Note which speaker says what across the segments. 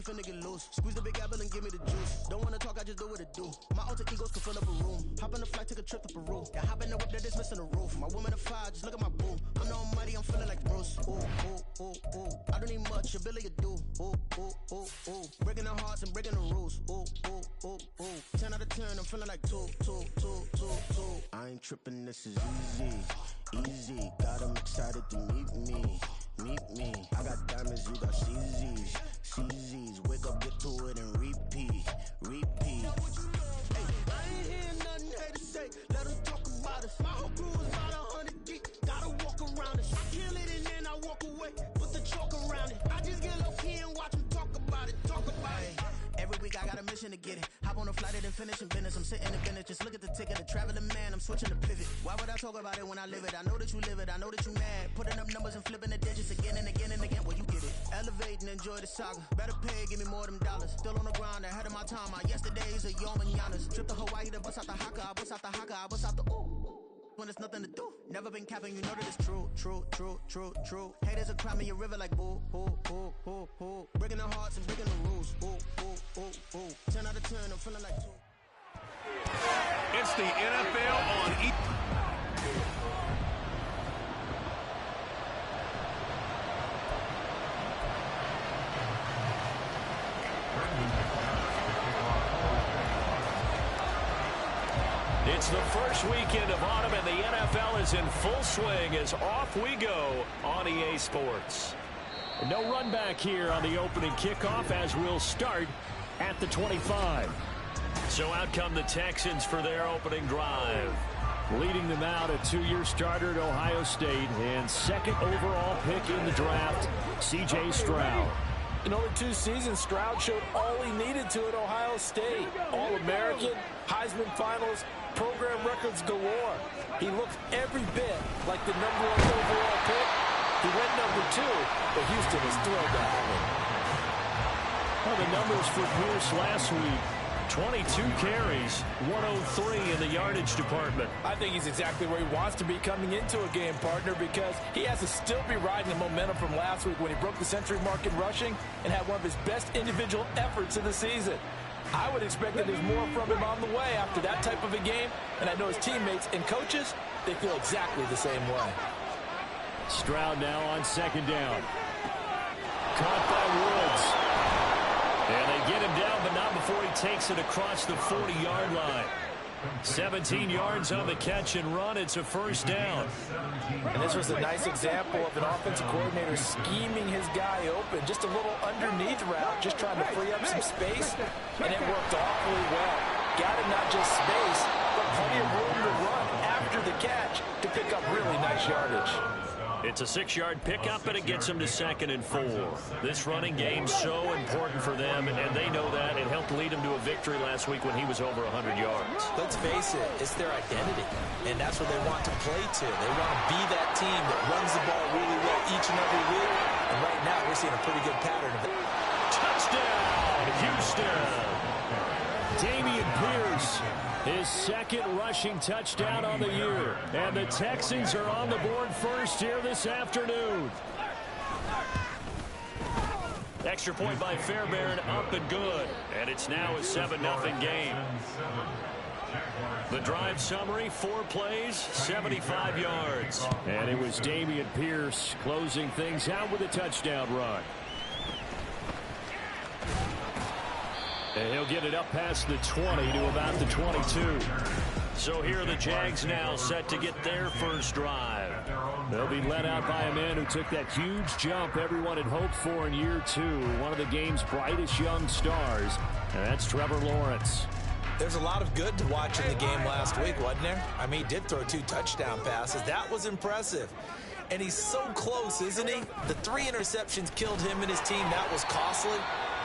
Speaker 1: we finna get loose. Squeeze the big apple and give me the juice. Don't wanna talk, I just do what it do. My alter egos can fill up a room. Hop on the flight, take a trip to Peru. Yeah, hop in the whip that is missing the roof. My woman a fire, just look at my boo. I'm no money, I'm feeling like Bruce. Ooh, ooh, ooh, ooh. I don't need much, your Billy a do. Ooh, ooh, ooh, ooh. Breaking the hearts and breaking the rules. Ooh, ooh, ooh, ooh. 10 out of 10, I'm feeling like 2, 2, 2, 2, 2. I ain't tripping, this is easy, easy. Got 'em excited to meet me. Meet me. I got diamonds, you got CZs. CZs. Wake up, get to it, and repeat. Repeat. Hey, I ain't hearing nothing hate to say. Let them talk about us. My whole crew is about 100 deep. Gotta walk around us. I kill it and then I walk away. Put the chalk around it. I just get low key and watch them talk about it. Talk about it. Every week I got a mission to get it. Hop on a flight and finish in business. I'm sitting in business. Just look at the ticket. A traveling man. I'm switching the pivot. Why would I talk about it when I live it? I know that you live it. I know that you mad. Putting up numbers and flipping the digits again and again and again. Well, you get it. Elevate and enjoy the saga. Better pay, give me more than dollars. Still on the grind, ahead of my time. My yesterdays are your mananas. Trip to Hawaii to bust out the haka. I bust out the haka. I bust out the ooh. When there's nothing to do. Never been capping, you know that it's true, true, true, true, true. Haters are crying me a river like boo, boo, boo, boo, boo. Breaking the hearts and breaking the rules. Ooh, ooh, ooh, ooh. 10 out of 10, I'm feeling like 2.
Speaker 2: It's the NFL on E. It's the first weekend of autumn, and the NFL is in full swing as off we go on EA Sports.
Speaker 3: No run back here on the opening kickoff as we'll start at the 25.
Speaker 4: So out come the Texans for their opening drive.
Speaker 3: Leading them out, a 2-year starter at Ohio State and second overall pick in the draft, C.J. Stroud.
Speaker 5: In only 2 seasons, Stroud showed all he needed to at Ohio State. All-American, Heisman finals, program records galore. He looked every bit like the #1 overall pick. He went #2, but Houston is thrilled to have him.
Speaker 3: Well, the numbers for Pierce last week, 22 carries, 103 in the yardage department.
Speaker 5: I think he's exactly where he wants to be coming into a game, partner, because he has to still be riding the momentum from last week when he broke the century mark in rushing and had one of his best individual efforts of the season. I would expect that there's more from him on the way after that type of a game, and I know his teammates and coaches, they feel exactly the same way.
Speaker 3: Stroud now on second down. Caught by Woods.
Speaker 4: And they get him down, but not before he takes it across the 40-yard line. 17 yards on the catch and run. It's a first down.
Speaker 5: And this was a nice example of an offensive coordinator scheming his guy open. Just a little underneath route, just trying to free up some space. And it worked awfully well. Got him not just space, but plenty of room to run after the catch to pick up really nice yardage.
Speaker 4: It's a 6-yard pickup, and it gets them to 2nd and 4. This running game's so important for them, and they know that. It helped lead them to a victory last week when he was over 100 yards.
Speaker 5: Let's face it, it's their identity, and that's what they want to play to. They want to be that team that runs the ball really well each and every week, and right now we're seeing a pretty good pattern of it.
Speaker 4: Touchdown, Houston!
Speaker 3: Dameon Pierce, his second rushing touchdown on the year. And the Texans are on the board first here this afternoon.
Speaker 4: Extra point by Fairbairn, up and good. And it's now a 7-0 game. The drive summary, 4 plays, 75 yards.
Speaker 3: And it was Dameon Pierce closing things out with a touchdown run. And he'll get it up past the 20 to about the 22.
Speaker 4: So here are the Jags now set to get their first drive.
Speaker 3: They'll be led out by a man who took that huge jump everyone had hoped for in year 2. One of the game's brightest young stars, and that's Trevor Lawrence.
Speaker 5: There's a lot of good to watch in the game last week, wasn't there? I mean, he did throw 2 touchdown passes. That was impressive. And he's so close, isn't he? The 3 interceptions killed him and his team. That was costly.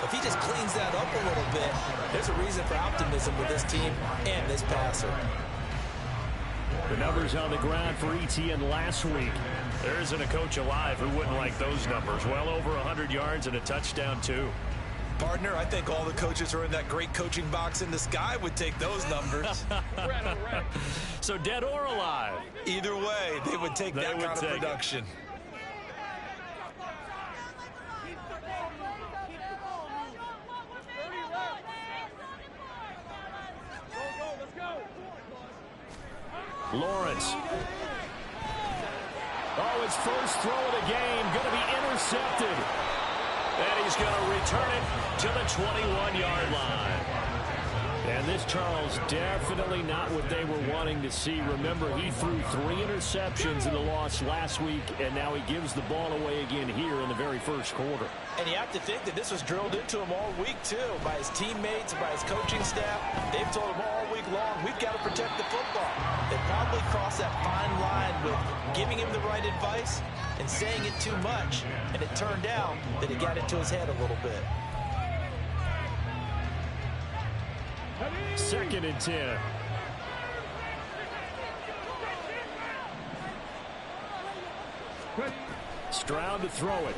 Speaker 5: If he just cleans that up a little bit, there's a reason for optimism with this team and this passer.
Speaker 3: The numbers on the ground for ETN last week.
Speaker 4: There isn't a coach alive who wouldn't like those numbers. Well over 100 yards and a touchdown, too.
Speaker 5: Partner, I think all the coaches who are in that great coaching box in the sky would take those numbers.
Speaker 4: So dead or alive?
Speaker 5: Either way, they would take that kind of production.
Speaker 3: Lawrence. Oh, his first throw of the game going to be intercepted. And he's going to return it to the 21-yard line. And this, Charles, definitely not what they were wanting to see. Remember, he threw 3 interceptions in the loss last week, and now he gives the ball away again here in the very first quarter.
Speaker 5: And you have to think that this was drilled into him all week, too, by his teammates, by his coaching staff. They've told him all week long, we've got to protect the football. They probably crossed that fine line with giving him the right advice and saying it too much. And it turned out that it got into his head a little bit.
Speaker 3: 2nd and 10. Stroud to throw it.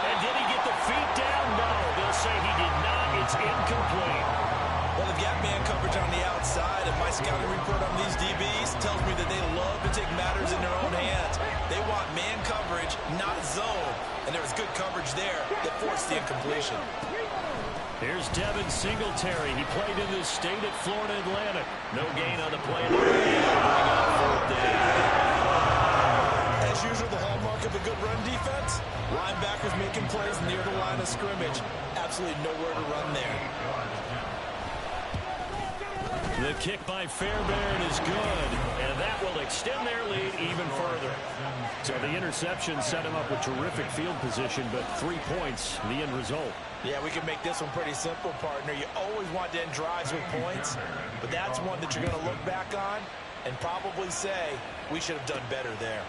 Speaker 4: And did he get the feet down? No, they'll say he did not. It's incomplete.
Speaker 5: Well, they've got man coverage on the outside, and my scouting report on these DBs tells me that they love to take matters in their own hands. They want man coverage, not zone. And there was good coverage there that forced the incompletion.
Speaker 4: Here's Devin Singletary. He played in the state at Florida Atlantic. No gain on the play.
Speaker 5: As usual, the hallmark of a good run defense, linebackers making plays near the line of scrimmage. Absolutely nowhere to run there.
Speaker 4: The kick by Fairbairn is good, and that will extend their lead even further.
Speaker 3: So the interception set him up with terrific field position, but 3 points, the end result.
Speaker 5: Yeah, we can make this one pretty simple, partner. You always want to end drives with points, but that's one that you're going to look back on and probably say, we should have done better there.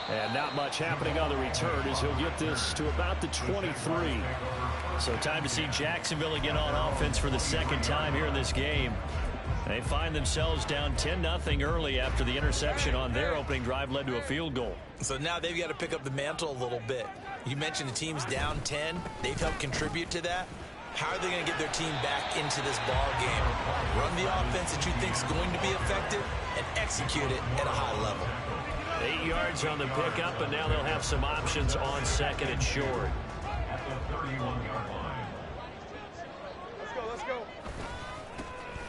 Speaker 3: And not much happening on the return as he'll get this to about the 23.
Speaker 4: So time to see Jacksonville again on offense for the 2nd time here in this game. They find themselves down 10-0 early after the interception on their opening drive led to a field goal.
Speaker 5: So now they've got to pick up the mantle a little bit. You mentioned the team's down 10. They've helped contribute to that. How are they going to get their team back into this ball game? Run the offense that you think is going to be effective and execute it at a high level.
Speaker 4: 8 yards on the pickup, and now they'll have some options on 2nd and short.
Speaker 6: Let's go.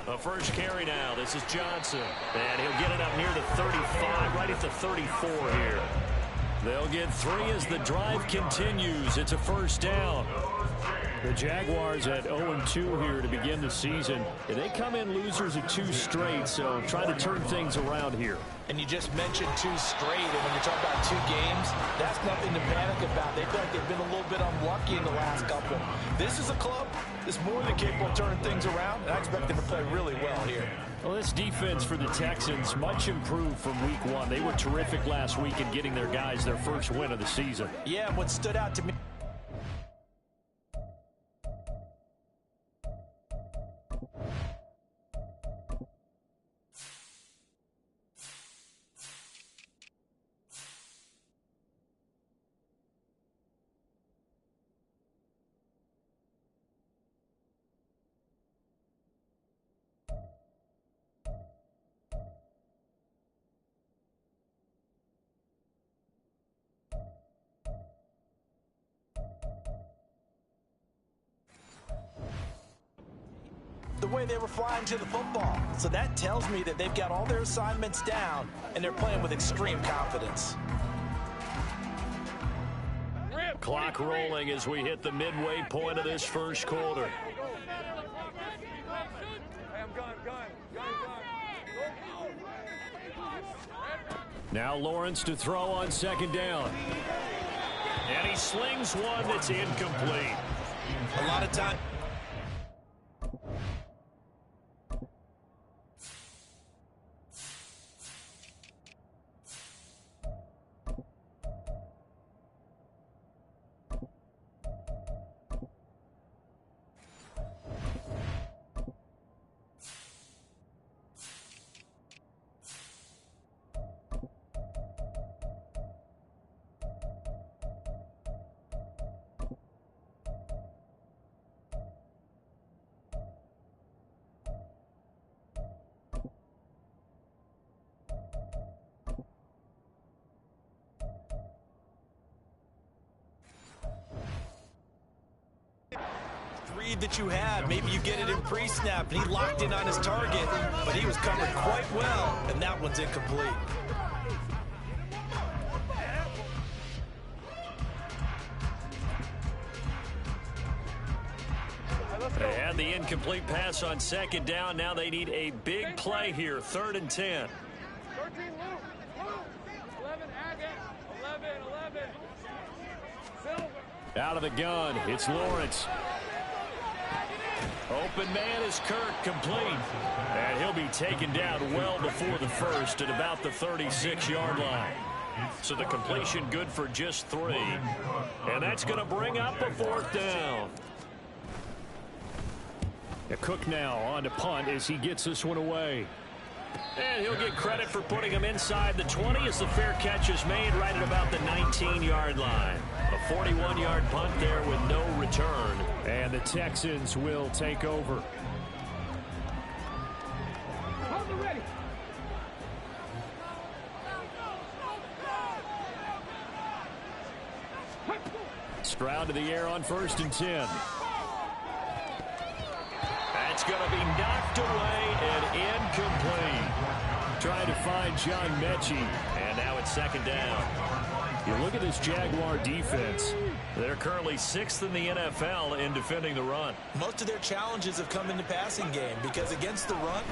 Speaker 4: A first carry now. This is Johnson. And he'll get it up near the 35, right at the 34 here.
Speaker 3: They'll get 3 as the drive continues. It's a first down. The Jaguars at 0-2 here to begin the season. And they come in losers of 2 straight, so try to turn things around here.
Speaker 5: And you just mentioned 2 straight, and when you talk about 2 games, that's nothing to panic about. They feel like they've been a little bit unlucky in the last couple. This is a club that's more than capable of turning things around, and I expect them to play really well here.
Speaker 3: Well, this defense for the Texans, much improved from week 1. They were terrific last week in getting their guys their first win of the season.
Speaker 5: Yeah, what stood out to me. The way they were flying to the football. So that tells me that they've got all their assignments down and they're playing with extreme confidence.
Speaker 4: Clock rolling as we hit the midway point of this first quarter.
Speaker 3: Now Lawrence to throw on 2nd down.
Speaker 4: And he slings one that's incomplete.
Speaker 5: A lot of time. read that you have. Maybe you get it in pre-snap, and he locked in on his target, but he was covered quite well, and that one's incomplete.
Speaker 4: They had the incomplete pass on second down. Now they need a big play here, 3rd and 10.
Speaker 6: 13, Luke. 11, Agate. 11. Silver.
Speaker 3: Out of the gun, it's Lawrence.
Speaker 4: Open man is Kirk, complete. And he'll be taken down well before the first at about the 36-yard line. So the completion good for just 3. And that's going to bring up a 4th down.
Speaker 3: Cook now on to punt as he gets this one away.
Speaker 4: And he'll get credit for putting him inside the 20 as the fair catch is made right at about the 19-yard line. A 41-yard punt there with no return.
Speaker 3: And the Texans will take over. Stroud to the air on 1st and 10.
Speaker 4: That's going to be knocked away and incomplete.
Speaker 3: Trying to find John Mechie.
Speaker 4: And now it's 2nd down.
Speaker 3: You look at this Jaguar defense.
Speaker 4: They're currently 6th in the NFL in defending the run.
Speaker 5: Most of their challenges have come in the passing game because against the run,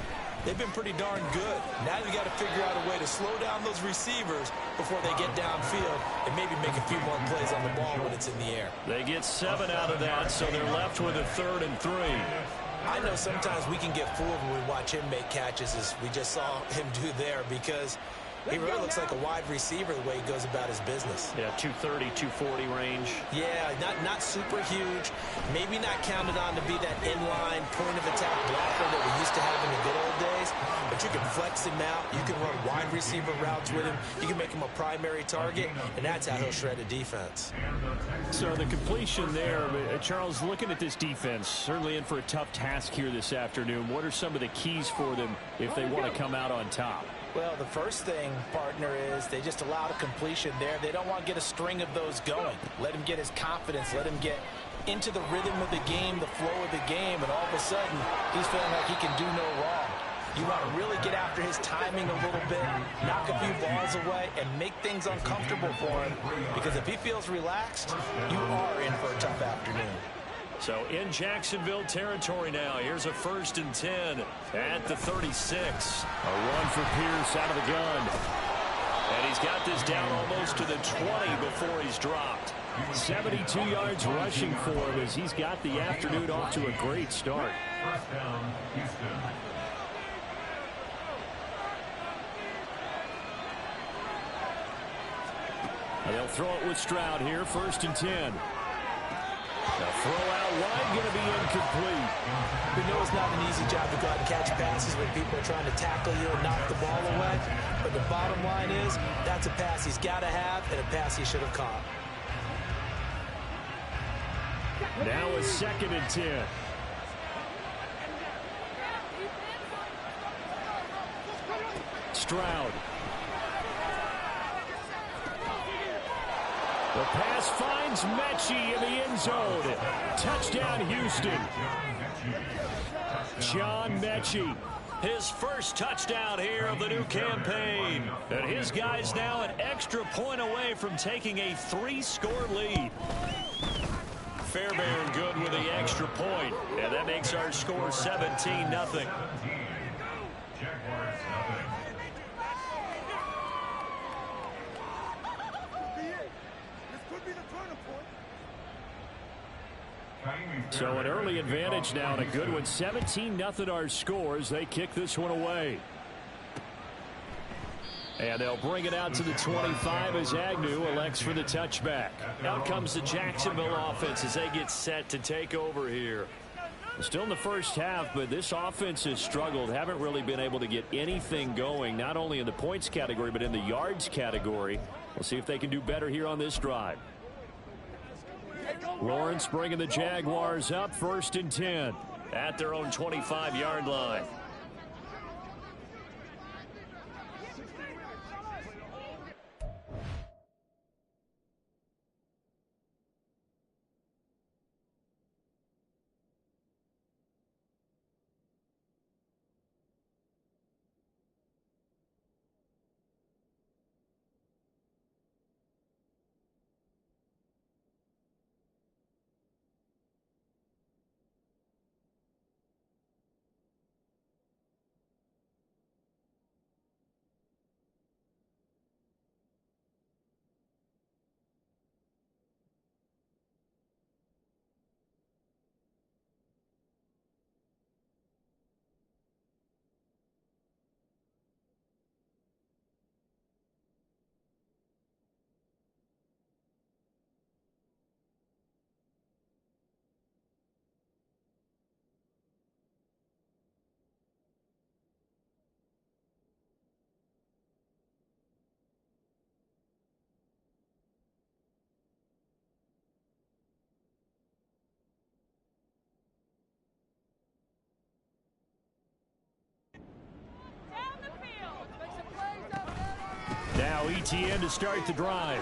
Speaker 5: they've been pretty darn good. Now they've got to figure out a way to slow down those receivers before they get downfield and maybe make a few more plays on the ball when it's in the air.
Speaker 4: They get 7 out of that, so they're left with a 3rd and 3.
Speaker 5: I know sometimes we can get fooled when we watch him make catches, as we just saw him do there, because he really looks like a wide receiver the way he goes about his business.
Speaker 4: Yeah, 230, 240 range.
Speaker 5: Yeah, not super huge. Maybe not counted on to be that inline point-of-attack blocker that we used to have in the good old days. But you can flex him out. You can run wide receiver routes with him. You can make him a primary target, and that's how he'll shred a defense.
Speaker 3: So the completion there, Charles, looking at this defense, certainly in for a tough task here this afternoon. What are some of the keys for them if they want to come out on top?
Speaker 5: Well, the first thing, partner, is they just allow the completion there. They don't want to get a string of those going. Let him get his confidence. Let him get into the rhythm of the game, the flow of the game, and all of a sudden, he's feeling like he can do no wrong. You want to really get after his timing a little bit, knock a few balls away, and make things uncomfortable for him, because if he feels relaxed, you are in for a tough afternoon.
Speaker 4: So in Jacksonville territory now. Here's a 1st and 10 at the 36.
Speaker 3: A run for Pierce out of the gun.
Speaker 4: And he's got this down almost to the 20 before he's dropped.
Speaker 3: 72 yards rushing for him as he's got the afternoon off to a great start. They'll throw it with Stroud here, 1st and 10. The throw out wide going to be incomplete.
Speaker 5: We know it's not an easy job to go out and catch passes when people are trying to tackle you and knock the ball away. But the bottom line is that's a pass he's got to have and a pass he should have caught.
Speaker 3: Now a 2nd and 10. Stroud. The pass finds Mechie in the end zone. Touchdown, Houston. John Mechie.
Speaker 4: His first touchdown here of the new campaign. And his guys now an extra point away from taking a 3-score lead. Fairbairn good with the extra point. And that makes our score 17-0.
Speaker 3: So an early advantage now and a good one. 17-0 our scores. They kick this one away. And they'll bring it out to the 25 as Agnew elects for the touchback.
Speaker 4: Out comes the Jacksonville offense as they get set to take over here.
Speaker 3: Still in the first half, but this offense has struggled. Haven't really been able to get anything going, not only in the points category, but in the yards category. We'll see if they can do better here on this drive. Lawrence bringing the Jaguars up, 1st and 10.
Speaker 4: At their own 25-yard line.
Speaker 3: ETN to start the drive.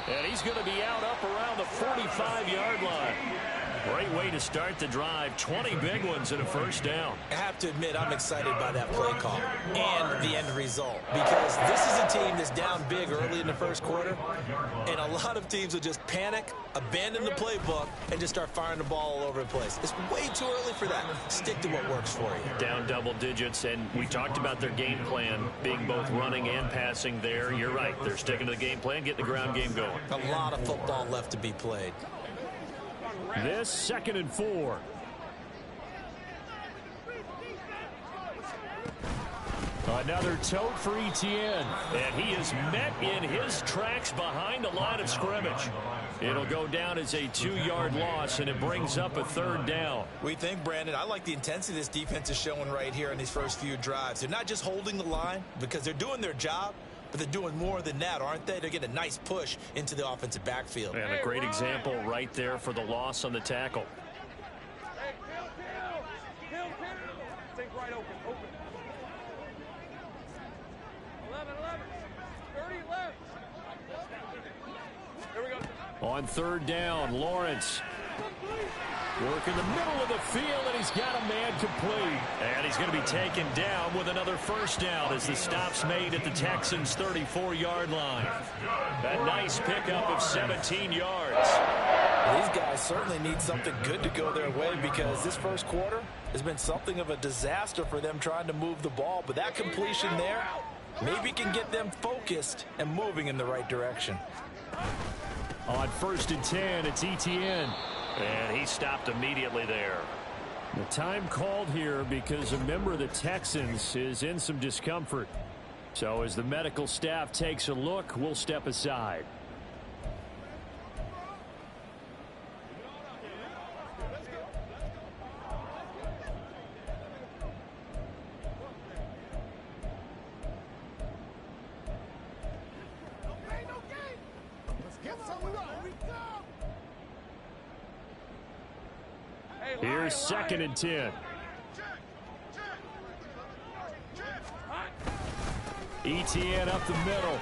Speaker 3: And he's going to be out up around the 45-yard line. Great way to start the drive. 20 big ones and a first down.
Speaker 5: I have to admit, I'm excited by that play call and the end result, because this is a team that's down big early in the first quarter, and a lot of teams will just panic, abandon the playbook, and just start firing the ball all over the place. It's way too early for that. Stick to what works for you.
Speaker 2: Down double digits, and we talked about their game plan being both running and passing there. You're right. They're sticking to the game plan, getting the ground game going.
Speaker 5: A lot of football left to be played.
Speaker 3: This 2nd and 4. Another tote for ETN.
Speaker 2: And he is met in his tracks behind the line of scrimmage. It'll go down as a 2-yard loss, and it brings up a 3rd down.
Speaker 5: We think, Brandon, I like the intensity this defense is showing right here in these first few drives. They're not just holding the line because they're doing their job, but they're doing more than that, aren't they? They're getting a nice push into the offensive backfield.
Speaker 2: And a great example right there for the loss on the tackle.
Speaker 6: Hey, kill. Think right open. 11. 30 left. Here we go.
Speaker 3: On 3rd down, Lawrence working the middle of the field, and he's got a man complete.
Speaker 2: And he's going to be taken down with another first down as the stop's made at the Texans' 34-yard line. A nice pickup of 17 yards.
Speaker 5: These guys certainly need something good to go their way, because this first quarter has been something of a disaster for them trying to move the ball. But that completion there maybe can get them focused and moving in the right direction.
Speaker 3: On 1st and 10, it's ETN.
Speaker 2: And he stopped immediately there.
Speaker 3: The time called here because a member of the Texans is in some discomfort. So as the medical staff takes a look, we'll step aside. Here's 2nd and 10. ETN up the middle.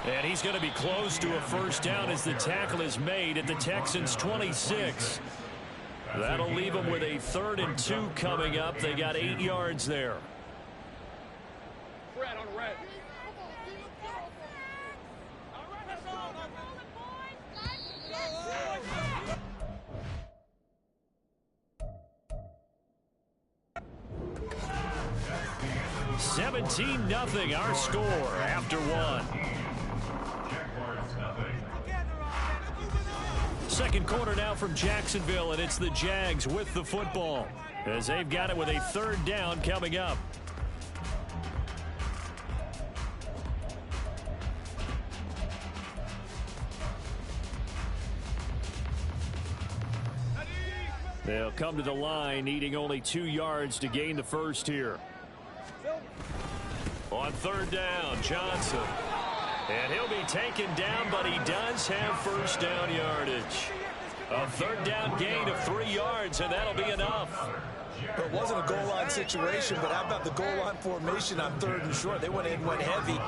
Speaker 2: And he's going to be close to a first down as the tackle is made at the Texans' 26. That'll leave them with a 3rd and 2 coming up. They got 8 yards there.
Speaker 6: Red on red.
Speaker 2: 17-0 our score after 1. Second quarter now from Jacksonville, and it's the Jags with the football as they've got it with a 3rd down coming up. They'll come to the line needing only 2 yards to gain the first here. On 3rd down, Johnson. And he'll be taken down, but he does have first down yardage. A 3rd down gain of 3 yards, and that'll be enough.
Speaker 5: It wasn't a goal line situation, but how about the goal line formation on 3rd and short? They went in, went heavy.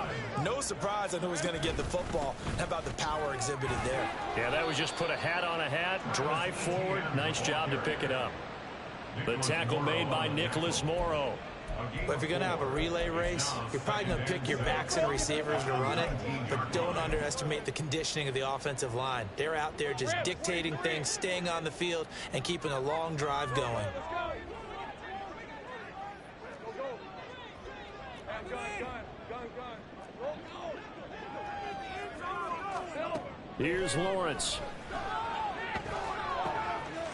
Speaker 5: No surprise on who was going to get the football. How about the power exhibited there?
Speaker 2: Yeah, that was just put a hat on a hat, drive forward. Nice job to pick it up. The tackle made by Nicholas Morrow.
Speaker 5: But if you're going to have a relay race, you're probably going to pick your backs and receivers to run it, but don't underestimate the conditioning of the offensive line. They're out there just dictating things, staying on the field, and keeping a long drive going.
Speaker 2: Here's Lawrence.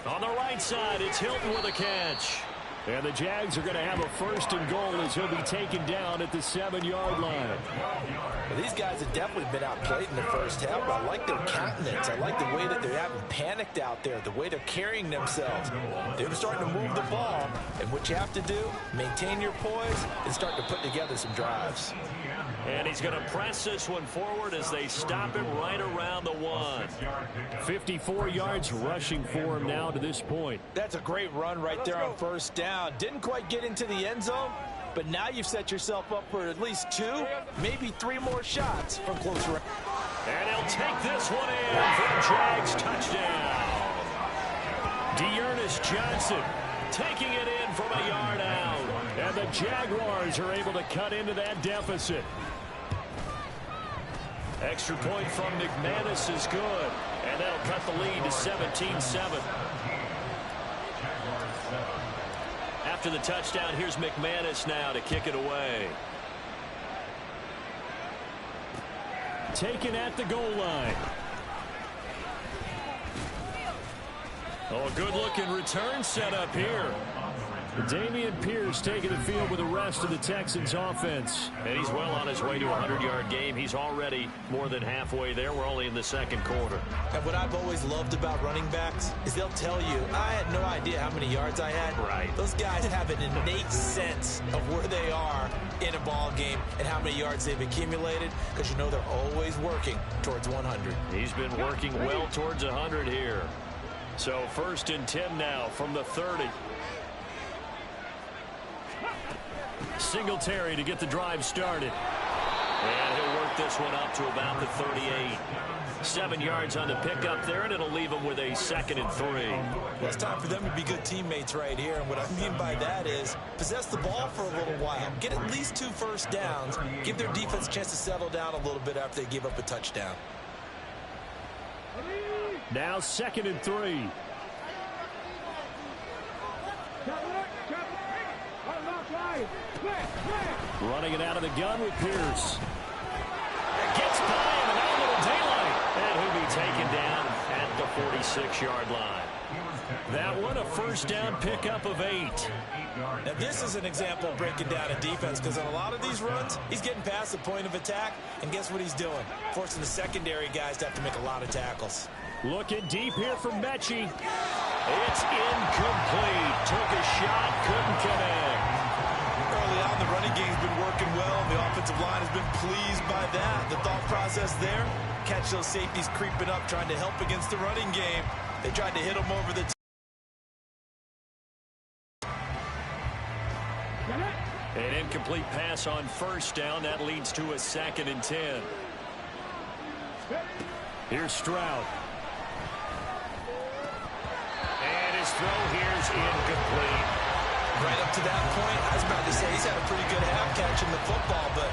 Speaker 2: On the right side, it's Hilton with a catch.
Speaker 3: And the Jags are going to have a 1st and goal as he'll be taken down at the 7-yard line.
Speaker 5: Well, these guys have definitely been outplayed in the first half, but I like their countenance. I like the way that they haven't panicked out there, the way they're carrying themselves. They're starting to move the ball, and what you have to do, maintain your poise and start to put together some drives.
Speaker 2: And he's going to press this one forward as they stop him right around the 1.
Speaker 3: 54 yards rushing for him now to this point.
Speaker 5: That's a great run right there on 1st down. Didn't quite get into the end zone, but now you've set yourself up for at least 2, maybe 3 more shots from close range.
Speaker 2: And he'll take this one in for a Jags touchdown. Dearness Johnson taking it in from a yard out. And the Jaguars are able to cut into that deficit. Extra point from McManus is good. And that'll cut the lead to 17-7. After the touchdown, here's McManus now to kick it away. Taken at the goal line. Oh, good-looking return set up here. Dameon Pierce taking the field with the rest of the Texans offense. And he's well on his way to a 100-yard game. He's already more than halfway there. We're only in the second quarter.
Speaker 5: And what I've always loved about running backs is they'll tell you, I had no idea how many yards I had.
Speaker 2: Right.
Speaker 5: Those guys have an innate sense of where they are in a ball game and how many yards they've accumulated, because you know they're always working towards 100.
Speaker 2: He's been working well towards 100 here. So 1st and 10 now from the 30. Singletary to get the drive started. And he'll work this one up to about the 38. 7 yards on the pickup there, and it'll leave him with a 2nd and 3.
Speaker 5: Well, it's time for them to be good teammates right here. And what I mean by that is possess the ball for a little while. Get at least 2 first downs. Give their defense a chance to settle down a little bit after they give up a touchdown.
Speaker 2: Now 2nd and 3. Running it out of the gun with Pierce. Gets by him, and now a little daylight. And he'll be taken down at the 46-yard line. That one, a first down pickup of 8.
Speaker 5: Now, this is an example of breaking down a defense, because on a lot of these runs, he's getting past the point of attack, and guess what he's doing? Forcing the secondary guys to have to make a lot of tackles.
Speaker 2: Looking deep here from Mechie. It's incomplete. Took a shot, couldn't connect.
Speaker 5: Early on, the running game's been working well, and the offensive line has been pleased by that. The thought process there, catch those safeties creeping up, trying to help against the running game. They tried to hit them over the
Speaker 2: An incomplete pass on first down. That leads to a 2nd and 10. Here's Stroud. And his throw here's incomplete.
Speaker 5: Right up to that point, I was about to say he's had a pretty good half catching the football, but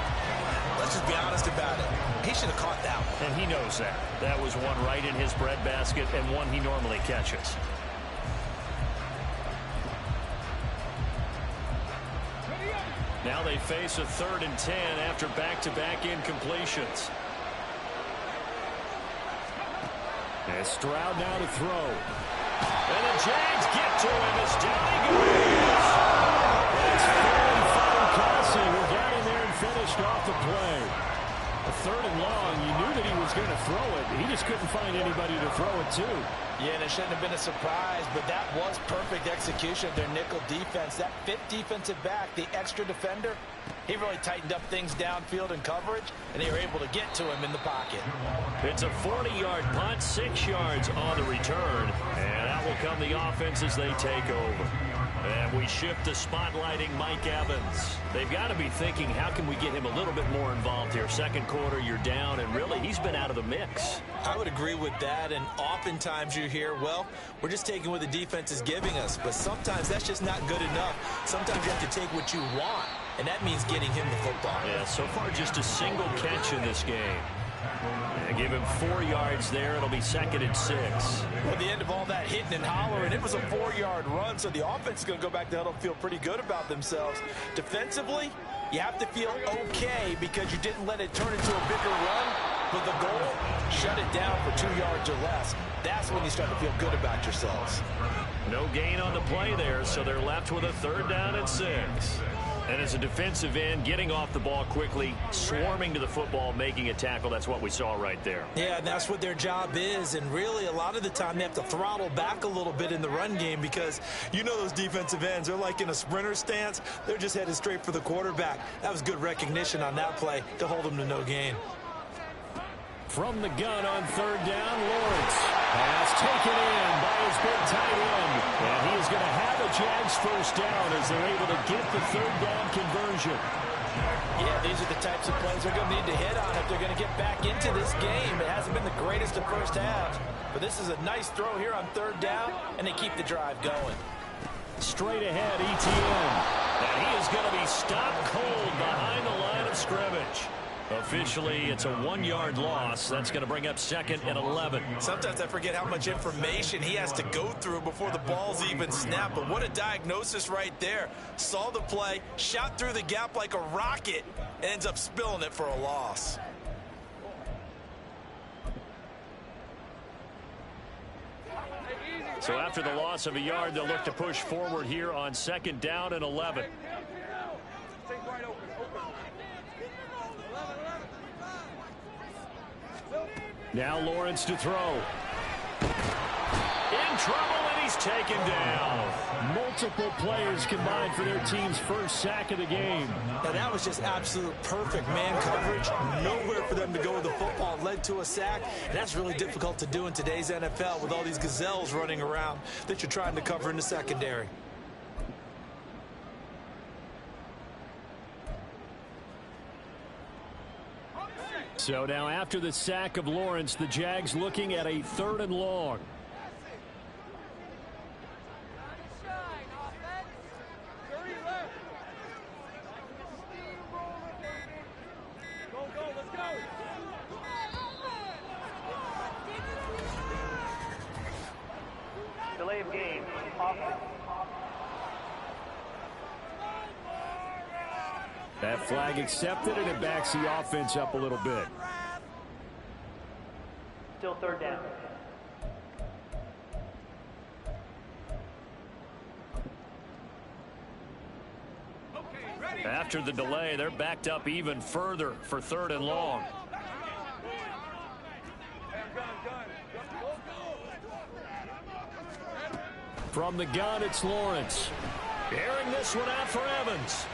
Speaker 5: let's just be honest about it. He should have caught that one.
Speaker 2: And he knows that. That was one right in his breadbasket and one he normally catches. Now they face a 3rd and 10 after back-to-back incompletions. And Stroud now to throw. And the Jags get to him as down he goes. It's 4th and 5 Kelsey who got in there and finished off the play. A 3rd and long, you knew that he was going to throw it. He just couldn't find anybody to throw it to.
Speaker 5: Yeah, and it shouldn't have been a surprise, but that was perfect execution of their nickel defense. That 5th defensive back, the extra defender, he really tightened up things downfield in coverage, and they were able to get to him in the pocket.
Speaker 2: It's a 40-yard punt, 6 yards on the return, and out will come the offense as they take over. And we shift to spotlighting Mike Evans. They've got to be thinking, how can we get him a little bit more involved here? Second quarter, you're down, and really, he's been out of the mix.
Speaker 5: I would agree with that, and oftentimes you hear, well, we're just taking what the defense is giving us, but sometimes that's just not good enough. Sometimes you have to take what you want, and that means getting him the football.
Speaker 2: Yeah, so far just a single catch in this game. And give him 4 yards there. It'll be 2nd and 6.
Speaker 5: Well, the end of all that hitting and hollering, it was a 4-yard run, so the offense is going to go back to huddle and feel pretty good about themselves. Defensively, you have to feel okay because you didn't let it turn into a bigger run, but the goal, shut it down for 2 yards or less. That's when you start to feel good about yourselves.
Speaker 2: No gain on the play there, so they're left with a 3rd down and 6. And as a defensive end, getting off the ball quickly, swarming to the football, making a tackle, that's what we saw right there.
Speaker 5: Yeah, and that's what their job is. And really, a lot of the time, they have to throttle back a little bit in the run game because you know those defensive ends, they're like in a sprinter stance. They're just headed straight for the quarterback. That was good recognition on that play to hold them to no gain.
Speaker 2: From the gun on 3rd down, Lawrence. Pass taken in by his big tight end. And he is going to have a Jags nice first down as they're able to get the third down conversion.
Speaker 5: Yeah, these are the types of plays they're going to need to hit on if they're going to get back into this game. It hasn't been the greatest of first halves, but this is a nice throw here on third down, and they keep the drive going.
Speaker 2: Straight ahead, ETN. And he is going to be stopped cold behind the line of scrimmage. Officially, it's a 1-yard loss. That's going to bring up 2nd and 11.
Speaker 5: Sometimes I forget how much information he has to go through before the ball's even snapped. But what a diagnosis right there. Saw the play, shot through the gap like a rocket, and ends up spilling it for a loss.
Speaker 2: So after the loss of a yard, they'll look to push forward here on 2nd down and 11. Now Lawrence to throw. In trouble, and he's taken down. Multiple players combined for their team's first sack of the game.
Speaker 5: Now that was just absolute perfect man coverage. Nowhere for them to go with the football. Led to a sack. And that's really difficult to do in today's NFL with all these gazelles running around that you're trying to cover in the secondary.
Speaker 2: So now after the sack of Lawrence, the Jags looking at a 3rd and long.
Speaker 7: Delay of game.
Speaker 2: That flag accepted, and it backs the offense up a little bit.
Speaker 7: Still 3rd down.
Speaker 2: After the delay, they're backed up even further for 3rd and long. From the gun, it's Lawrence. Airing this one out for Evans.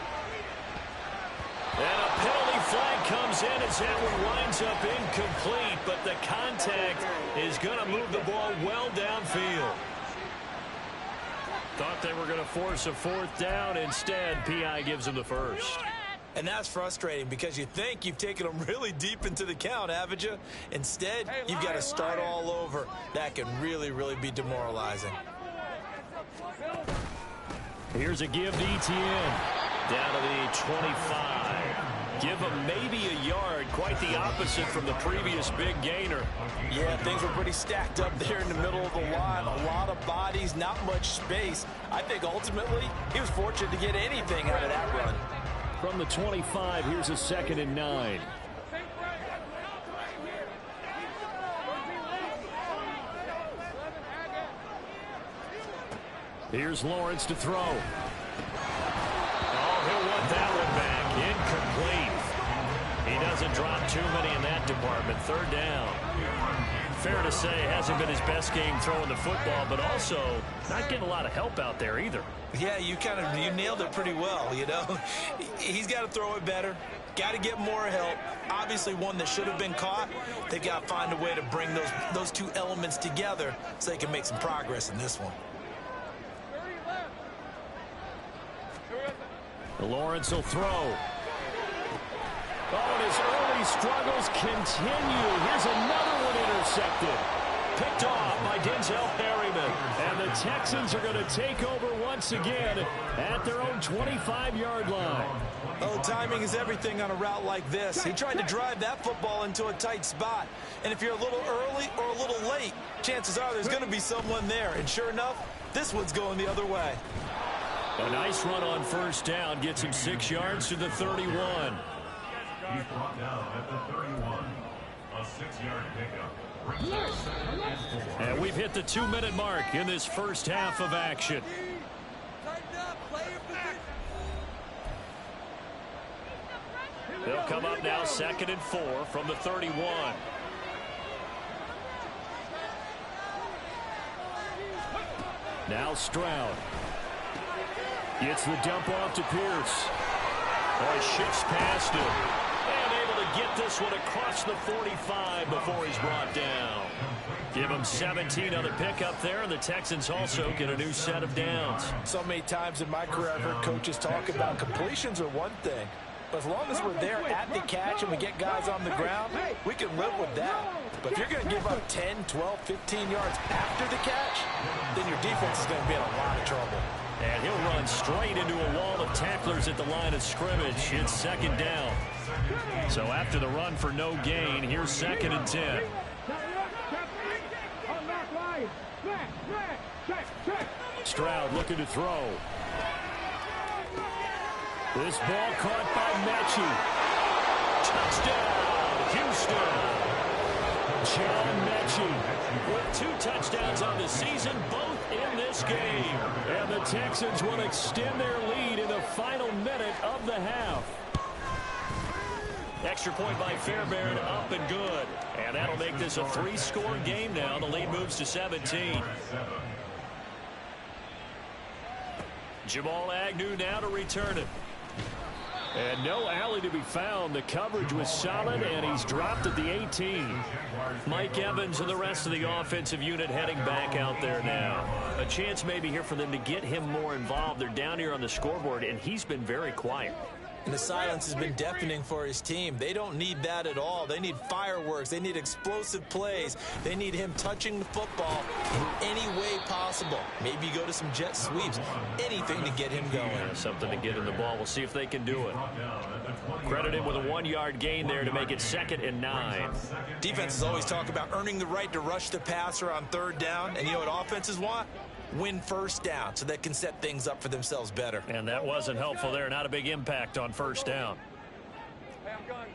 Speaker 2: And a penalty flag comes in as that one winds up incomplete, but the contact is going to move the ball well downfield. Thought they were going to force a 4th down. Instead, P.I. gives them the first.
Speaker 5: And that's frustrating because you think you've taken them really deep into the count, haven't you? Instead, you've got to start all over. That can really, really be demoralizing.
Speaker 2: Here's a give to ETN. Down to the 25. Give him maybe a yard. Quite the opposite from the previous big gainer.
Speaker 5: Yeah, things were pretty stacked up there in the middle of the line. A lot of bodies, not much space. I think ultimately he was fortunate to get anything out of that run.
Speaker 2: From the 25, here's a 2nd and 9. Here's Lawrence to throw. Oh, he'll want that one back. Incomplete. He doesn't drop too many in that department. 3rd down. Fair to say, hasn't been his best game throwing the football, but also not getting a lot of help out there either.
Speaker 5: Yeah, you nailed it pretty well, you know. He's got to throw it better. Got to get more help. Obviously one that should have been caught. They've got to find a way to bring those two elements together so they can make some progress in this one.
Speaker 2: Lawrence will throw. Oh, and his early struggles continue. Here's another one intercepted. Picked off by Denzel Perryman. And the Texans are going to take over once again at their own 25-yard line.
Speaker 5: Oh, timing is everything on a route like this. He tried to drive that football into a tight spot. And if you're a little early or a little late, chances are there's going to be someone there. And sure enough, this one's going the other way.
Speaker 2: A nice run on 1st down gets him 6 yards to the 31.
Speaker 8: He's brought down at the 31. A 6-yard pickup.
Speaker 2: And we've hit the 2-minute mark in this first half of action. They'll come up now 2nd and 4 from the 31. Now Stroud. Gets the dump off to Pierce. Oh, he shifts past him. And able to get this one across the 45 before he's brought down. Give them 17 on the pickup there, and the Texans also get a new set of downs.
Speaker 5: So many times in my career I've heard coaches talk about completions are one thing. But as long as we're there at the catch and we get guys on the ground, we can live with that. But if you're going to give up 10, 12, 15 yards after the catch, then your defense is going to be in a lot of trouble.
Speaker 2: And he'll run straight into a wall of tacklers at the line of scrimmage. It's second down. So after the run for no gain, here's 2nd and 10. Stroud looking to throw. This ball caught by Mechie. Touchdown, Houston. John Mechie with 2 touchdowns on the season, both in this game. And the Texans will extend their lead in the final minute of the half. Extra point by Fairbairn, up and good. And that'll make this a 3-score game now. The lead moves to 17. Jamal Agnew now to return it. And no alley to be found. The coverage was solid, and he's dropped at the 18. Mike Evans and the rest of the offensive unit heading back out there now. A chance maybe here for them to get him more involved. They're down here on the scoreboard, and he's been very quiet.
Speaker 5: And the silence has been deafening for his team. They don't need that at all. They need fireworks. They need explosive plays. They need him touching the football in any way possible. Maybe go to some jet sweeps. Anything to get him going.
Speaker 2: Yeah, something to get him the ball. We'll see if they can do it. Credit him with a 1-yard gain there to make it 2nd and 9.
Speaker 5: Defenses always talk about earning the right to rush the passer on 3rd down. And you know what offenses want? Win 1st down so they can set things up for themselves better.
Speaker 2: And that wasn't helpful there. Not a big impact on 1st down.
Speaker 6: Hey, I'm gun.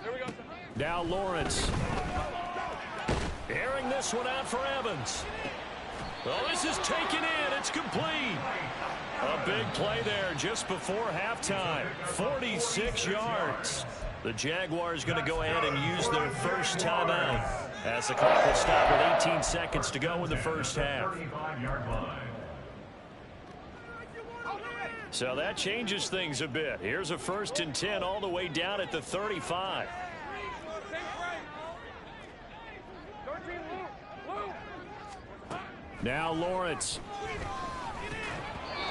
Speaker 6: There we go.
Speaker 2: Now Lawrence. Airing this one out for Evans. Oh, this is taken in. It's complete. A big play there just before halftime. 46 yards. The Jaguars going to go ahead and use their first timeout as the clock will stop with 18 seconds to go in the first half. So that changes things a bit. Here's a 1st and 10 all the way down at the 35. Now Lawrence.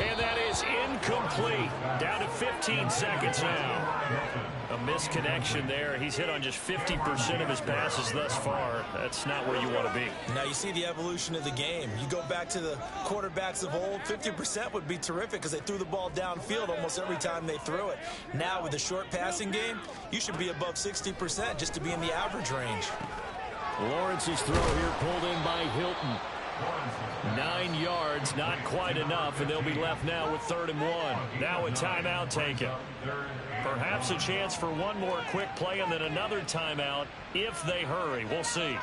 Speaker 2: And that is incomplete. Down to 15 seconds now. A misconnection there. He's hit on just 50% of his passes thus far. That's not where you want to be.
Speaker 5: Now you see the evolution of the game. You go back to the quarterbacks of old, 50% would be terrific because they threw the ball downfield almost every time they threw it. Now with the short passing game, you should be above 60% just to be in the average range.
Speaker 2: Lawrence's throw here pulled in by Hilton. 9 yards, not quite enough, and they'll be left now with 3rd and 1. Now a timeout taken. Perhaps a chance for one more quick play and then another timeout if they hurry. We'll see.
Speaker 9: You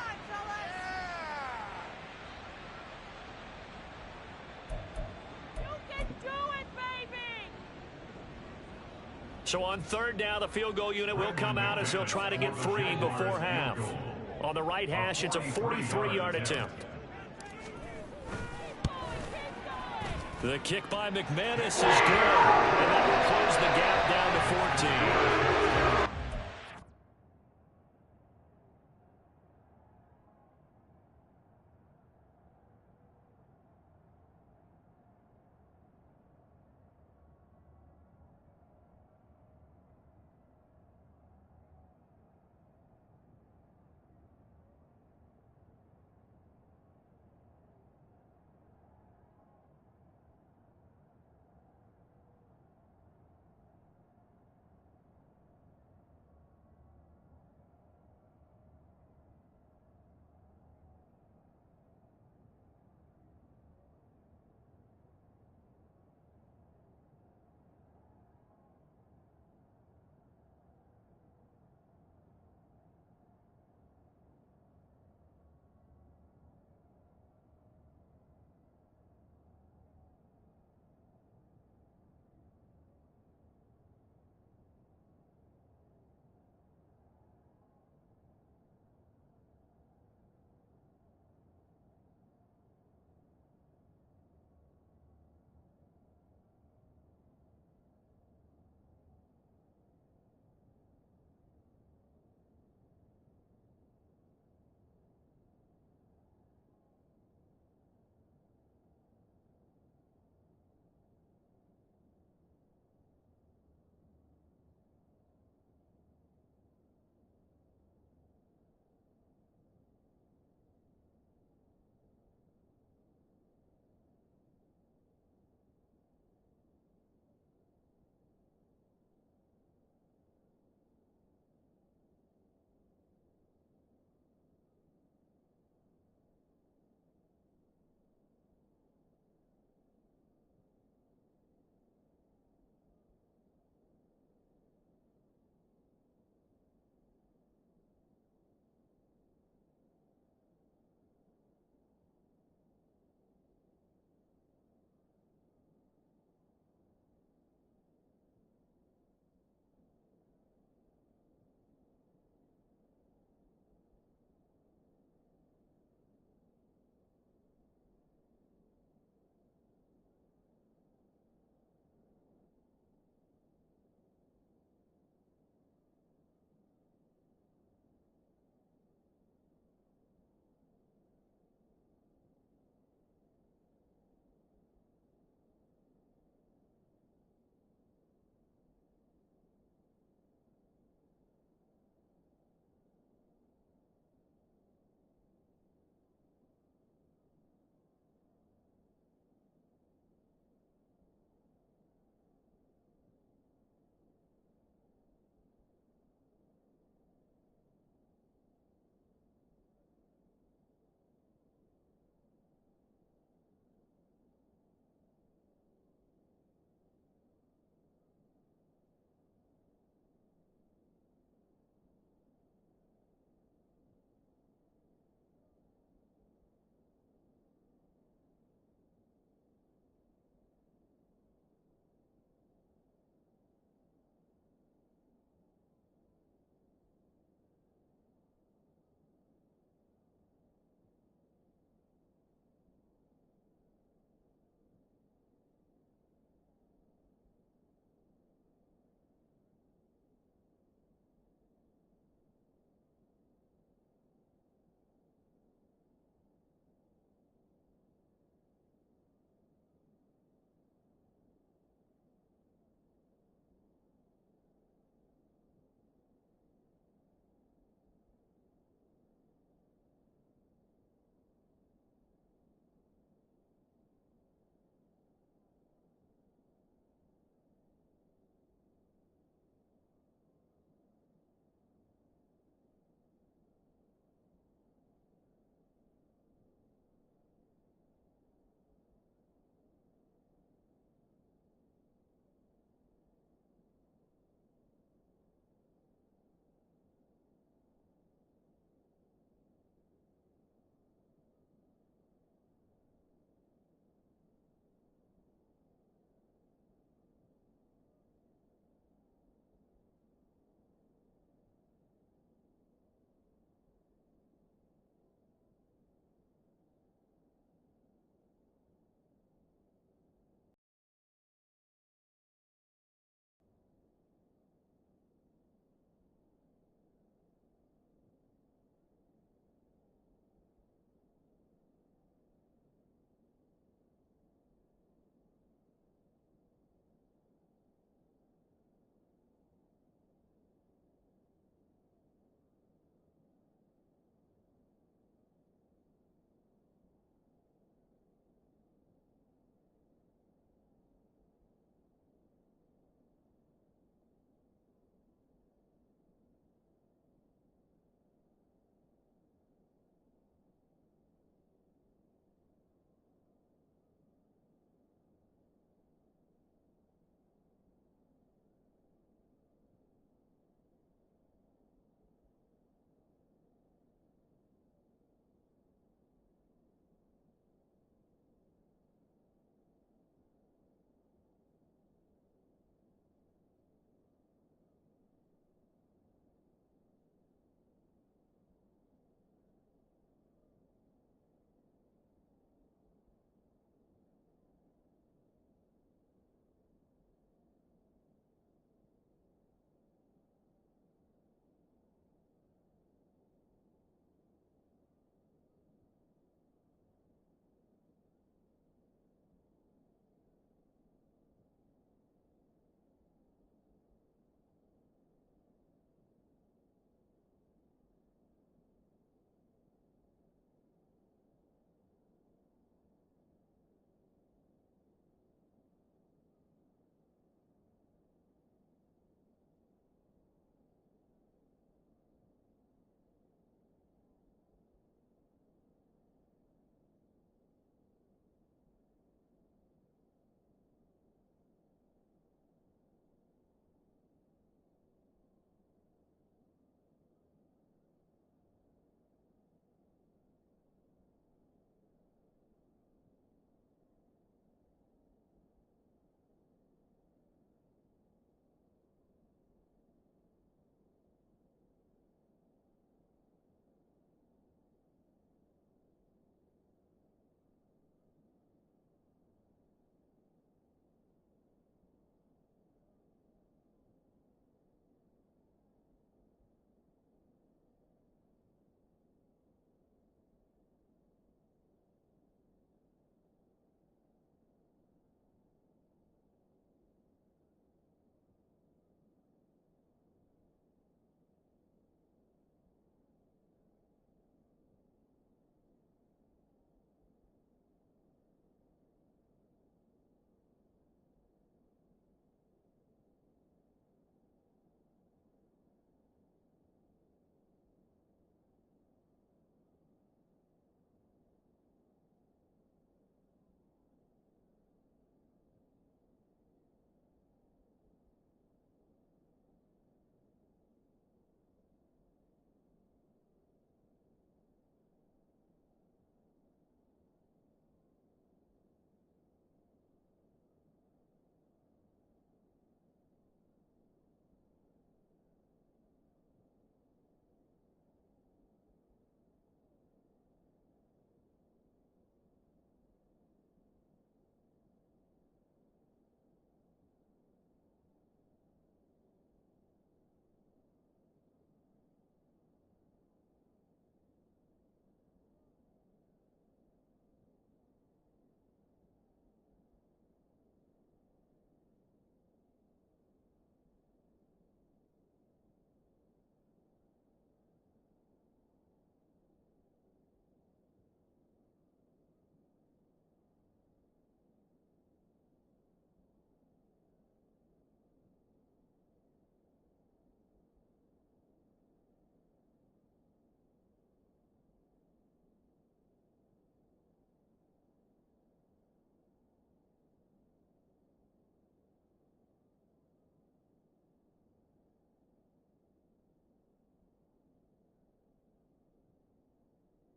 Speaker 9: can do it, baby!
Speaker 2: So on 3rd down, the field goal unit will come out as they'll try to get 3 before half. On the right hash, it's a 43-yard attempt. The kick by McManus is good, and that will close the gap down to 14.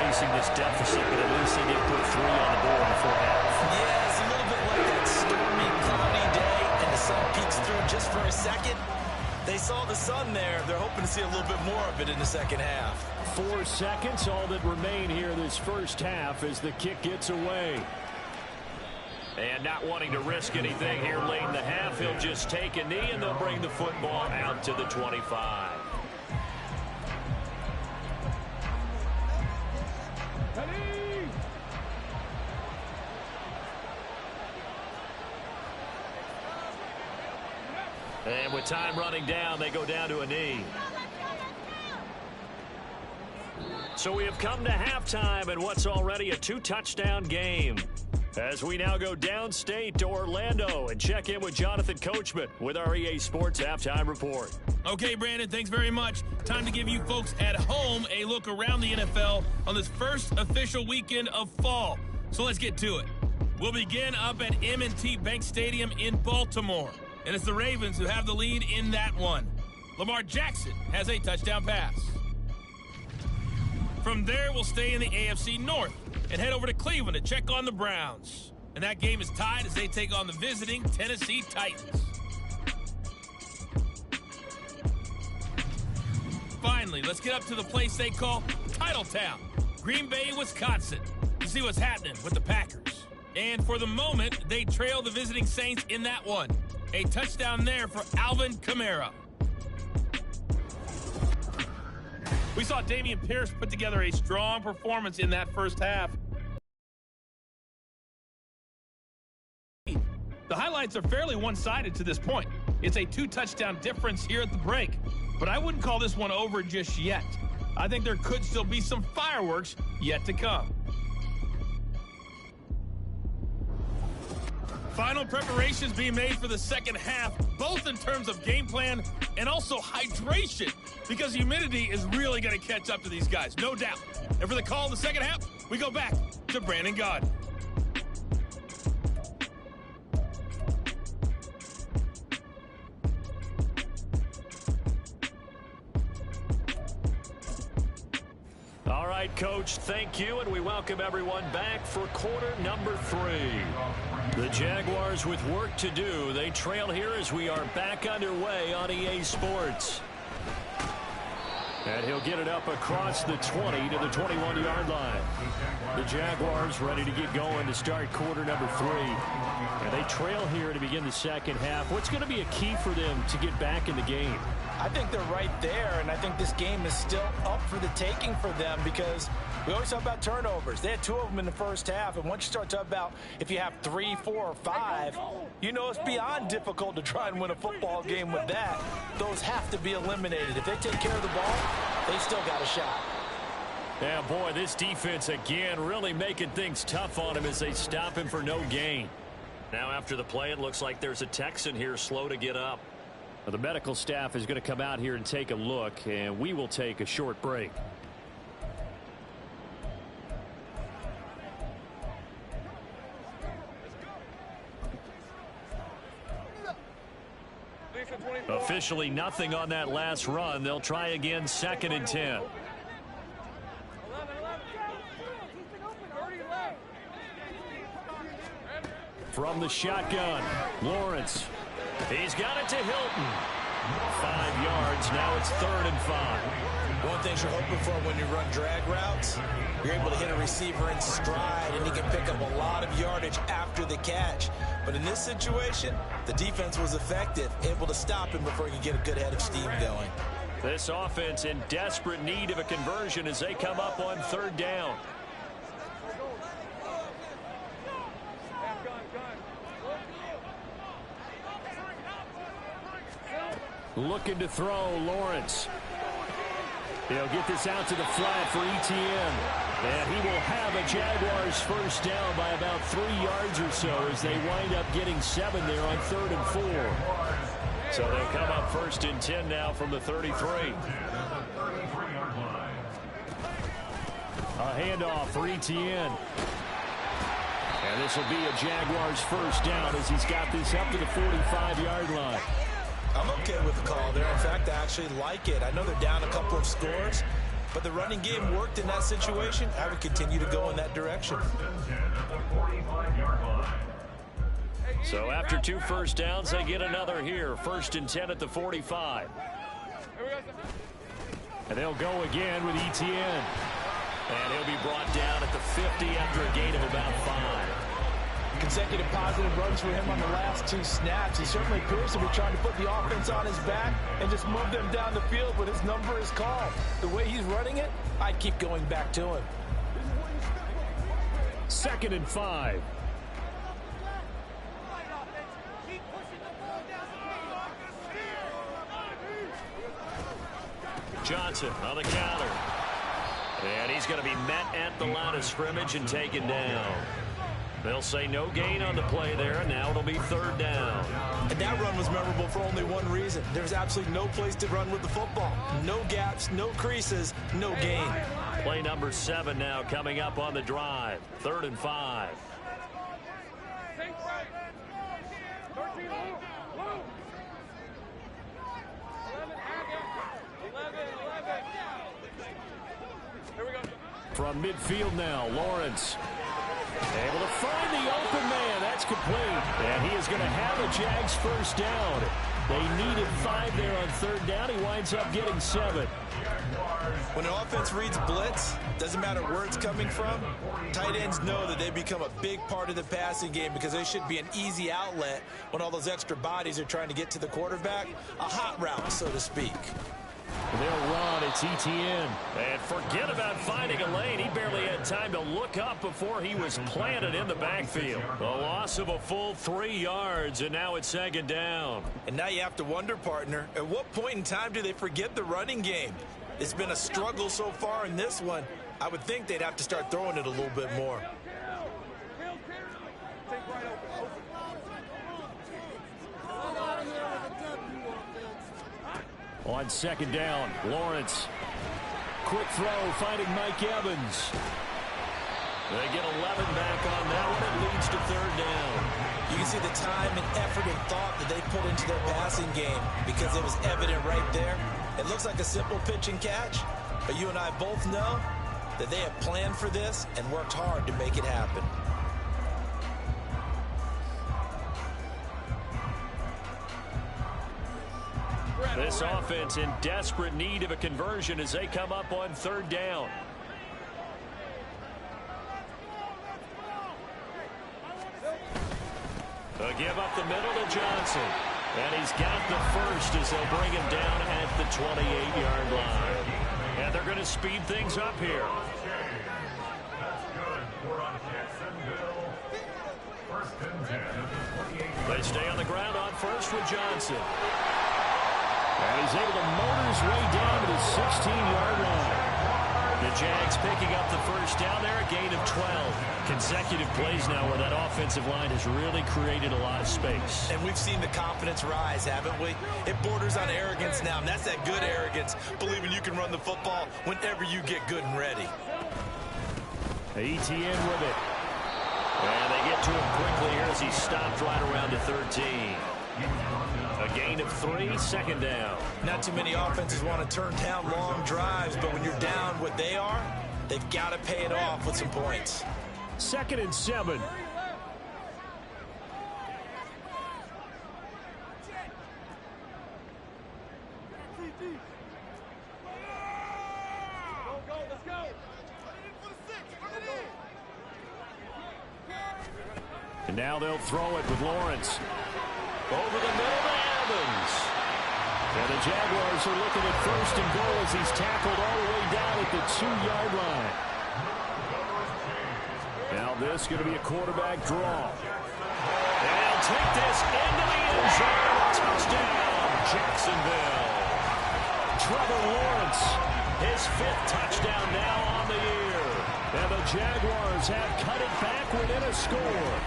Speaker 2: facing this deficit, but at least they did put 3 on the board before half.
Speaker 5: Yeah, it's a little bit like that stormy, cloudy day, and the sun peeks through just for a second. They saw the sun there. They're hoping to see a little bit more of it in the second half.
Speaker 2: 4 seconds, all that remain here this first half as the kick gets away. And not wanting to risk anything here late in the half, he'll just take a knee, and they'll bring the football out to the 25. And with time running down, they go down to a knee. So we have come to halftime in what's already a 2-touchdown game. As we now go downstate to Orlando and check in with Jonathan Coachman with our EA Sports Halftime Report.
Speaker 10: Okay, Brandon, thanks very much. Time to give you folks at home a look around the NFL on this first official weekend of fall. So let's get to it. We'll begin up at M&T Bank Stadium in Baltimore. And it's the Ravens who have the lead in that one. Lamar Jackson has a touchdown pass. From there, we'll stay in the AFC North and head over to Cleveland to check on the Browns. And that game is tied as they take on the visiting Tennessee Titans. Finally, let's get up to the place they call Titletown, Green Bay, Wisconsin, to see what's happening with the Packers. And for the moment, they trail the visiting Saints in that one. A touchdown there for Alvin Kamara. We saw Dameon Pierce put together a strong performance in that first half. The highlights are fairly one-sided to this point. It's a 2-touchdown difference here at the break, but I wouldn't call this one over just yet. I think there could still be some fireworks yet to come. Final preparations being made for the second half, both in terms of game plan and also hydration, because humidity is really going to catch up to these guys, no doubt. And for the call in the second half, we go back to Brandon Gaudin.
Speaker 2: All right, Coach, thank you, and we welcome everyone back for quarter number 3. The Jaguars with work to do. They trail here as we are back underway on EA Sports. And he'll get it up across the 20 to the 21-yard line. The Jaguars ready to get going to start quarter number 3. And they trail here to begin the second half. What's going to be a key for them to get back in the game?
Speaker 5: I think they're right there, and I think this game is still up for the taking for them because we always talk about turnovers. They had 2 of them in the first half, and once you start talking about if you have 3, 4, or 5, you know it's beyond difficult to try and win a football game with that. Those have to be eliminated. If they take care of the ball, they still got a shot.
Speaker 2: Yeah, boy, this defense again really making things tough on him as they stop him for no gain. Now after the play, it looks like there's a Texan here slow to get up. Well, the medical staff is going to come out here and take a look, and we will take a short break. Officially nothing on that last run. They'll try again, 2nd and 10. From the shotgun, Lawrence. He's got it to Hilton. 5 yards. Now it's 3rd and 5.
Speaker 5: One thing you're hoping for when you run drag routes, you're able to hit a receiver in stride, and he can pick up a lot of yardage after the catch. But in this situation, the defense was effective, able to stop him before he could get a good head of steam going.
Speaker 2: This offense in desperate need of a conversion as they come up on 3rd down. Looking to throw, Lawrence. He'll get this out to the flat for Etienne. And he will have a Jaguars first down by about 3 yards or so as they wind up getting 7 there on 3rd and 4. So they'll come up 1st and 10 now from the 33. A handoff for Etienne. And this will be a Jaguars first down as he's got this up to the 45-yard line.
Speaker 5: I'm okay with the call there. In fact, I actually like it. I know they're down a couple of scores, but the running game worked in that situation. I would continue to go in that direction.
Speaker 2: So after 2 first downs, they get another here. 1st and 10 at the 45. And they'll go again with Etienne. And he'll be brought down at the 50 after a gain of about 5.
Speaker 5: Consecutive positive runs for him on the last 2 snaps. He certainly appears to be trying to put the offense on his back and just move them down the field when his number is called. The way he's running it, I'd keep going back to him.
Speaker 2: 2nd and 5. Johnson on the counter. And he's going to be met at the line of scrimmage and taken down. They'll say no gain on the play there. Now it'll be 3rd down.
Speaker 5: And that run was memorable for only one reason. There's absolutely no place to run with the football. No gaps, no creases, no gain.
Speaker 2: Play number 7 now coming up on the drive. 3rd and 5. From midfield now, Lawrence. Able to find the open man. That's complete. And he is going to have a Jags 1st down. They needed 5 there on 3rd down. He winds up getting 7.
Speaker 5: When an offense reads blitz, doesn't matter where it's coming from, tight ends know that they become a big part of the passing game because they should be an easy outlet when all those extra bodies are trying to get to the quarterback. A hot route, so to speak.
Speaker 2: They'll run. It's Etienne. And forget about finding a lane. He barely had time to look up before he was planted in the backfield. A loss of a full 3 yards, and now it's 2nd down.
Speaker 5: And now you have to wonder, partner, at what point in time do they forget the running game? It's been a struggle so far in this one. I would think they'd have to start throwing it a little bit more.
Speaker 2: On 2nd down, Lawrence. Quick throw, finding Mike Evans. They get 11 back on that one. It leads to 3rd down.
Speaker 5: You can see the time and effort and thought that they put into their passing game because it was evident right there. It looks like a simple pitch and catch, but you and I both know that they have planned for this and worked hard to make it happen.
Speaker 2: This offense in desperate need of a conversion as they come up on 3rd down. They'll give up the middle to Johnson. And he's got the 1st as they'll bring him down at the 28-yard line. And they're going to speed things up here. They stay on the ground on 1st with Johnson. And he's able to motor his way down to the 16-yard line. The Jags picking up the 1st down there, a gain of 12. Consecutive plays now where that offensive line has really created a lot of space.
Speaker 5: And we've seen the confidence rise, haven't we? It borders on arrogance now, and that's that good arrogance, believing you can run the football whenever you get good and ready.
Speaker 2: Etienne with it. And they get to him quickly here as he stopped right around the 13. A gain of 3, 2nd down.
Speaker 5: Not too many offenses want to turn down long drives, but when you're down what they are, they've got to pay it off with some points.
Speaker 2: 2nd and 7. And now they'll throw it with Lawrence. Over the middle to Evans. And the Jaguars are looking at 1st and goal as he's tackled all the way down at the 2-yard line. Now this is going to be a quarterback draw. And he'll take this into the end zone. Touchdown, Jacksonville. Trevor Lawrence, his 5th touchdown now on the year. And the Jaguars have cut it back within a score.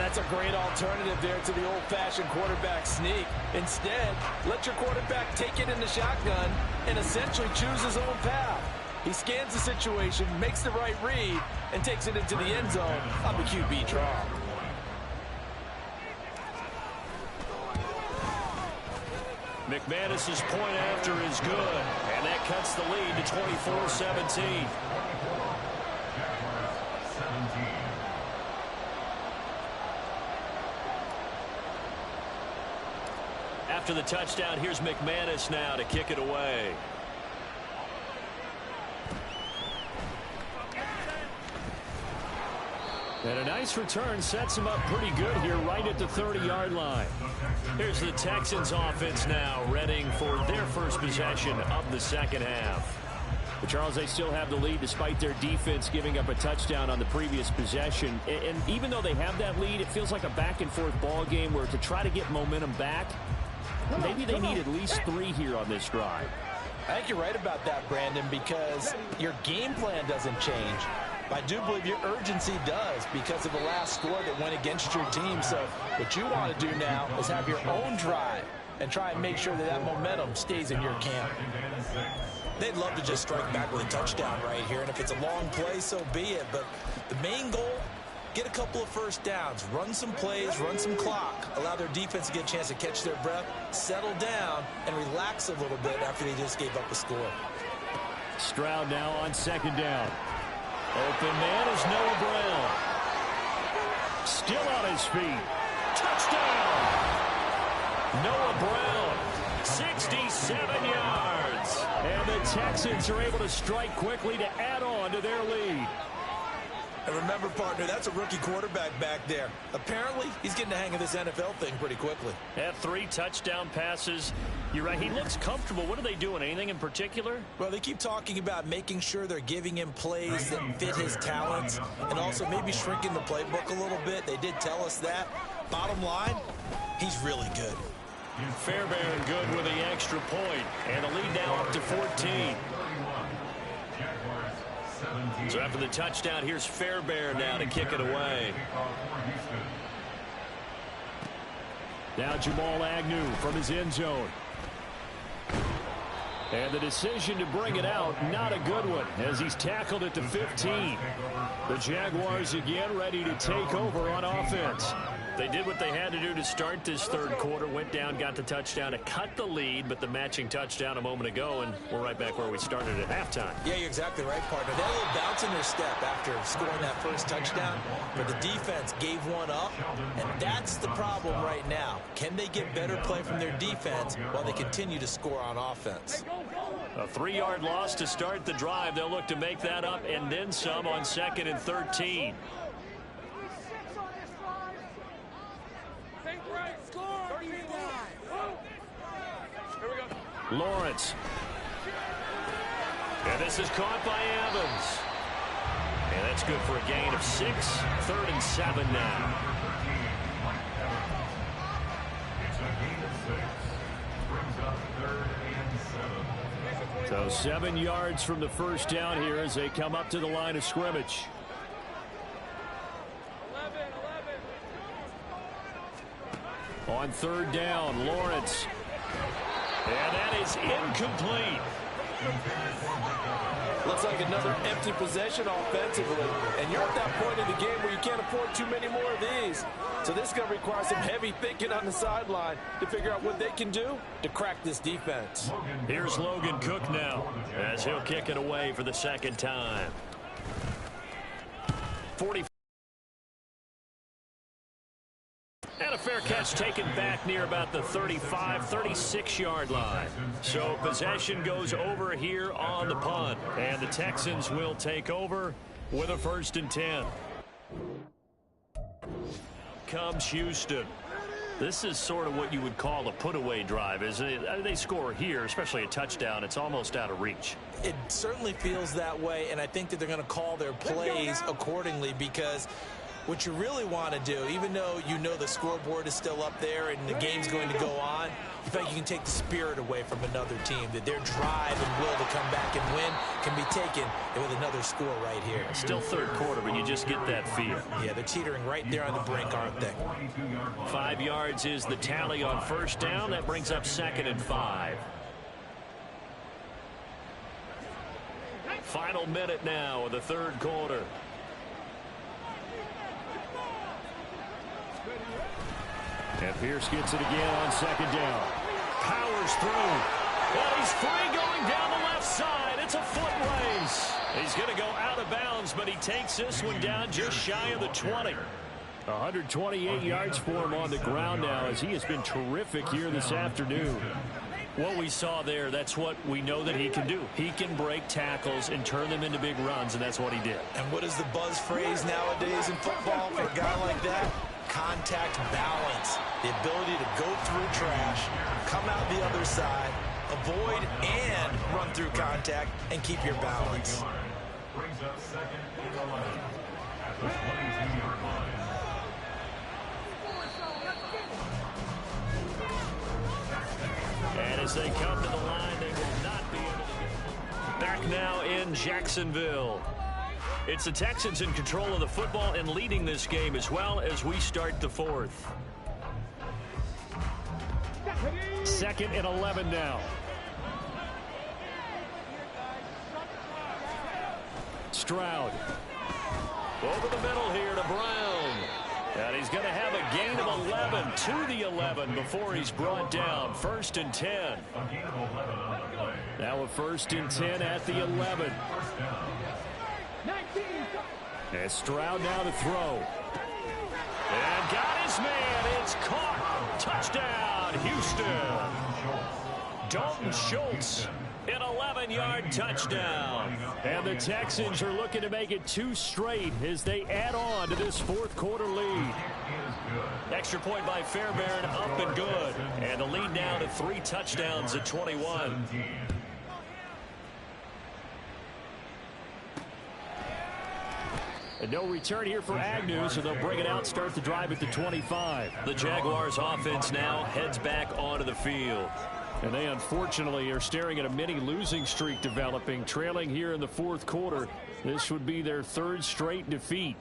Speaker 5: That's a great alternative there to the old-fashioned quarterback sneak. Instead, let your quarterback take it in the shotgun and essentially choose his own path. He scans the situation, makes the right read, and takes it into the end zone on the QB draw.
Speaker 2: McManus's point after is good. And And that cuts the lead to 24-17. After the touchdown, here's McManus now to kick it away. And a nice return sets him up pretty good here right at the 30-yard line. Here's the Texans offense now, readying for their first possession of the second half. But Charles, they still have the lead despite their defense giving up a touchdown on the previous possession. And even though they have that lead, it feels like a back-and-forth ball game where to try to get momentum back, maybe they need at least 3 here on this drive.
Speaker 5: I think you're right about that, Brandon, because your game plan doesn't change. I do believe your urgency does because of the last score that went against your team. So what you want to do now is have your own drive and try and make sure that that momentum stays in your camp.
Speaker 11: They'd love to just strike back with a touchdown right here, and if it's a long play, so be it. But the main goal, get a couple of first downs, run some plays, run some clock, allow their defense to get a chance to catch their breath, settle down, and relax a little bit after they just gave up a score.
Speaker 2: Stroud now on second down. Open man is Noah Brown. Still on his feet. Touchdown! Noah Brown, 67 yards. And the Texans are able to strike quickly to add on to their lead.
Speaker 11: And remember, partner, that's a rookie quarterback back there. Apparently, he's getting the hang of this NFL thing pretty quickly.
Speaker 2: Had 3 touchdown passes. You're right, he looks comfortable. What are they doing? Anything in particular?
Speaker 11: Well, they keep talking about making sure they're giving him plays that fit his talents and also maybe shrinking the playbook a little bit. They did tell us that. Bottom line, he's really good.
Speaker 2: Fairbairn good with the extra point. And the lead now up to 14. So after the touchdown, here's Fairbairn now to kick it away. Now Jamal Agnew from his end zone. And the decision to bring it out, not a good one, as he's tackled at the 15. The Jaguars again ready to take over on offense. They did what they had to do to start this third quarter, went down, got the touchdown to cut the lead, but the matching touchdown a moment ago, and we're right back where we started at halftime.
Speaker 11: Yeah, you're exactly right, partner. They had a little bounce in their step after scoring that first touchdown, but the defense gave one up, and that's the problem right now. Can they get better play from their defense while they continue to score on offense?
Speaker 2: A 3-yard loss to start the drive. They'll look to make that up and then some on 2nd and 13. Lawrence. And this is caught by Evans. And that's good for a gain of 6. 3rd and 7 now. So 7 yards from the first down here as they come up to the line of scrimmage. 11. On 3rd down, Lawrence. And that is incomplete.
Speaker 5: Looks like another empty possession offensively. And you're at that point in the game where you can't afford too many more of these. So this is going to require some heavy thinking on the sideline to figure out what they can do to crack this defense.
Speaker 2: Here's Logan Cook now as he'll kick it away for the second time. 40. And a fair catch taken back near about the 35, 36-yard line. So possession goes over here on the punt. And the Texans will take over with a 1st and 10. Comes Houston. This is sort of what you would call a put-away drive, isn't it? They score here, especially a touchdown. It's almost out of reach.
Speaker 11: It certainly feels that way, and I think that they're going to call their plays accordingly because what you really want to do, even though you know the scoreboard is still up there and the game's going to go on, you feel like you can take the spirit away from another team, that their drive and will to come back and win can be taken with another score right here.
Speaker 2: Still third quarter, but you just get that feel.
Speaker 11: Yeah, they're teetering right there on the brink, aren't they?
Speaker 2: 5 yards is the tally on 1st down. That brings up 2nd and 5. Final minute now of the third quarter. And Pierce gets it again on 2nd down. Powers through. And he's free going down the left side. It's a foot race. He's going to go out of bounds, but he takes this one down just shy of the 20.
Speaker 3: 128 yards for him on the ground now, as he has been terrific here this afternoon.
Speaker 2: What we saw there, that's what we know that he can do. He can break tackles and turn them into big runs, and that's what he did.
Speaker 11: And what is the buzz phrase nowadays in football for a guy like that? Contact balance. The ability to go through trash, come out the other side, avoid and run through contact, and keep your balance.
Speaker 8: Brings up second and 11 at the 22-yard line.
Speaker 2: And as they come to the line, they will not be able to get back now in Jacksonville. It's the Texans in control of the football and leading this game as well as we start the fourth.
Speaker 3: 2nd and 11 now. Stroud.
Speaker 2: Over the middle here to Brown. And he's going to have a gain of 11 to the 11 before he's brought down. 1st and 10.
Speaker 3: Now a 1st and 10 at the 11. And Stroud now to throw.
Speaker 2: And got his man. It's caught. Touchdown, Houston. Dalton Schultz. An 11-yard touchdown.
Speaker 3: And the Texans are looking to make it 2 straight as they add on to this 4th quarter lead.
Speaker 2: Extra point by Fairbairn, up and good. And the lead now to 3 touchdowns at 21.
Speaker 3: And no return here for Agnew, so they'll bring it out, start the drive at the 25.
Speaker 2: The Jaguars offense now heads back onto the field.
Speaker 3: And they unfortunately are staring at a mini losing streak developing, trailing here in the 4th quarter. This would be their 3rd straight defeat.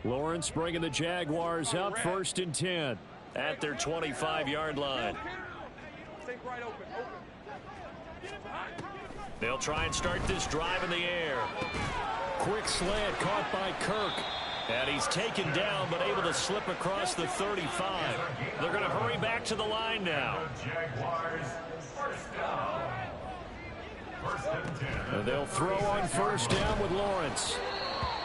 Speaker 3: Lawrence bringing the Jaguars up, 1st and 10.
Speaker 2: At their 25-yard line. They'll try and start this drive in the air.
Speaker 3: Quick slant caught by Kirk.
Speaker 2: And he's taken down, but able to slip across the 35. They're going to hurry back to the line now.
Speaker 3: And they'll throw on 1st down with Lawrence.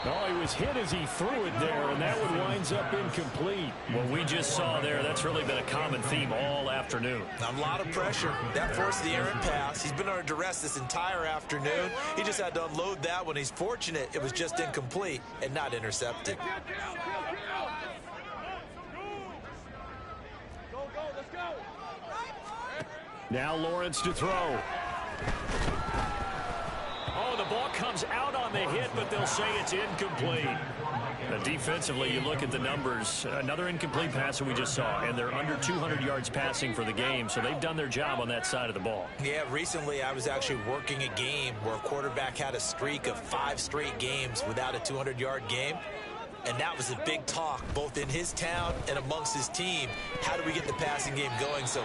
Speaker 3: Oh, he was hit as he threw it there, and that one winds up incomplete.
Speaker 2: What we just saw there, that's really been a common theme all afternoon.
Speaker 11: A lot of pressure. That forced the errant pass. He's been under duress this entire afternoon. He just had to unload that one. He's fortunate it was just incomplete and not intercepted.
Speaker 3: Now Lawrence to throw.
Speaker 2: Oh, the ball comes out on the hit, but they'll say it's incomplete. Defensively, you look at the numbers. Another incomplete pass that we just saw, and they're under 200 yards passing for the game, so they've done their job on that side of the ball.
Speaker 11: Yeah, recently I was actually working a game where a quarterback had a streak of 5 straight games without a 200-yard game. And that was a big talk, both in his town and amongst his team. How do we get the passing game going? So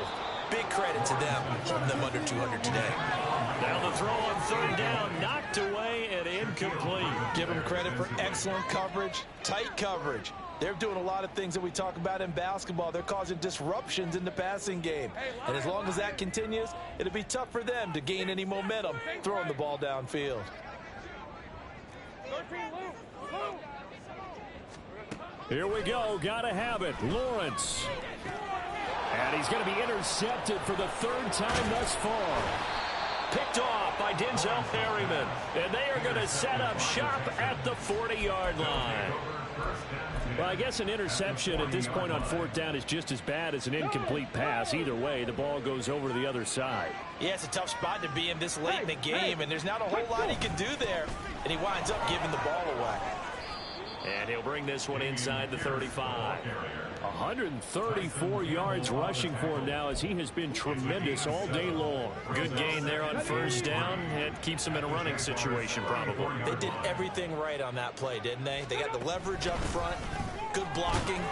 Speaker 11: big credit to them, holding them under 200 today.
Speaker 2: Now the throw on 3rd down, knocked away and incomplete.
Speaker 5: Give them credit for excellent coverage, tight coverage. They're doing a lot of things that we talk about in basketball. They're causing disruptions in the passing game. And as long as that continues, it'll be tough for them to gain any momentum throwing the ball downfield.
Speaker 3: Here we go. Got to have it. Lawrence. And he's going to be intercepted for the 3rd time thus far.
Speaker 2: Picked off by Denzel Perryman. And they are going to set up shop at the 40-yard line.
Speaker 3: Well, I guess an interception at this point on 4th down is just as bad as an incomplete pass. Either way, the ball goes over to the other side.
Speaker 11: Yeah, it's a tough spot to be in this late in the game, and there's not a whole lot he can do there. And he winds up giving the ball away.
Speaker 2: And he'll bring this one inside the 35.
Speaker 3: 134 yards rushing for him now, as he has been tremendous all day long.
Speaker 2: Good gain there on 1st down. It keeps him in a running situation, probably.
Speaker 11: They did everything right on that play, didn't they? They got the leverage up front, good blocking,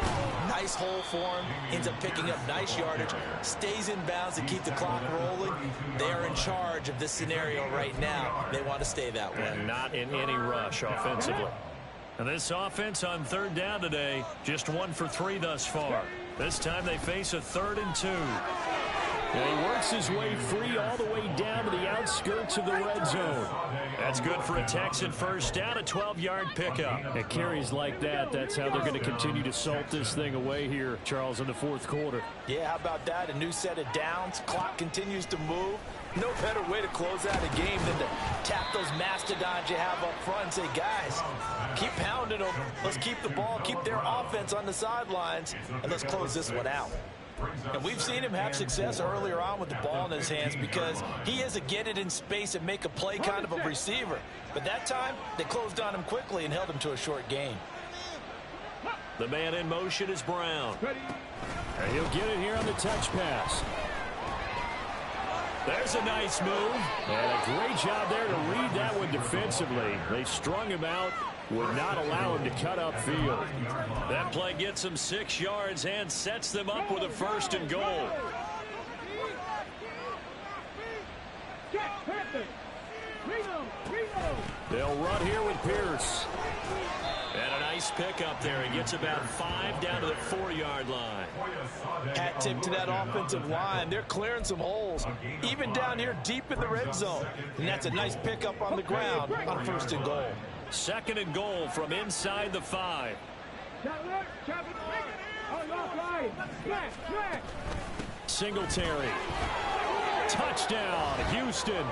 Speaker 11: nice hole for him, ends up picking up nice yardage, stays in bounds to keep the clock rolling. They are in charge of this scenario right now. They want to stay that way.
Speaker 2: And not in any rush offensively. And this offense on 3rd down today, just 1 for 3 thus far. This time they face a 3rd and 2.
Speaker 3: And he works his way free all the way down to the outskirts of the red zone.
Speaker 2: That's good for a Texan first down, a 12-yard pickup.
Speaker 3: At carries like that, that's how they're going to continue to salt this thing away here, Charles, in the fourth quarter.
Speaker 11: Yeah, how about that? A new set of downs. Clock continues to move. No better way to close out a game than to tap those mastodons you have up front and say, guys, keep pounding them. Let's keep the ball, keep their offense on the sidelines, and let's close this one out. And we've seen him have success earlier on with the ball in his hands because he is a get it in space and make a play kind of a receiver. But that time, they closed on him quickly and held him to a short gain.
Speaker 2: The man in motion is Brown.
Speaker 3: And he'll get it here on the touch pass.
Speaker 2: There's a nice move.
Speaker 3: And a great job there to read that one defensively. They strung him out, would not allow him to cut upfield.
Speaker 2: That play gets him 6 yards and sets them up with a 1st and goal.
Speaker 3: They'll run here with Pierce.
Speaker 2: And a nice pick up there. He gets about 5 down to the 4-yard line.
Speaker 11: Hat tip to that offensive line. They're clearing some holes, even down here deep in the red zone. And that's a nice pickup on the ground on 1st and goal.
Speaker 2: 2nd and goal from inside the 5.
Speaker 3: Singletary. Touchdown, Houston.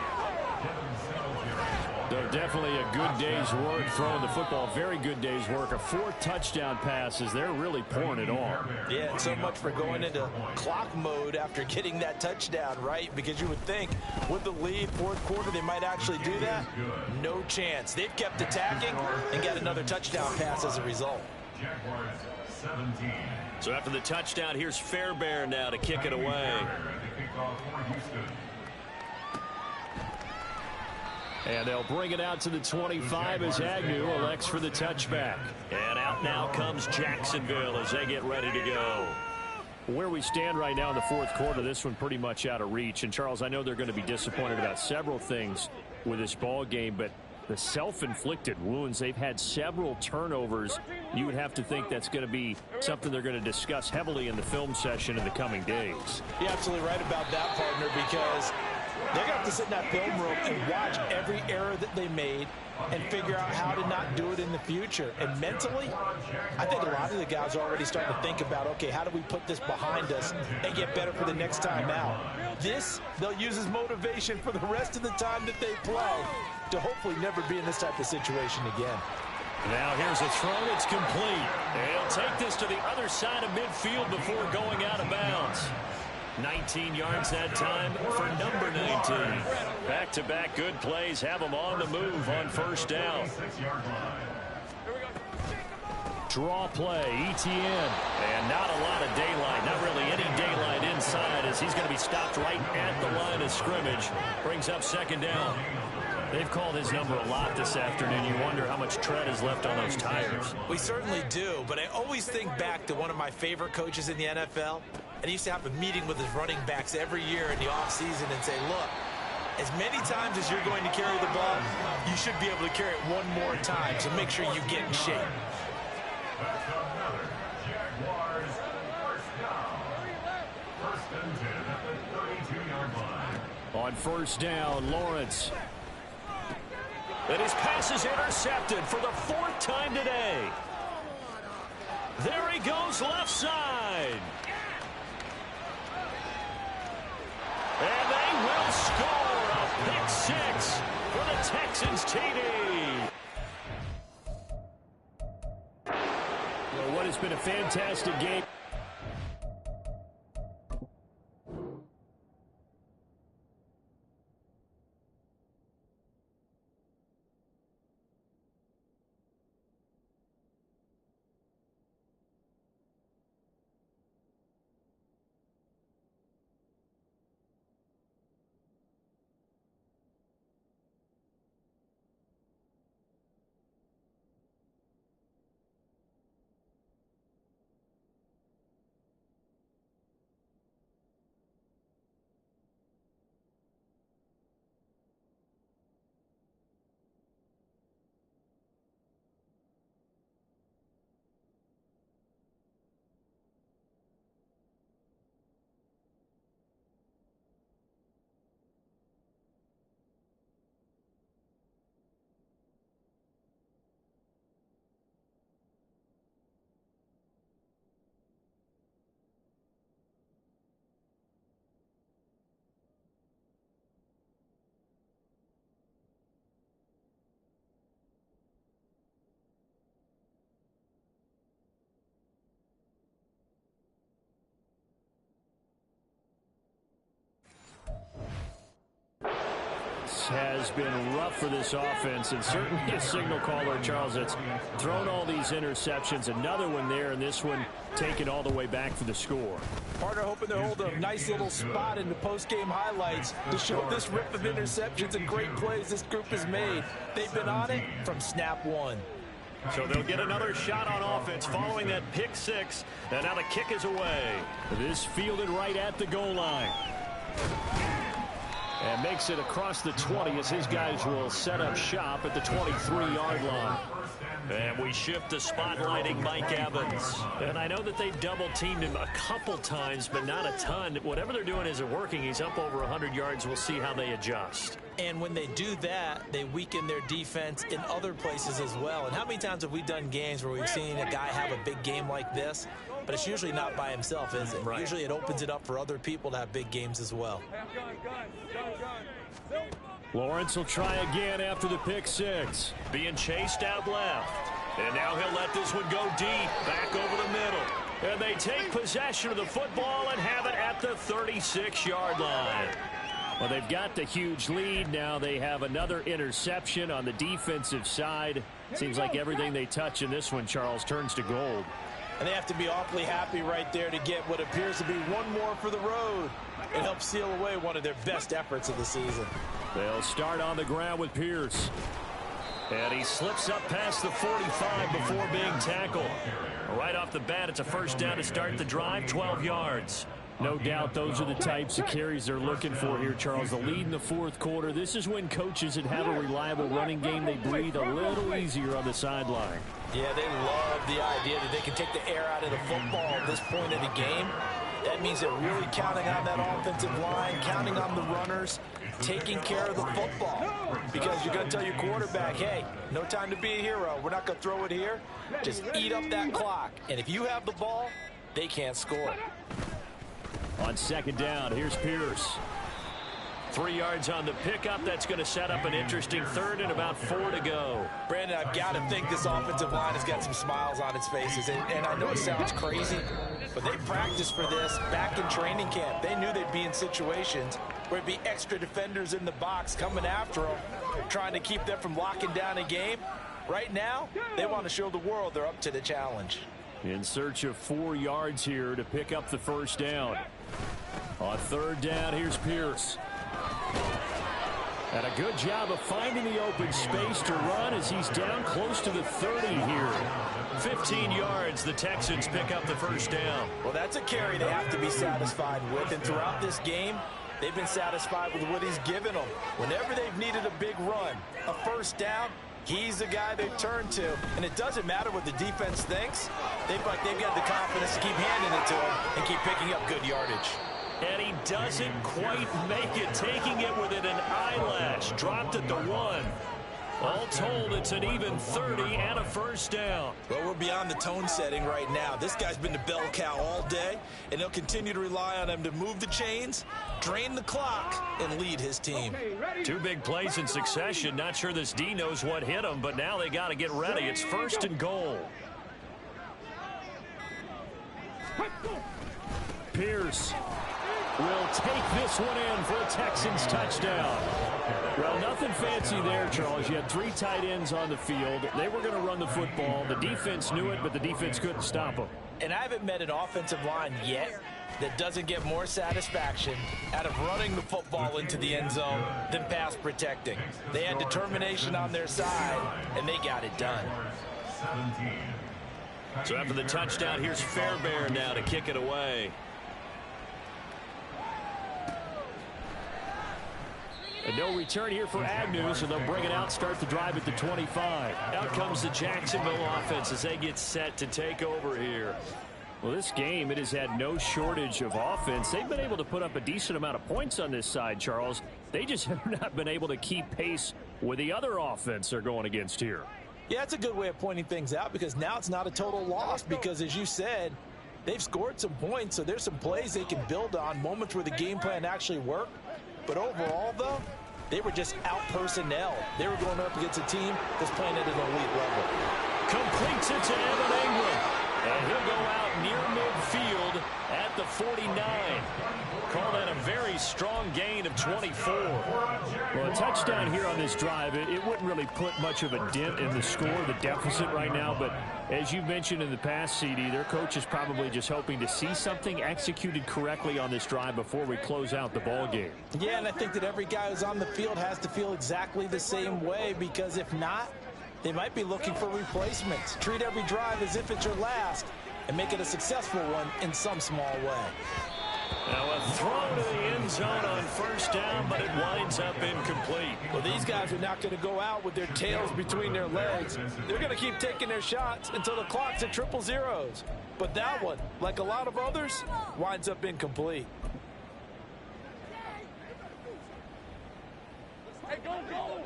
Speaker 3: Definitely a good day's work throwing the football. Very good day's work. A 4th touchdown passes. They're really pouring it on.
Speaker 11: Yeah, and so much for going into clock mode after getting that touchdown, right? Because you would think with the lead, 4th quarter, they might actually do that. No chance. They've kept attacking and got another touchdown pass as a result.
Speaker 2: So after the touchdown, here's Fairbairn now to kick it away.
Speaker 3: And they'll bring it out to the 25 as Agnew elects for the touchback.
Speaker 2: And out now comes Jacksonville as they get ready to go.
Speaker 3: Where we stand right now in the 4th quarter, this one pretty much out of reach. And, Charles, I know they're going to be disappointed about several things with this ball game, but the self-inflicted wounds, they've had several turnovers. You would have to think that's going to be something they're going to discuss heavily in the film session in the coming days.
Speaker 11: You're absolutely right about that, partner, because they're going to have to sit in that film room and watch every error that they made and figure out how to not do it in the future. And mentally, I think a lot of the guys are already starting to think about, okay, how do we put this behind us and get better for the next time out? This, they'll use as motivation for the rest of the time that they play to hopefully never be in this type of situation again.
Speaker 2: Now here's a throw. It's complete. They'll take this to the other side of midfield before going out of bounds. 19 yards that time for number 19. Back-to-back good plays have them on the move on 1st down.
Speaker 3: Draw play, ETN.
Speaker 2: And not a lot of daylight, not really any daylight inside as he's going to be stopped right at the line of scrimmage. Brings up 2nd down.
Speaker 3: They've called his number a lot this afternoon. You wonder how much tread is left on those tires.
Speaker 11: We certainly do, but I always think back to one of my favorite coaches in the NFL. And he used to have a meeting with his running backs every year in the offseason and say, look, as many times as you're going to carry the ball, you should be able to carry it one more time, so make sure you get in shape.
Speaker 8: Jaguars, 1st down. 1st and 10 at the 32-yard line.
Speaker 3: On 1st down, Lawrence.
Speaker 2: And his pass is intercepted for the 4th time today. There he goes left side. And they will score a pick 6 for the Texans TD.
Speaker 3: Well, what has been a fantastic game.
Speaker 2: has been rough for this offense, and certainly a signal caller, Charles, that's thrown all these interceptions. Another one there, and this one taken all the way back for the score.
Speaker 11: Partner hoping to hold a nice little spot in the post-game highlights to show this rip of interceptions and great plays this group has made. They've been on it from snap one.
Speaker 2: So they'll get another shot on offense following that pick six, and now the kick is away. This fielded right at the goal line. And makes it across the 20 as his guys will set up shop at the 23-yard line. And we shift to spotlighting Mike Evans. And I know that they've double-teamed him a couple times, but not a ton. Whatever they're doing isn't working. He's up over 100 yards. We'll see how they adjust.
Speaker 11: And when they do that, they weaken their defense in other places as well. And how many times have we done games where we've seen a guy have a big game like this? But it's usually not by himself, is it?
Speaker 2: Right.
Speaker 11: Usually it opens it up for other people to have big games as well.
Speaker 2: Lawrence will try again after the pick six. Being chased out left. And now he'll let this one go deep, back over the middle. And they take possession of the football and have it at the 36-yard line. Well, they've got the huge lead. Now they have another interception on the defensive side. Seems like everything they touch in this one, Charles, turns to gold.
Speaker 11: And they have to be awfully happy right there to get what appears to be one more for the road. It helps seal away one of their best efforts of the season.
Speaker 2: They'll start on the ground with Pierce. And he slips up past the 45 before being tackled. Right off the bat, it's a first down to start the drive, 12 yards. No doubt those are the types of carries they're looking for here, Charles. The lead in the fourth quarter. This is when coaches that have a reliable running game, they breathe a little easier on the sideline.
Speaker 11: Yeah, they love the idea that they can take the air out of the football at this point of the game. That means they're really counting on that offensive line, counting on the runners, taking care of the football. Because you're going to tell your quarterback, hey, no time to be a hero. We're not going to throw it here. Just eat up that clock. And if you have the ball, they can't score.
Speaker 2: On second down, here's Pierce. 3 yards on the pickup. That's going to set up an interesting third and about 4 to go.
Speaker 11: Brandon, I've got to think this offensive line has got some smiles on its faces. And I know it sounds crazy, but they practiced for this back in training camp. They knew they'd be in situations where it'd be extra defenders in the box coming after them, trying to keep them from locking down a game. Right now, they want to show the world they're up to the challenge.
Speaker 2: In search of 4 yards here to pick up the first down. On third down, here's Pierce. And a good job of finding the open space to run as he's down close to the 30 here. 15 yards, the Texans pick up the first down.
Speaker 11: Well, that's a carry they have to be satisfied with. And throughout this game, they've been satisfied with what he's given them. Whenever they've needed a big run, a first down, he's the guy they've turned to. And it doesn't matter what the defense thinks. They've got the confidence to keep handing it to him and keep picking up good yardage.
Speaker 2: And he doesn't quite make it, taking it within an eyelash. Dropped at the 1. All told, it's an even 30 and a first down.
Speaker 11: Well, we're beyond the tone setting right now. This guy's been the bell cow all day, and they'll continue to rely on him to move the chains, drain the clock, and lead his team.
Speaker 2: 2 big plays in succession. Not sure this D knows what hit him, but now they got to get ready. It's first and goal. Pierce will take this one in for a Texans touchdown. Well, nothing fancy there, Charles. You had 3 tight ends on the field. They were going to run the football. The defense knew it, but the defense couldn't stop them.
Speaker 11: And I haven't met an offensive line yet that doesn't get more satisfaction out of running the football into the end zone than pass protecting. They had determination on their side, and they got it done.
Speaker 2: So after the touchdown, here's Fairbairn now to kick it away. And no return here for Agnew, so they'll bring it out, start the drive at the 25. Out comes the Jacksonville offense as they get set to take over here. Well, this game, it has had no shortage of offense. They've been able to put up a decent amount of points on this side, Charles. They just have not been able to keep pace with the other offense they're going against here.
Speaker 11: Yeah, it's a good way of pointing things out because now it's not a total loss because, as you said, they've scored some points, so there's some plays they can build on, moments where the game plan actually worked. But overall, though, they were just out-personnel. They were going up against a team that's playing at an elite level.
Speaker 2: Completes it to Evan Ingram. And he'll go out near midfield at the 49. Call that a very a strong gain of 24.
Speaker 3: Well, a touchdown here on this drive, it wouldn't really put much of a dent in the score, the deficit right now. But as you mentioned in the past, CD, their coach is probably just hoping to see something executed correctly on this drive before we close out the ball game.
Speaker 11: Yeah, and I think that every guy who's on the field has to feel exactly the same way, because if not, they might be looking for replacements. Treat every drive as if it's your last and make it a successful one in some small way.
Speaker 2: Now a throw to the end zone on first down, but it winds up incomplete.
Speaker 5: Well, these guys are not going to go out with their tails between their legs. They're going to keep taking their shots until the clock's at triple zeros. But that one, like a lot of others, winds up incomplete.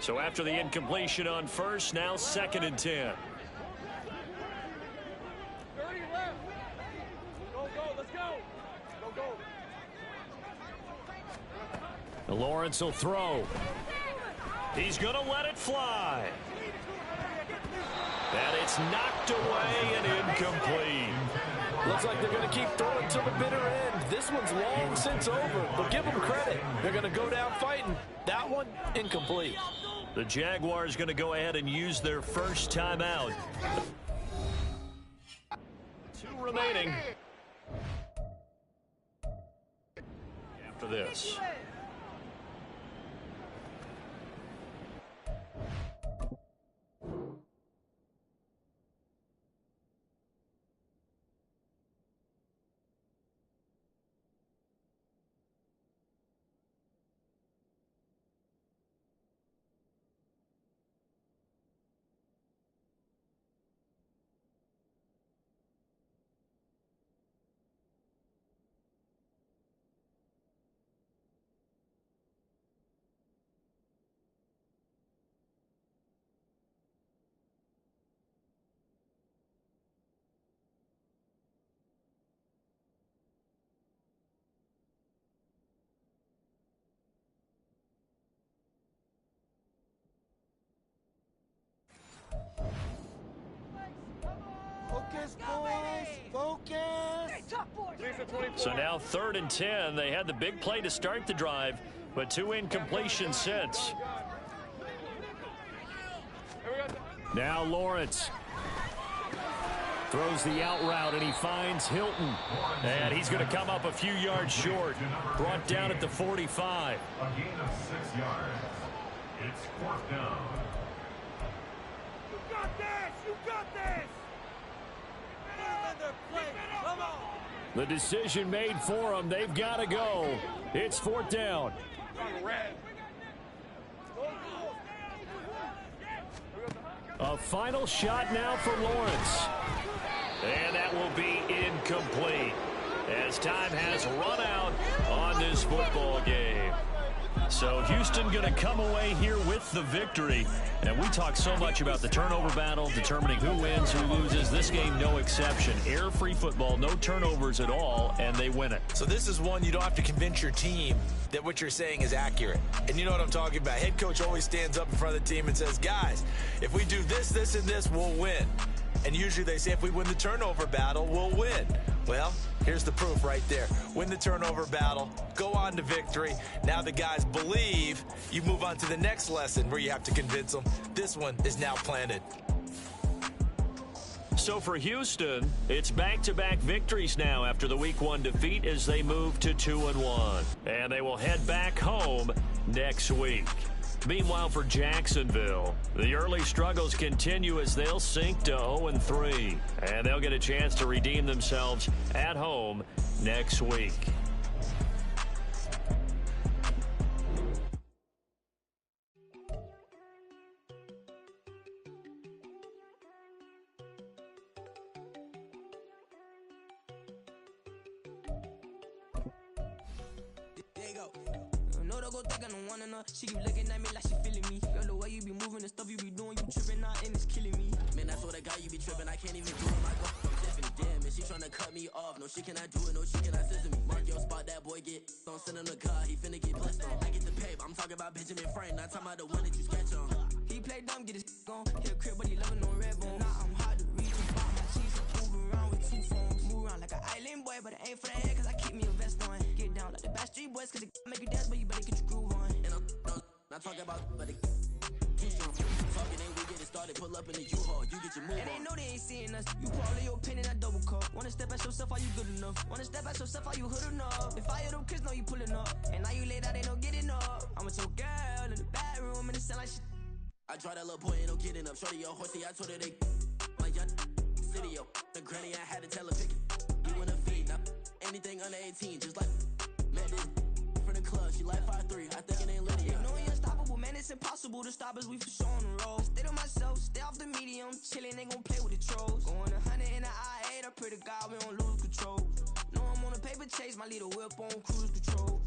Speaker 2: So after the incompletion on first, now 2nd and 10.
Speaker 6: 30 left. Go, let's go. Go.
Speaker 2: Lawrence will throw. He's going to let it fly. And it's knocked away and incomplete.
Speaker 5: Looks like they're going to keep throwing to the bitter end. This one's long since over, but give them credit. They're going to go down fighting. That one, incomplete.
Speaker 2: The Jaguars going to go ahead and use their first timeout. 2 remaining. After this.
Speaker 1: Focus, boys. Focus.
Speaker 2: So now 3rd and 10. They had the big play to start the drive, but 2 incompletions since.
Speaker 3: Now Lawrence throws the out route, and he finds Hilton.
Speaker 2: And he's going to come up a few yards short. Brought down at the 45.
Speaker 8: A gain of 6 yards. It's 4th down.
Speaker 6: You got this. You got this. Come on.
Speaker 3: The decision made for them. They've got to go. It's 4th down. A final shot now for Lawrence.
Speaker 2: And that will be incomplete as time has run out on this football game. So Houston going to come away here with the victory. And we talk so much about the turnover battle, determining who wins, who loses. This game, no exception. Error-free football, no turnovers at all, and they win it.
Speaker 11: So this is one you don't have to convince your team that what you're saying is accurate. And you know what I'm talking about. Head coach always stands up in front of the team and says, guys, if we do this, this, and this, we'll win. And usually they say if we win the turnover battle, we'll win. Well, here's the proof right there. Win the turnover battle, go on to victory. Now the guys believe. You move on to the next lesson where you have to convince them. This one is now planted.
Speaker 2: So for Houston, it's back-to-back victories now after the Week 1 defeat as they move to 2-1. And they will head back home next week. Meanwhile, for Jacksonville, the early struggles continue as they'll sink to 0-3. And they'll get a chance to redeem themselves at home next week.
Speaker 1: She keep looking at me like she feeling me. Girl, the way you be moving and stuff you be doing, you tripping out and it's killing me. Man, I swear to God, you be tripping. I can't even do it. My girl, I'm Tiffany. Damn, man, she tryna cut me off. No, she cannot do it. No, she cannot scissor me. Mark your spot, that boy get on. Send him the car, he finna get blessed on. I get the pay, I'm talking about Benjamin Frank. Not talking about the one that you sketch on. He play dumb, get his on. Hit a crib, but he loving on red bone. Now I'm hard to reach. Buy my cheese, move around with 2 phones. Move around like an island boy, but it ain't for the head, cause I keep me a vest on. Get down like the Backstreet Boys, cause it make you Not talking about, but they too strong. Talking ain't we get it started, pull up in the U-Haul, you get your move on.
Speaker 12: And they know they ain't seeing us. You pour all your pen in that double cup. Wanna step at yourself, are you good enough? Wanna step at yourself, are you hood enough? If I hear them kids know you pulling up, and now you laid out, they don't get enough. I'm with your girl in the bedroom, and it sound like shit.
Speaker 1: I draw that little boy, ain't no getting up. Shorty, your horsey, I told her they my young city, yo. The granny, I had to tell her pick it. You wanna feed, now anything under 18, just like met this from the club. She like 5'3", I think it ain't Lydia.
Speaker 12: You know we unstoppable, man, it's impossible to stop us, we for sure on the road. Stay to myself, stay off the medium, chillin', they gon' play with the trolls. Going 100 in the I-8, I pray to God we don't lose control. Know I'm on a paper chase, my little whip on cruise control.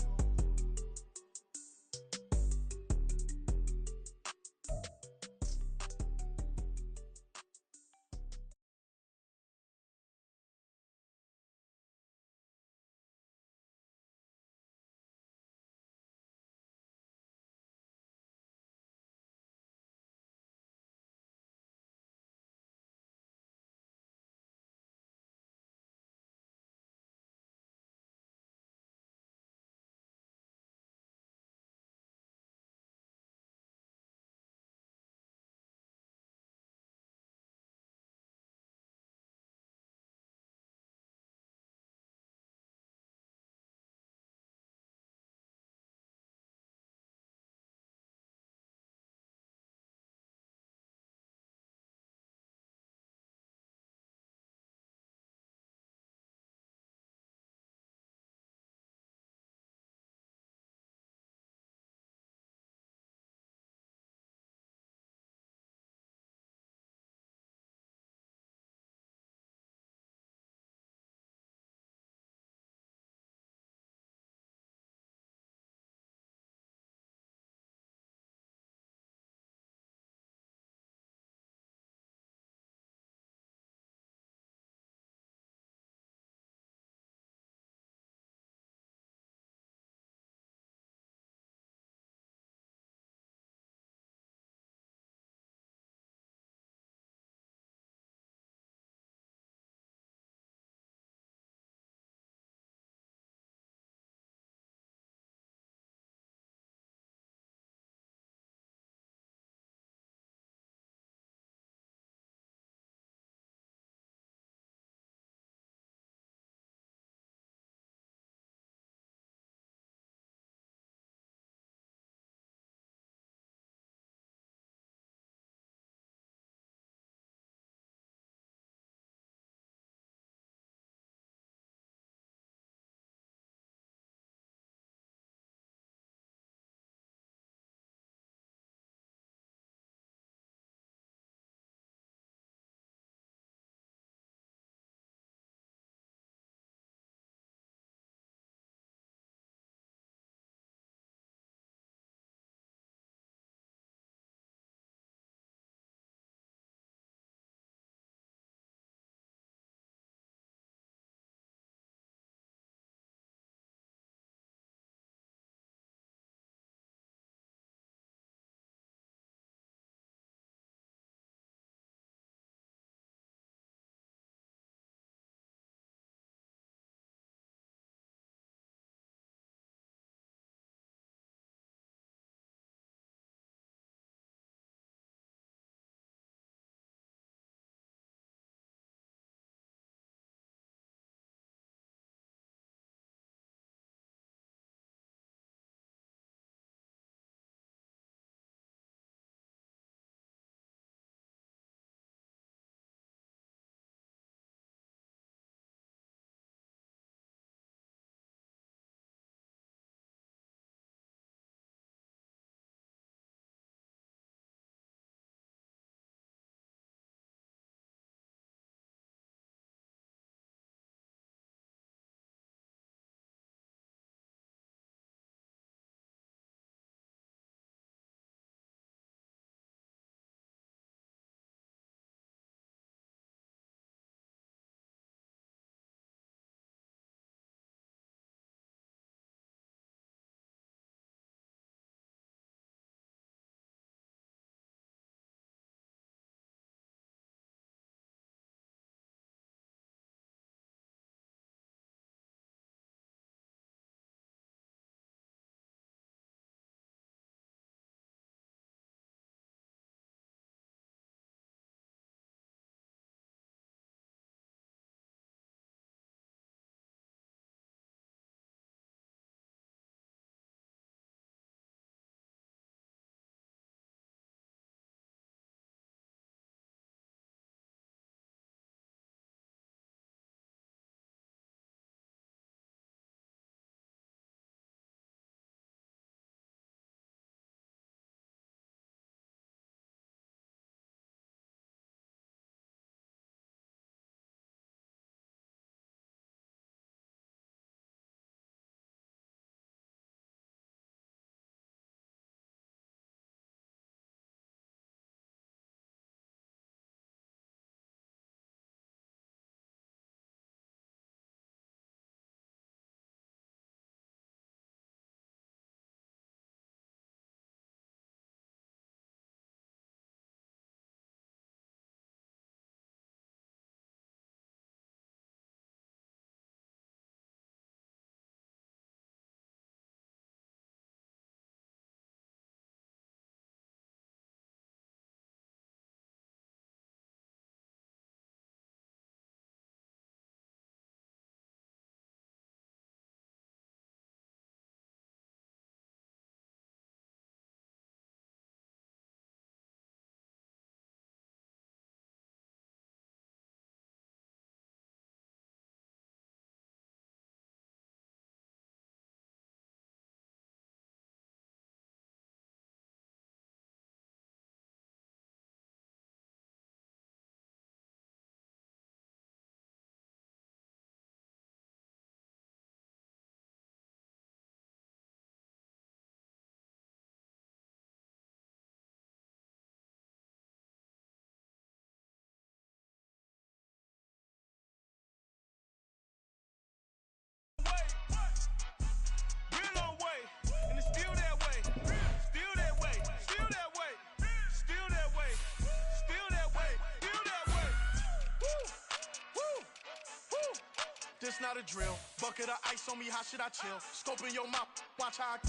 Speaker 1: it's not a drill. Bucket of ice on me, how should I chill? Scope in your mouth, watch how I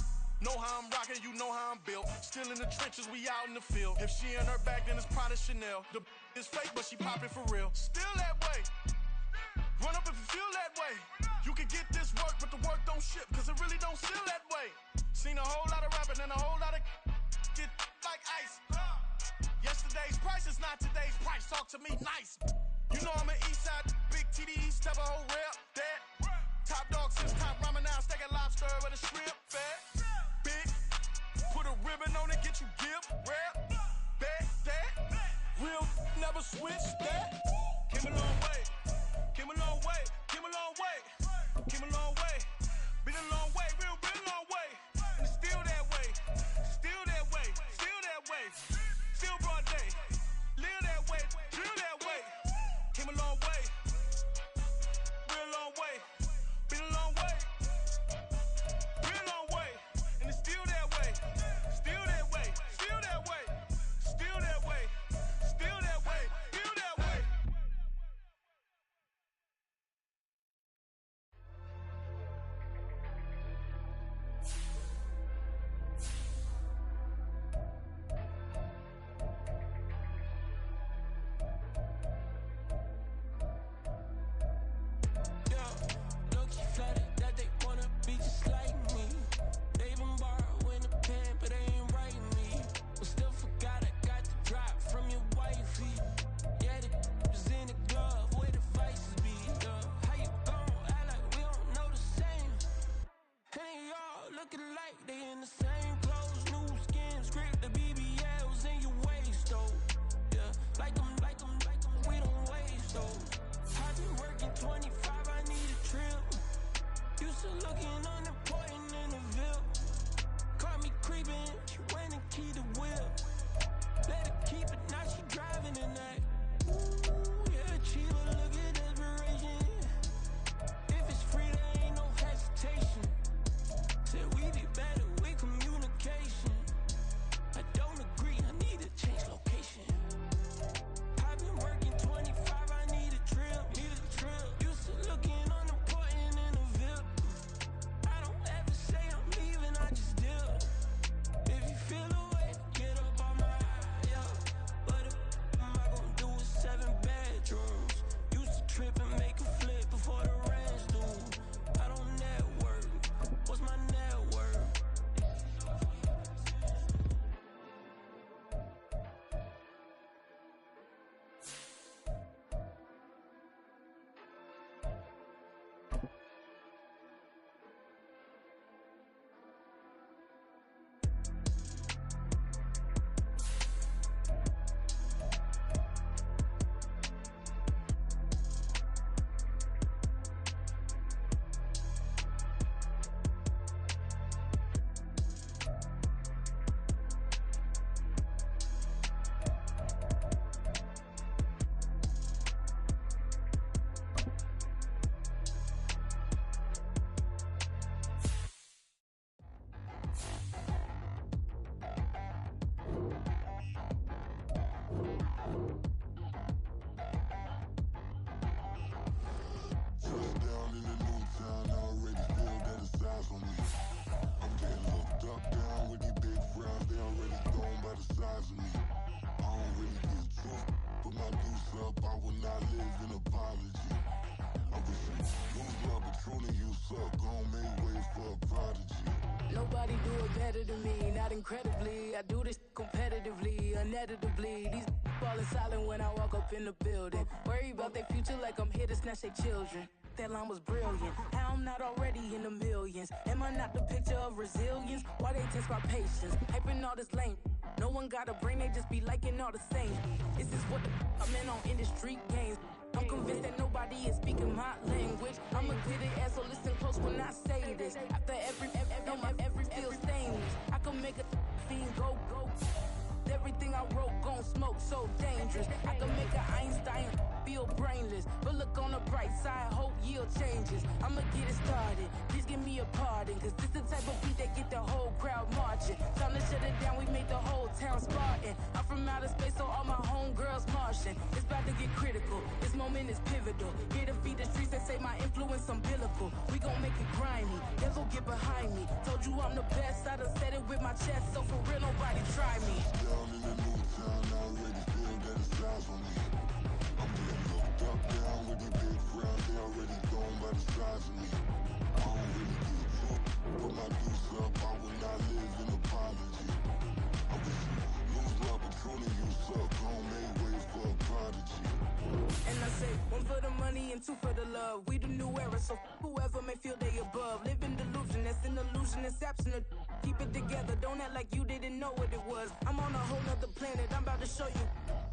Speaker 1: know how I'm rocking, you know how I'm built. Still in the trenches, we out in the field. If she in her bag, then it's Prada Chanel. The is fake, but she poppin' for real. Still that way. Run up if you feel that way. You can get this work, but the work don't ship, cause it really don't feel that way. Seen a whole lot of rapping and a whole lot of get like ice. Yesterday's price is not today's price. Talk to me nice. You know I'm an Eastside, big TD, step a whole rep, that. Top dog since top ramen now, steak and lobster with a shrimp, fat. Big, put a ribbon on it, get you gift, rap, bet, that. Real, never switch, that. Came a long way, came a long way, came a long way, came a long way. Been a long way, real long way. And it's still that way, still that way, still that way. Still broad day, live that way, drill that way. Came a long way, real long way. Been a long way, real long way. And it's still that way, still that way, still that way, still that way, still that way, still that way.
Speaker 13: Incredibly, I do this competitively, uneditably. These falling silent when I walk up in the building. Worry about their future like I'm here to snatch their children. That line was brilliant. How I'm not already in the millions? Am I not the picture of resilience? Why they test my patience? Hyping all this lame. No one got a brain, they just be liking all the same. This is what the I'm in on industry games. I'm convinced that nobody is speaking my language. I'ma get it ass, so listen close when I say this. After every feel stainless, I can make a fiend go. Everything I wrote gon' smoke, so dangerous. I can make an Einstein feel brainless, but look on the bright side, hope yield changes. I'ma get it started, please give me a pardon, cause this the type of beat that get the whole crowd marching. Time to shut it down, we made the whole town Spartan. I'm from outer space, so all my homegirls Martian. solution. It's about to get critical. This moment is pivotal. Here to feed the streets that say my influence umbilical. We gon' make it grimy. Devil get behind me. Told you I'm the best. I done said it with my chest. So for real, nobody try me.
Speaker 14: Down in the new town, I already feel that it's time for me. I'm getting looked up, down with the big crowd. They already gone by the size of me. I don't really get took. Put my deuce up, I will not live in apology. I wish you lose the opportunity, you suck. Home made way for a prodigy.
Speaker 13: And I say, one for the money and two for the love. We the new era, so whoever may feel they above. Live in delusion, that's an illusion, it's absent. Keep it together, don't act like you didn't know what it was. I'm on a whole nother planet, I'm about to show you.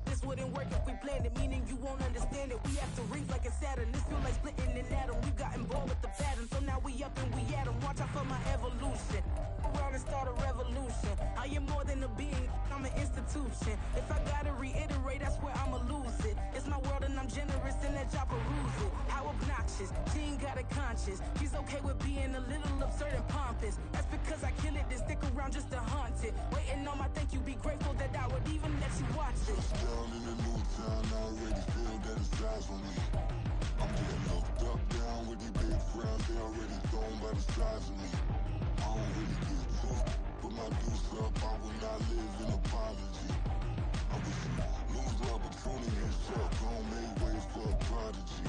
Speaker 13: This wouldn't work if we planned it, meaning you won't understand it. We have to rings like a Saturn, this feel like splitting an atom. We got involved with the pattern, so now we up and we at 'em. Watch out for my evolution. Around and start a revolution. I am more than a being, I'm an institution. If I gotta reiterate, that's where I'ma lose it. It's my world and I'm generous and that y'all peruse it. How obnoxious, she ain't got a conscience. She's okay with being a little absurd and pompous. That's because I kill it, then stick around just to haunt it. Waiting on my thank you, be grateful that I would even let you watch this.
Speaker 14: Down in the new town, I already feel that it's time for me. I'm getting looked up, down with the big crowd. They already gone by the size of me. I don't really get took. Put my deuce up, I will not live in apology. I wish you lose the opportunity, you suck. Home made way for a prodigy.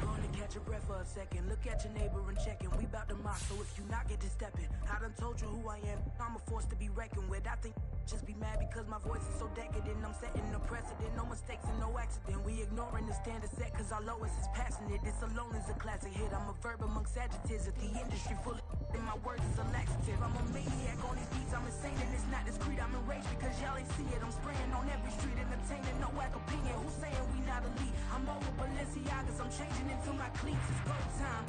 Speaker 13: Going to catch your breath for a second. Look at your neighbor and check him. We bout to mock, so if you not get to stepping. I done told you who I am. I'm a force to be reckoned with. I think just be mad because my voice is so decadent. I'm setting a precedent. No mistakes and no accident. We ignoring the standard set because our lowest is passionate. This alone is a classic hit. I'm a verb amongst adjectives. If the industry full of and my words is a laxative. I'm a maniac on these beats. I'm insane and it's not discreet. I'm enraged because y'all ain't see it. I'm spraying on every street, entertaining no whack opinion. Who's saying we not elite? I'm over Balenciagas. I'm changing into my cleats. It's go time.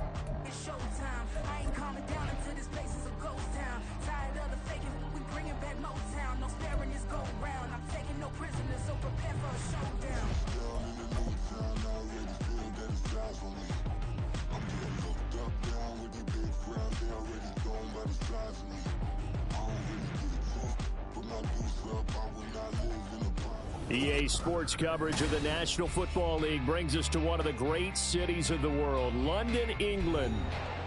Speaker 13: It's show time. I ain't calming down until this place is a ghost town. Tired of the faking. We bringing back Motown. No sparing this go round. I'm taking no prisoners, so prepare for a showdown.
Speaker 14: Down in the new town, I already feel that it's time for me. I'm getting looked up, down with the big crowd. They already gone by the size of me. I don't really get took. Put my deuce up, I will not live in apology.
Speaker 2: EA Sports coverage of the National Football League brings us to one of the great cities of the world, London, England.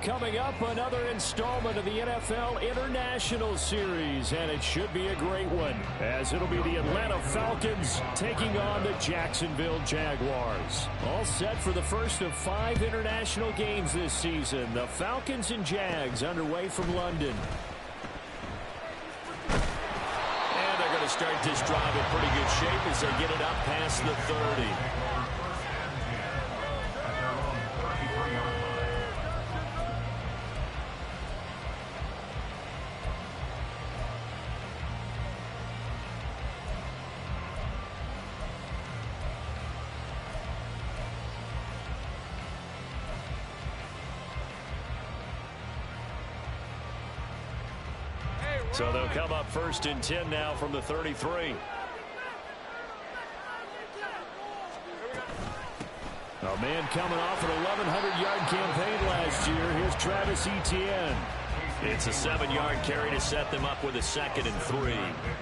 Speaker 2: Coming up, another installment of the NFL International Series, and it should be a great one, as it'll be the Atlanta Falcons taking on the Jacksonville Jaguars. All set for the first of 5 international games this season. The Falcons and Jags underway from London.
Speaker 3: And they're going to start this drive in pretty good shape as they get it up past the 30.
Speaker 2: So they'll come up 1st and 10 now from the 33. A man coming off an 1,100-yard campaign last year. Here's Travis Etienne.
Speaker 3: It's a 7-yard carry to set them up with a 2nd and 3.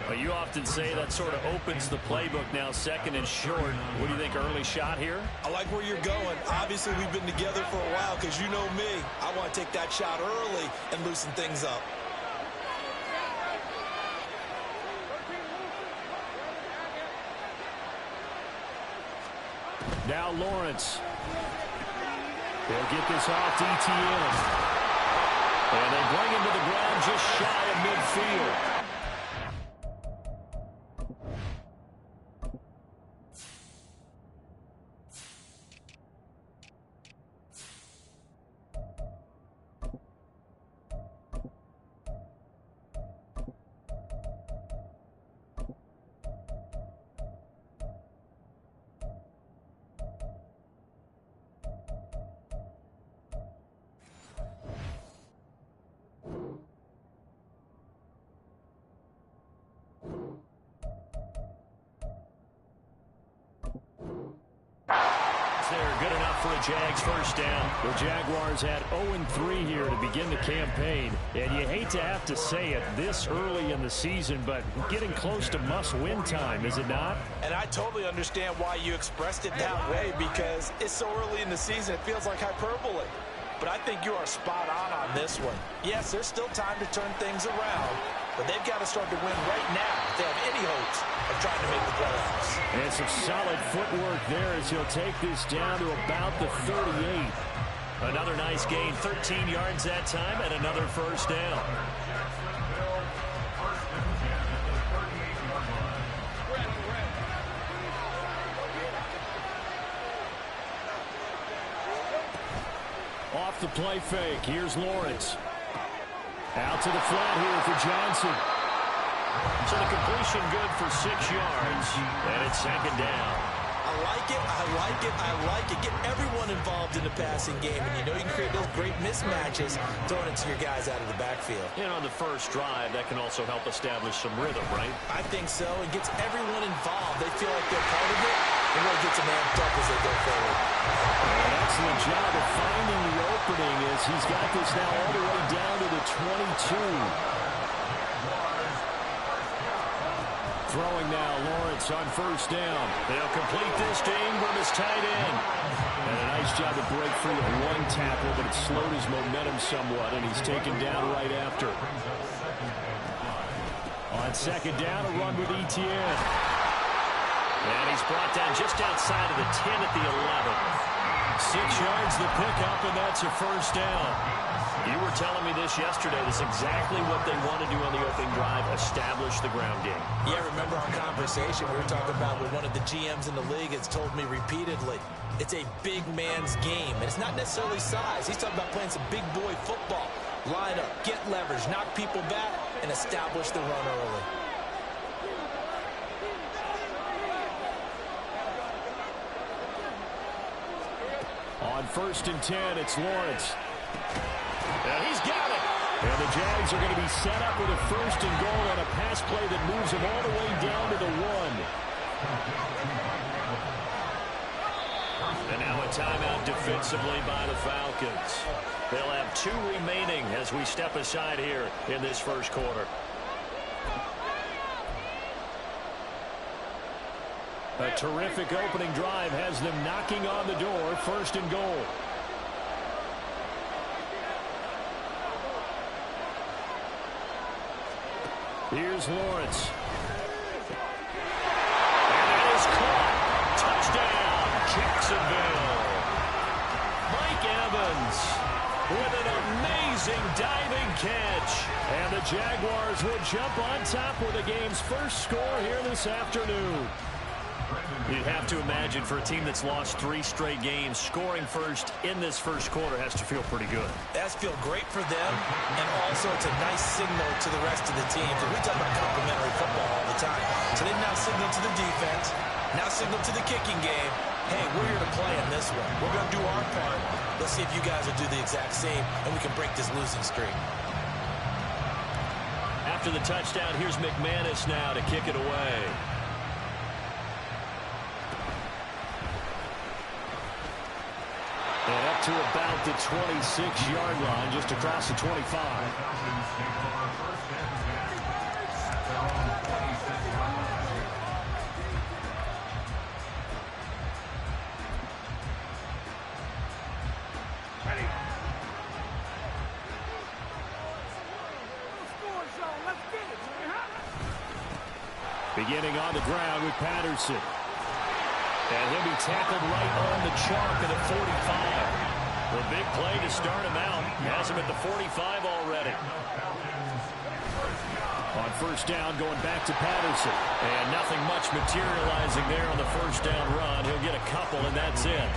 Speaker 2: Well, you often say that sort of opens the playbook now, 2nd and short. What do you think, early shot here?
Speaker 11: I like where you're going. Obviously, we've been together for a while because you know me. I want to take that shot early and loosen things up.
Speaker 2: Now Lawrence. They'll get this off to Etienne. And they bring him to the ground just shy of midfield. there. Good enough for a Jags first down.
Speaker 3: The Jaguars had 0-3 here to begin the campaign. And you hate to have to say it this early in the season, but getting close to must-win time, is it not?
Speaker 11: And I totally understand why you expressed it that way, because it's so early in the season, it feels like hyperbole. But I think you are spot on this one. Yes, there's still time to turn things around, but they've got to start to win right now if they have any hopes of trying to make the playoffs.
Speaker 3: And some solid footwork there as he'll take this down to about the 38.
Speaker 2: Another nice gain, 13 yards that time, and another first down.
Speaker 3: Off the play fake. Here's Lawrence. Out to the flat here for Johnson.
Speaker 2: So the completion good for 6 yards, and it's second down.
Speaker 11: I like it, I like it, I like it. Get everyone involved in the passing game, and you know you can create those great mismatches throwing it to your guys out of the backfield.
Speaker 2: And on the first drive, that can also help establish some rhythm, right?
Speaker 11: I think so. It gets everyone involved. They feel like they're part of it. It really gets them amped up as they go forward.
Speaker 3: An excellent job of finding the opening as he's got this now all the way down to the 22. Throwing now, Lawrence on first down.
Speaker 2: They'll complete this to Ingram as tight end.
Speaker 3: And a nice job to break free of one tackle, but it slowed his momentum somewhat, and he's taken down right after. On second down, a run with Etienne.
Speaker 2: And he's brought down just outside of the 10 at the 11.
Speaker 3: 6 yards the pickup, and that's a first down.
Speaker 2: You were telling me this yesterday. This is exactly what they want to do on the opening drive, establish the ground game.
Speaker 11: Yeah, remember our conversation we were talking about with one of the GMs in the league has told me repeatedly, it's a big man's game, and it's not necessarily size. He's talking about playing some big boy football. Line up, get leverage, knock people back, and establish the run early.
Speaker 3: On first and 10, it's Lawrence.
Speaker 2: And he's got it.
Speaker 3: And the Jags are going to be set up with a first and goal on a pass play that moves them all the way down to the 1.
Speaker 2: And now a timeout defensively by the Falcons. They'll have 2 remaining as we step aside here in this first quarter.
Speaker 3: A terrific opening drive has them knocking on the door, first and goal. Here's Lawrence.
Speaker 2: And it is caught. Touchdown, Jacksonville. Mike Evans with an amazing diving catch.
Speaker 3: And the Jaguars will jump on top with the game's first score here this afternoon.
Speaker 2: You'd have to imagine for a team that's lost 3 straight games, scoring first in this first quarter has to feel pretty good.
Speaker 11: That's feel great for them, and also it's a nice signal to the rest of the teams. And we talk about complementary football all the time. So they now signal to the defense, now signal to the kicking game. Hey, we're here to play in this one. We're going to do our part. Let's see if you guys will do the exact same, and we can break this losing streak.
Speaker 2: After the touchdown, here's McManus now to kick it away.
Speaker 3: And up to about the 26-yard line, just across the 25. Beginning on the ground with Patterson. And he'll be tackled right on the chalk at the 45.
Speaker 2: The big play to start him out. Has him at the 45 already.
Speaker 3: On first down, going back to Patterson.
Speaker 2: And nothing much materializing there on the first down run. He'll get a couple, and that's it.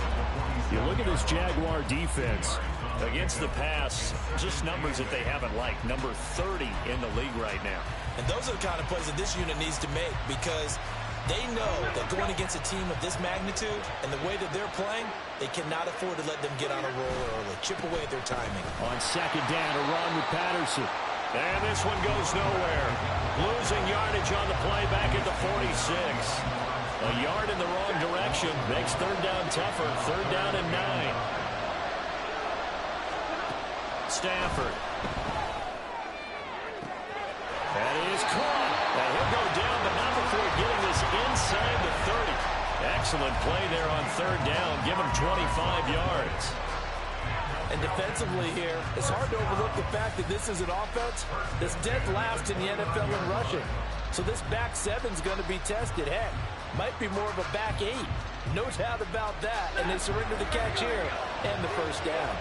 Speaker 3: You look at this Jaguar defense.
Speaker 2: Against the pass, just numbers that they haven't liked. Number 30 in the league right now.
Speaker 11: And those are the kind of plays that this unit needs to make, because they know that going against a team of this magnitude and the way that they're playing, they cannot afford to let them get on a roll early. Chip away at their timing.
Speaker 3: On second down, a run with Patterson.
Speaker 2: And this one goes nowhere. Losing yardage on the play back at the 46. A yard in the wrong direction makes third down tougher. Third down and 9. Stafford. That is caught. And he'll go down, but not before getting this inside the 30. Excellent play there on third down. Give him 25 yards.
Speaker 5: And defensively here, it's hard to overlook the fact that this is an offense that's dead last in the NFL in rushing. So this back seven's going to be tested. Heck, might be more of a back 8. No doubt about that. And they surrender the catch here and the first down.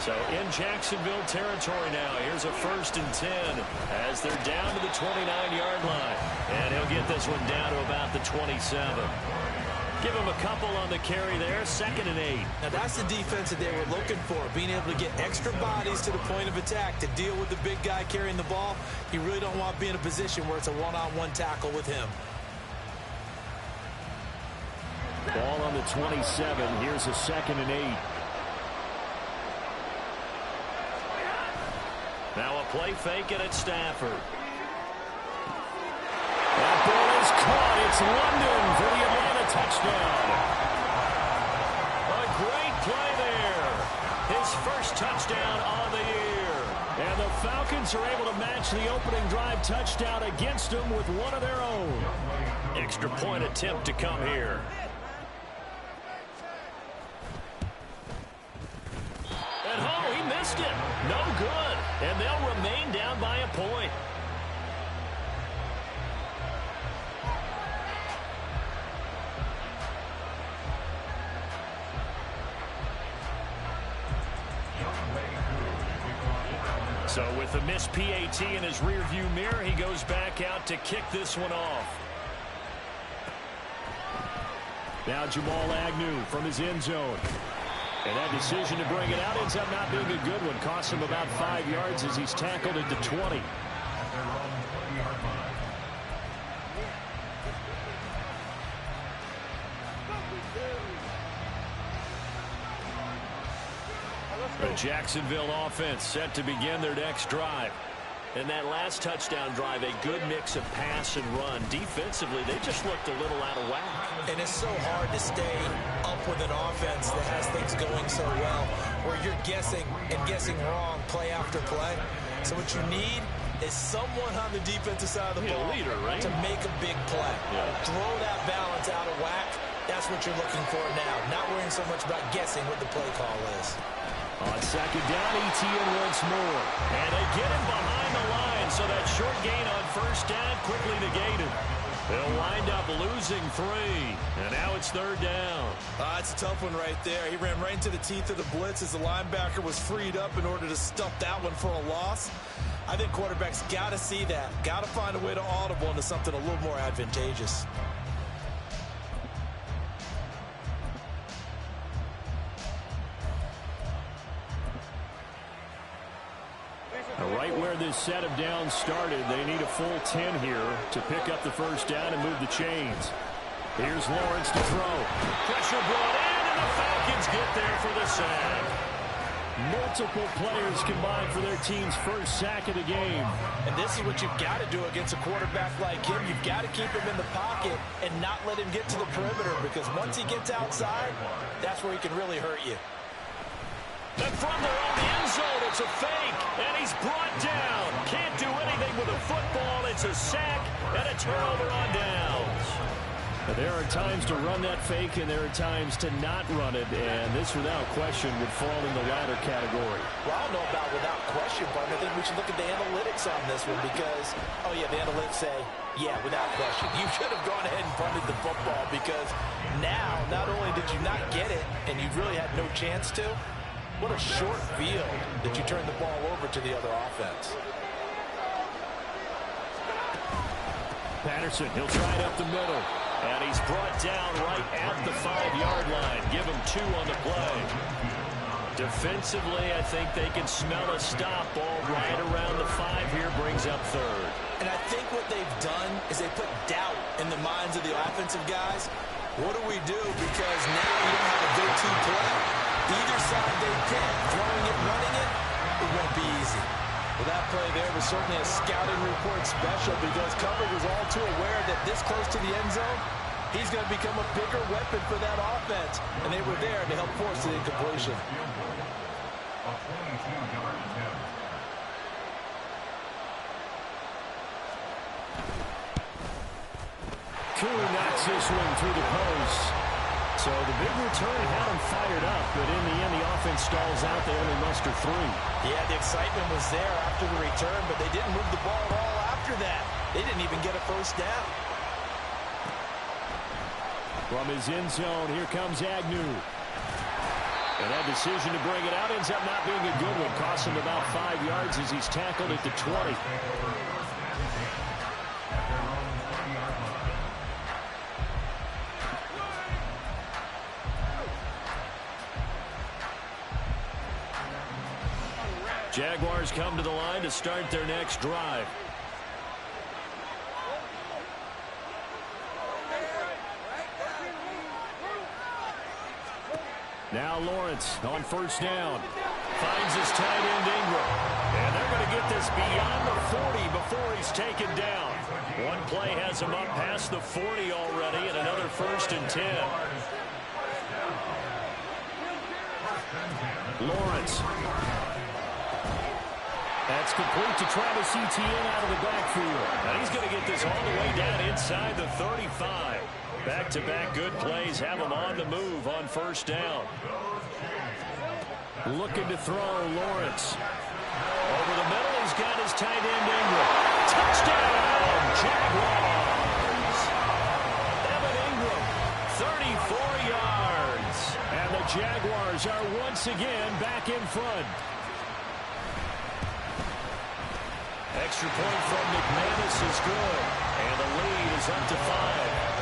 Speaker 2: So in Jacksonville territory now. Here's a 1st and 10 as they're down to the 29-yard line. And he'll get this one down to about the 27. Give him a couple on the carry there. 2nd and 8.
Speaker 11: Now that's the defense that they were looking for, being able to get extra bodies to the point of attack to deal with the big guy carrying the ball. You really don't want to be in a position where it's a one-on-one tackle with him.
Speaker 2: Ball on the 27. Here's a 2nd and 8. Now a play fake and it's Stafford. That ball is caught. It's London for the Atlanta touchdown. A great play there. His first touchdown on the year. And the Falcons are able to match the opening drive touchdown against them with one of their own. Extra point attempt to come here. And oh, he missed it. No good. And they'll remain down by a point. So with a missed PAT in his rearview mirror, he goes back out to kick this one off. Now Jamal Agnew from his end zone. And that decision to bring it out ends up not being a good one. Costs him about 5 yards as he's tackled at the 20. The Jacksonville offense set to begin their next drive. In that last touchdown drive, a good mix of pass and run. Defensively, they just looked a little out of whack.
Speaker 11: And it's so hard to stay up with an offense that has things going so well, where you're guessing and guessing wrong play after play. So what you need is someone on the defensive side of the ball
Speaker 2: leader, right?
Speaker 11: to make a big play. Yeah. Throw that balance out of whack. That's what you're looking for now. Not worrying so much about guessing what the play call is.
Speaker 2: On 2nd down, Etienne once more. And they get him behind the line, so that short gain on 1st down quickly negated. They'll wind up losing 3. And now it's 3rd down.
Speaker 11: It's a tough one right there. He ran right into the teeth of the blitz as the linebacker was freed up in order to stuff that one for a loss. I think quarterbacks got to see that. Got to find a way to audible into something a little more advantageous.
Speaker 2: Right where this set of downs started, they need a full 10 here to pick up the 1st down and move the chains. Here's Lawrence to throw. Pressure brought in, and the Falcons get there for the sack. Multiple players combined for their team's first sack of the game.
Speaker 5: And this is what you've got to do against a quarterback like him. You've got to keep him in the pocket and not let him get to the perimeter, because once he gets outside, that's where he can really hurt you.
Speaker 2: And from there on the end zone, it's a fake, and he's brought down. Can't do anything with a football. It's a sack and a turnover on downs. But there are times to run that fake, and there are times to not run it, and this, without question, would fall in the latter category.
Speaker 5: Well, I don't know about without question, but I think we should look at the analytics on this one because, oh, yeah, the analytics say, yeah, without question. You should have gone ahead and punted the football because now, not only did you not get it, and you really had no chance to, what a short field that you turned the ball over to the other offense.
Speaker 2: Patterson, he'll try it up the middle. And he's brought down right at the 5-yard line. Give him 2 on the play. Defensively, I think they can smell a stop. Ball right around the 5 here, brings up 3rd.
Speaker 11: And I think what they've done is they put doubt in the minds of the offensive guys. What do we do? Because now you don't have a go-to play. Either side they pick, throwing it, running it, it won't be easy.
Speaker 5: Well, that play there was certainly a scouting report special because coverage was all too aware that this close to the end zone, he's going to become a bigger weapon for that offense. And they were there to help force the incompletion.
Speaker 8: A 22-yard attempt.
Speaker 2: Koo knocks this one through the post. So the big return had them fired up, but in the end, the offense stalls out. They only muster 3.
Speaker 11: Yeah, the excitement was there after the return, but they didn't move the ball at all after that. They didn't even get a first down.
Speaker 2: From his end zone, here comes Agnew. And that decision to bring it out ends up not being a good one. Costs him about 5 yards as he's tackled at the 20. Jaguars come to the line to start their next drive. Now Lawrence on first down. Finds his tight end Ingram. And they're going to get this beyond the 40 before he's taken down. One play has him up past the 40 already, and another 1st and 10. Lawrence. That's complete to Travis Etienne out of the backfield. And he's going to get this all the way down inside the 35. Back-to-back good plays have him on the move on first down. Looking to throw, Lawrence. Over the middle, he's got his tight end Ingram. Touchdown, Jaguars! Evan Ingram, 34 yards. And the Jaguars are once again back in front. Extra point from McManus is good. And the lead is up to 5.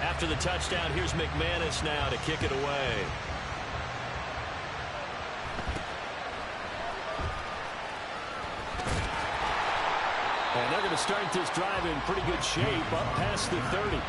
Speaker 2: After the touchdown, here's McManus now to kick it away. And they're going to start this drive in pretty good shape up past the 30.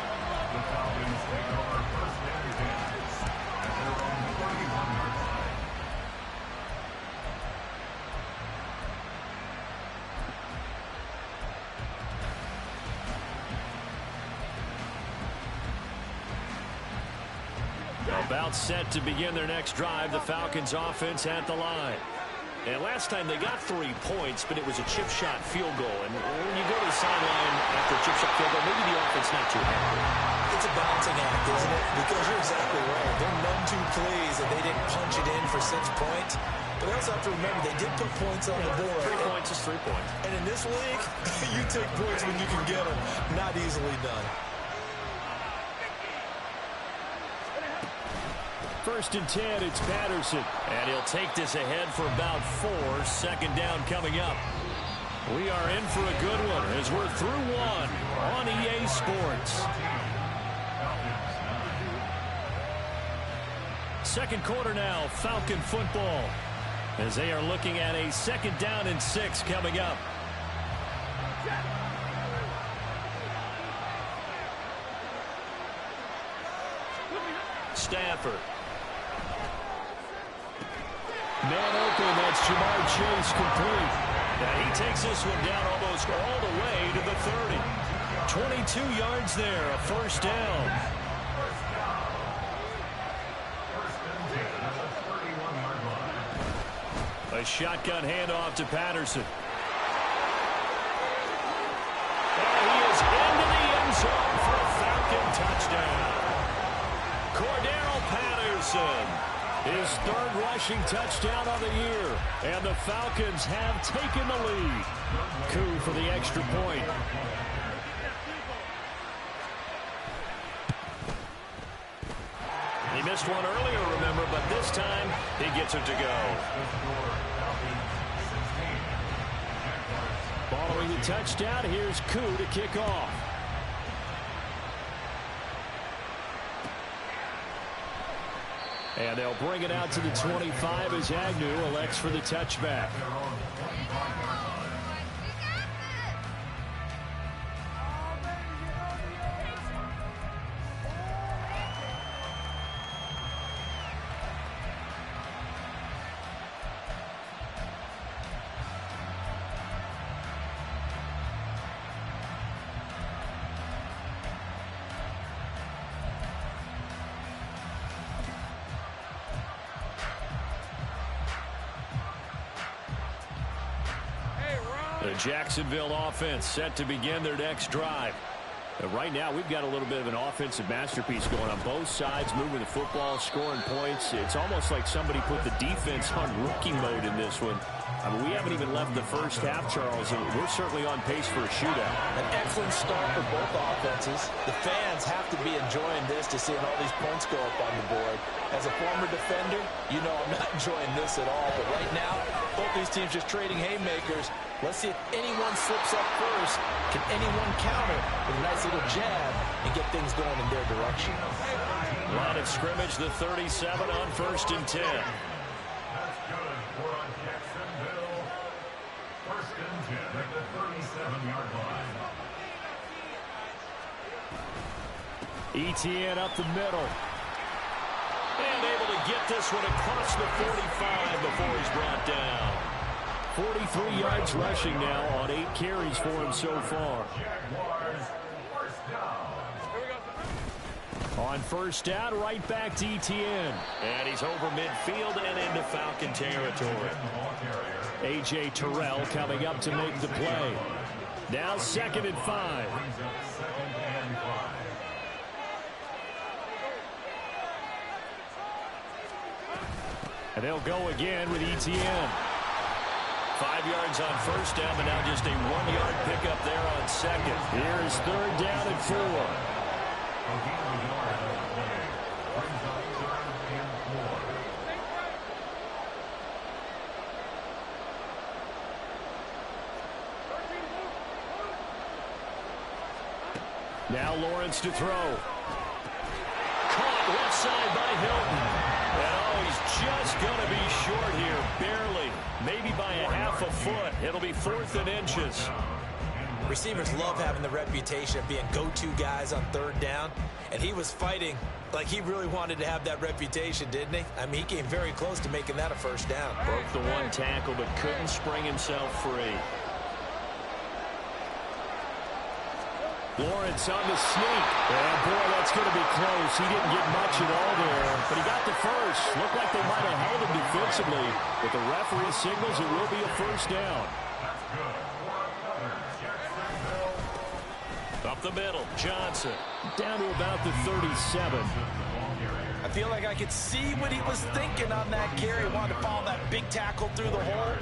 Speaker 2: About set to begin their next drive. The Falcons offense at the line. And last time they got 3 points, but it was a chip shot field goal. And when you go to the sideline after a chip shot field goal, maybe the offense not too happy.
Speaker 11: It's a balancing act, isn't it? Because you're exactly right. They're none too pleased that they didn't punch it in for 6 points. But they also have to remember they did put points on the board.
Speaker 2: 3 points is 3 points.
Speaker 11: And in this league, you take points when you can get them. Not easily done.
Speaker 2: 1st and 10, it's Patterson. And he'll take this ahead for about 4. 2nd down coming up. We are in for a good one as we're through 1 on EA Sports. 2nd quarter now, Falcon football. As they are looking at a 2nd down and 6 coming up. Stafford. Man open, that's Jamar Chase complete. And he takes this one down almost all the way to the 30. 22 yards there, a 1st down. A shotgun handoff to Patterson. And he is into the end zone for a Falcon touchdown. Cordero Patterson. His 3rd rushing touchdown of the year. And the Falcons have taken the lead. Koo for the extra point. He missed one earlier, remember, but this time he gets it to go. Following the touchdown, here's Koo to kick off. And they'll bring it out to the 25 as Agnew elects for the touchback. The Jacksonville offense set to begin their next drive. Right now, we've got a little bit of an offensive masterpiece going on both sides, moving the football, scoring points. It's almost like somebody put the defense on rookie mode in this one. I mean, we haven't even left the first half, Charles, and we're certainly on pace for a shootout.
Speaker 11: An excellent start for both offenses. The fans have to be enjoying this to seeing all these points go up on the board. As a former defender, you know I'm not enjoying this at all. But right now, both these teams just trading haymakers. Let's see if anyone slips up first. Can anyone counter with a nice little jab and get things going in their direction?
Speaker 2: Line of scrimmage, the 37 on 1st and 10.
Speaker 8: That's good for Jacksonville. 1st and 10 at the 37-yard line.
Speaker 2: Etienne up the middle. And able to get this one across the 45 before he's brought down. 43 yards rushing now on 8 carries for him so far. On 1st down, right back to Etienne. And he's over midfield and into Falcon territory. A.J. Terrell coming up to make the play. Now 2nd and 5. And they'll go again with Etienne. 5 yards on 1st down, but now just a 1-yard pickup there on 2nd. Here's 3rd down and 4. Now Lawrence to throw. Caught left side by Hilton. And he's just going to be short here, barely. Maybe by a half a foot. It'll be 4th and inches.
Speaker 11: Receivers love having the reputation of being go-to guys on 3rd down. And he was fighting like he really wanted to have that reputation, didn't he? I mean, he came very close to making that a 1st down.
Speaker 2: Broke the 1 tackle, but couldn't spring himself free. Lawrence on the sneak. And boy, that's going to be close. He didn't get much at all there, but he got the first. Looked like they might have held him defensively, but the referee signals it will be a 1st down. Up the middle, Johnson. Down to about the 37.
Speaker 11: I feel like I could see what he was thinking on that carry. Wanted to follow that big tackle through the hole.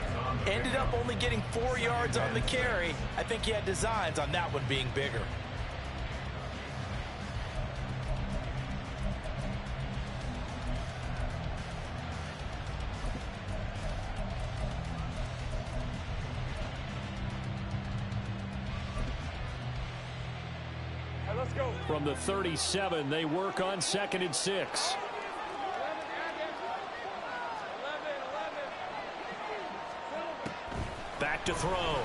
Speaker 11: Ended up only getting 4 yards on the carry. I think he had designs on that one being bigger.
Speaker 6: Let's go.
Speaker 2: From the 37, they work on 2nd and 6. Back to throw.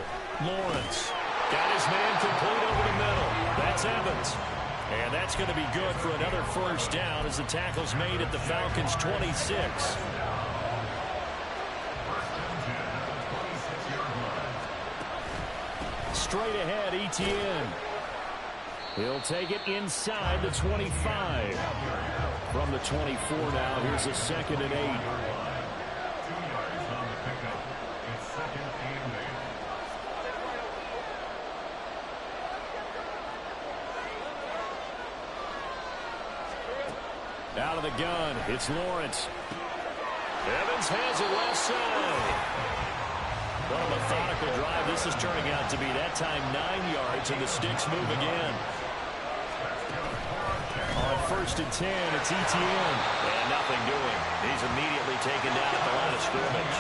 Speaker 2: Lawrence got his man complete over the middle. That's Evans. And that's going to be good for another 1st down as the tackle's made at the Falcons' 26. Straight ahead, Etienne. He'll take it inside the 25. From the 24 now, here's a 2nd and 8. Out of the gun, it's Lawrence. Evans has it left side. What a methodical drive this is turning out to be. That time 9 yards, and the sticks move again. On 1st and 10, it's Etienne. And nothing doing. He's immediately taken down at the line of scrimmage.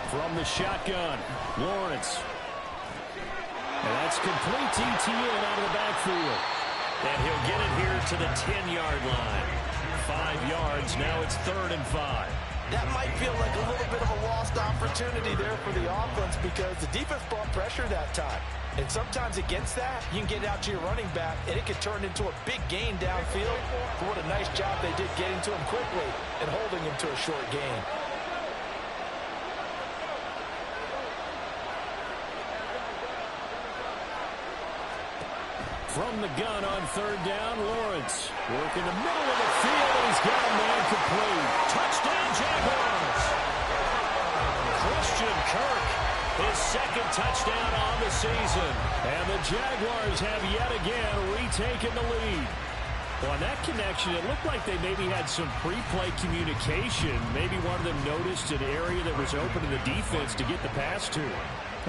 Speaker 2: From the shotgun, Lawrence. And that's complete to Etienne out of the backfield. And he'll get it here to the 10-yard line. 5 yards, now it's 3rd and 5.
Speaker 11: That might feel like a little bit of a lost opportunity there for the offense because the defense brought pressure that time. And sometimes against that, you can get it out to your running back, and it could turn into a big gain downfield. But what a nice job they did getting to him quickly and holding him to a short gain.
Speaker 3: From the gun on third down, Lawrence. Working the middle of the field, and he's got a man complete. Touchdown, Jaguars! Christian Kirk, his second touchdown on the season. And the Jaguars have yet again retaken the lead. Well, on that connection, it looked like they maybe had some pre-play communication. Maybe one of them noticed an area that was open to the defense to get the pass to.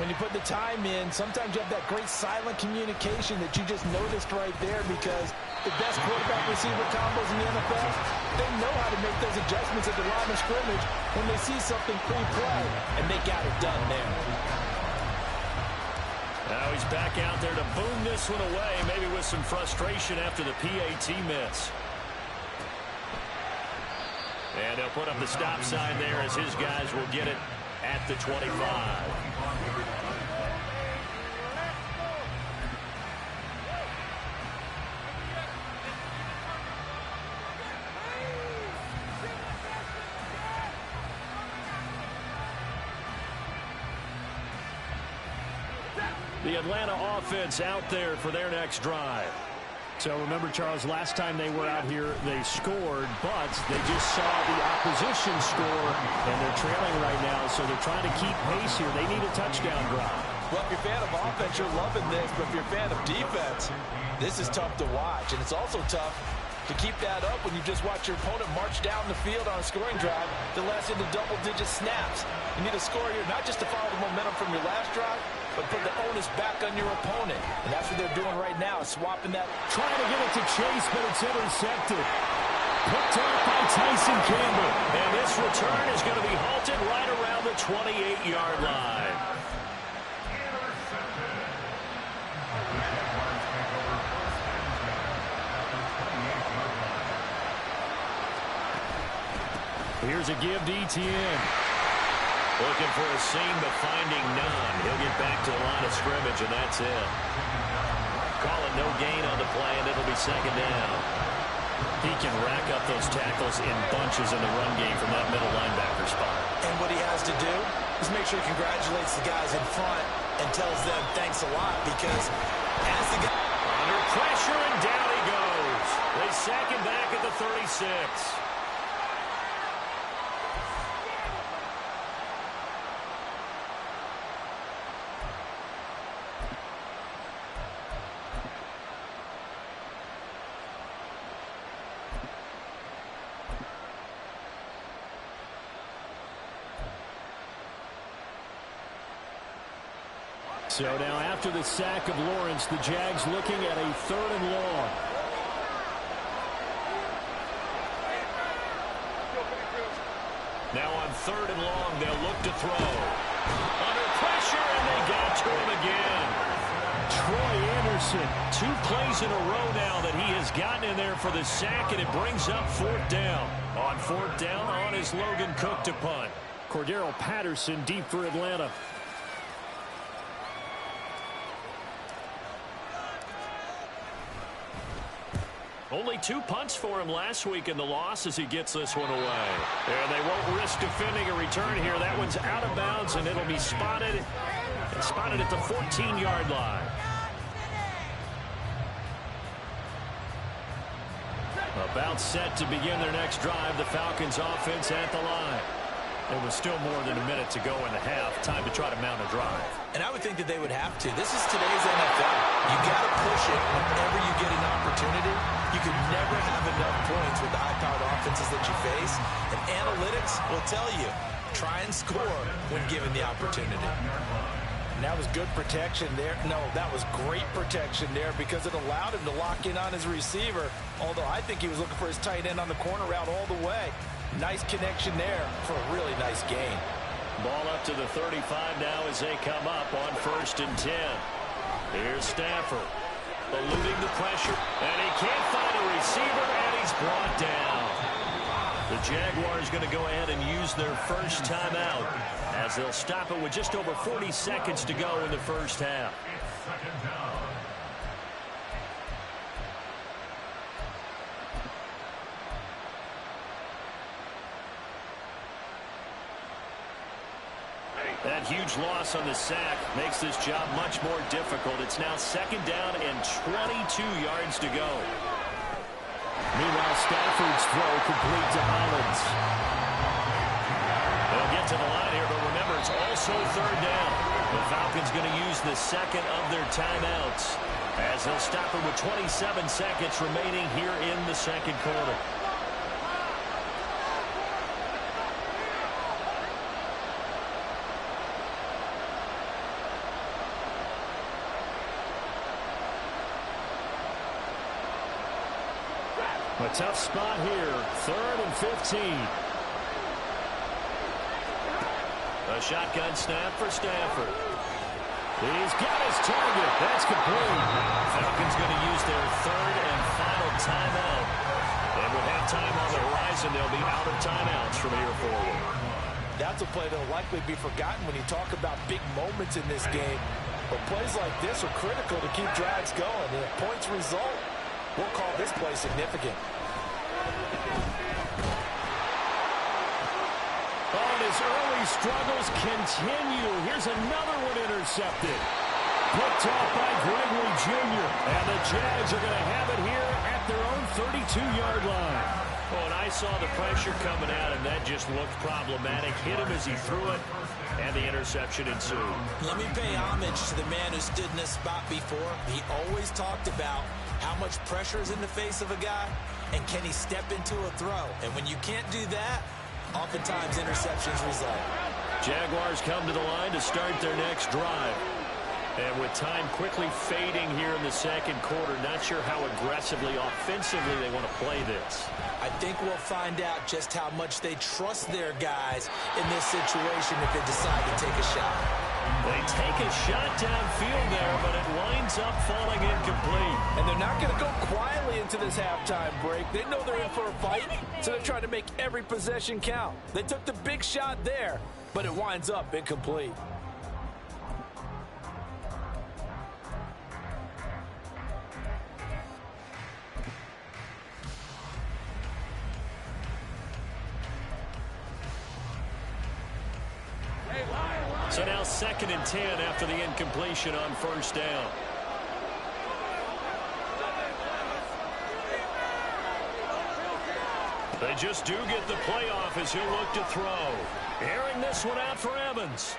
Speaker 5: When you put the time in, sometimes you have that great silent communication that you just noticed right there, because the best quarterback-receiver combos in the NFL, they know how to make those adjustments at the line of scrimmage when they see something pre-play, and they got it done there.
Speaker 3: Now he's back out there to boom this one away, maybe with some frustration after the PAT miss. And he'll put up the stop sign there as his guys will get it at the 25. The Atlanta offense out there for their next drive. So remember, Charles, last time they were out here, they scored, but they just saw the opposition score, and they're trailing right now, so they're trying to keep pace here. They need a touchdown drive.
Speaker 5: Well, if you're a fan of offense, you're loving this, but if you're a fan of defense, this is tough to watch, and it's also tough to keep that up when you just watch your opponent march down the field on a scoring drive that lasts into double-digit snaps. You need a score here, not just to follow the momentum from your last drive, but put the onus back on your opponent. And that's what they're doing right now, swapping that.
Speaker 3: Trying to get it to Chase, but it's intercepted. Picked off by Tyson Campbell. And this return is going to be halted right around the 28-yard line. Here's a give to Etienne. Looking for a seam, but finding none. He'll get back to the line of scrimmage, and that's it. Call it no gain on the play, and it'll be second down. He can rack up those tackles in bunches in the run game from that middle linebacker spot.
Speaker 5: And what he has to do is make sure he congratulates the guys in front and tells them thanks a lot, because as the guy
Speaker 3: under pressure, and down he goes. They sack him back at the 36. So now after the sack of Lawrence, the Jags looking at a 3rd and long. Now on 3rd and long, they'll look to throw. Under pressure, and they got to him again. Troy Anderson, 2 plays in a row now that he has gotten in there for the sack, and it brings up 4th down. On 4th down, on is Logan Cook to punt. Cordero Patterson deep for Atlanta. Only 2 punts for him last week in the loss as he gets this one away. And they won't risk defending a return here. That one's out of bounds, and it'll be spotted at the 14-yard line. About set to begin their next drive. The Falcons offense at the line. There was still more than a minute to go in the half. Time to try to mount a drive.
Speaker 5: And I would think that they would have to. This is today's NFL. You got to push it whenever you get an opportunity. You can never have enough points with the high-powered offenses that you face. And analytics will tell you, try and score when given the opportunity. And that was good protection there. No, that was great protection there because it allowed him to lock in on his receiver. Although I think he was looking for his tight end on the corner route all the way. Nice connection there for a really nice gain.
Speaker 3: Ball up to the 35 now as they come up on 1st and 10. Here's Stafford. Eluding the pressure. And he can't find a receiver, and he's brought down. The Jaguars going to go ahead and use their first timeout as they'll stop it with just over 40 seconds to go in the first half.
Speaker 2: That huge loss on the sack makes this job much more difficult. It's now 2nd down and 22 yards to go.
Speaker 3: Meanwhile, Stafford's throw complete to Hollins.
Speaker 2: They'll get to the line here, but remember, it's also 3rd down. The Falcons going to use the 2nd of their timeouts as they'll stop it with 27 seconds remaining here in the 2nd quarter.
Speaker 3: A tough spot here. 3rd and 15.
Speaker 2: A shotgun snap for Stafford. He's got his target. That's complete. Falcons going to use their 3rd and final timeout. And with halftime on the horizon, they'll be out of timeouts from here forward.
Speaker 5: That's a play that'll likely be forgotten when you talk about big moments in this game. But plays like this are critical to keep drives going. And if points result, we'll call this play significant.
Speaker 3: Oh, his early struggles continue. Here's another one intercepted. Picked off by Gregory Jr. And the Jags are going to have it here at their own 32-yard line.
Speaker 2: Oh, and I saw the pressure coming out, and that just looked problematic. Hit him as he threw it, and the interception ensued.
Speaker 11: Let me pay homage to the man who stood in this spot before. He always talked about how much pressure is in the face of a guy, and can he step into a throw? And when you can't do that, oftentimes interceptions result.
Speaker 2: Jaguars come to the line to start their next drive. And with time quickly fading here in the 2nd quarter, not sure how aggressively, offensively they want to play this.
Speaker 11: I think we'll find out just how much they trust their guys in this situation if they decide to take a shot.
Speaker 2: They take a shot downfield there, but it winds up falling incomplete.
Speaker 5: And they're not going to go quietly into this halftime break. They know they're in for a fight, so they're trying to make every possession count. They took the big shot there, but it winds up incomplete.
Speaker 2: So now 2nd and 10 after the incompletion on 1st down. They just do get the playoff as he'll look to throw. Airing this one out for Evans.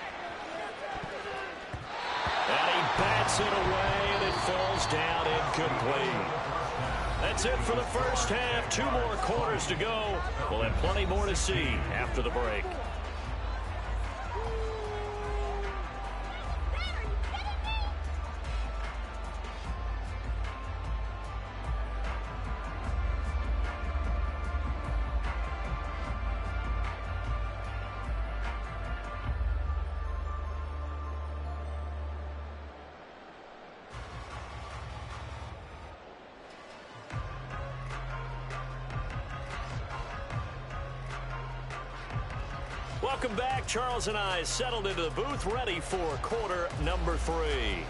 Speaker 2: And he bats it away, and it falls down incomplete. That's it for the first half. 2 more quarters to go. We'll have plenty more to see after the break. Welcome back. Charles and I settled into the booth, ready for quarter number 3.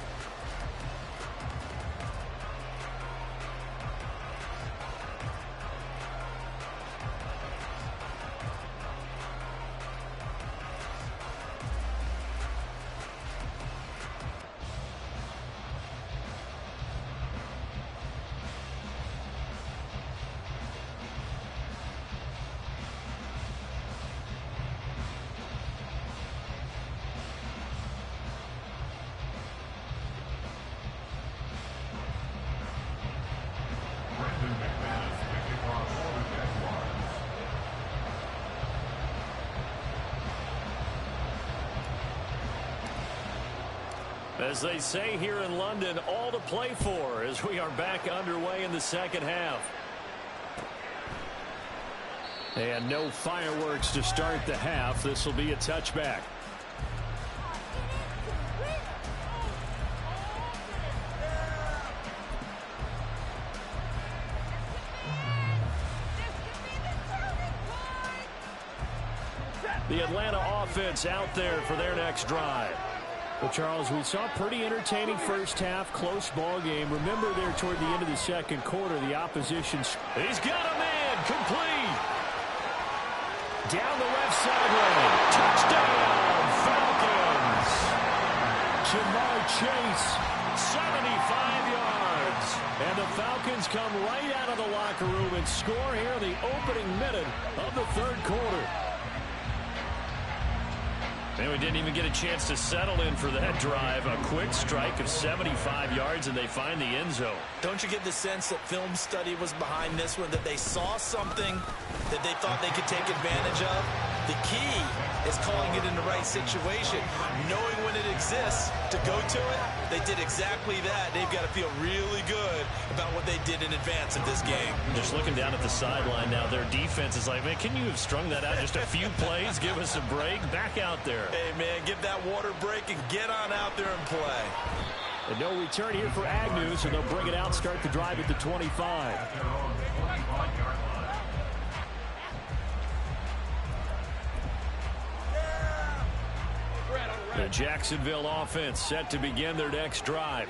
Speaker 2: As they say here in London, all to play for as we are back underway in the 2nd half.
Speaker 3: And no fireworks to start the half. This will be a touchback.
Speaker 2: The Atlanta offense out there for their next drive.
Speaker 3: Well, Charles, we saw a pretty entertaining first half, close ball game. Remember there toward the end of the 2nd quarter, the opposition.
Speaker 2: He's got a man, complete.
Speaker 3: Down the left sideline.
Speaker 2: Touchdown, Falcons. the Falcons come right out of the locker room and score here in the opening minute of the third quarter. And we didn't even get a chance to settle in for that drive. A quick strike of 75 yards, and they find the end zone.
Speaker 11: Don't you get the sense that film study was behind this one, that they saw something that they thought they could take advantage of? The key is calling it in the right situation, knowing when it exists to go to it. They did exactly that. They've got to feel really good about what they did in advance of this game.
Speaker 2: Just looking down at the sideline now, their defense is like, man, can you have strung that out just a few plays? Give us a break. Back out there.
Speaker 11: Hey, man, give that water break and get on out there and play.
Speaker 2: And no return here for Agnew, so they'll bring it out, start the drive at the 25. The Jacksonville offense set to begin their next drive.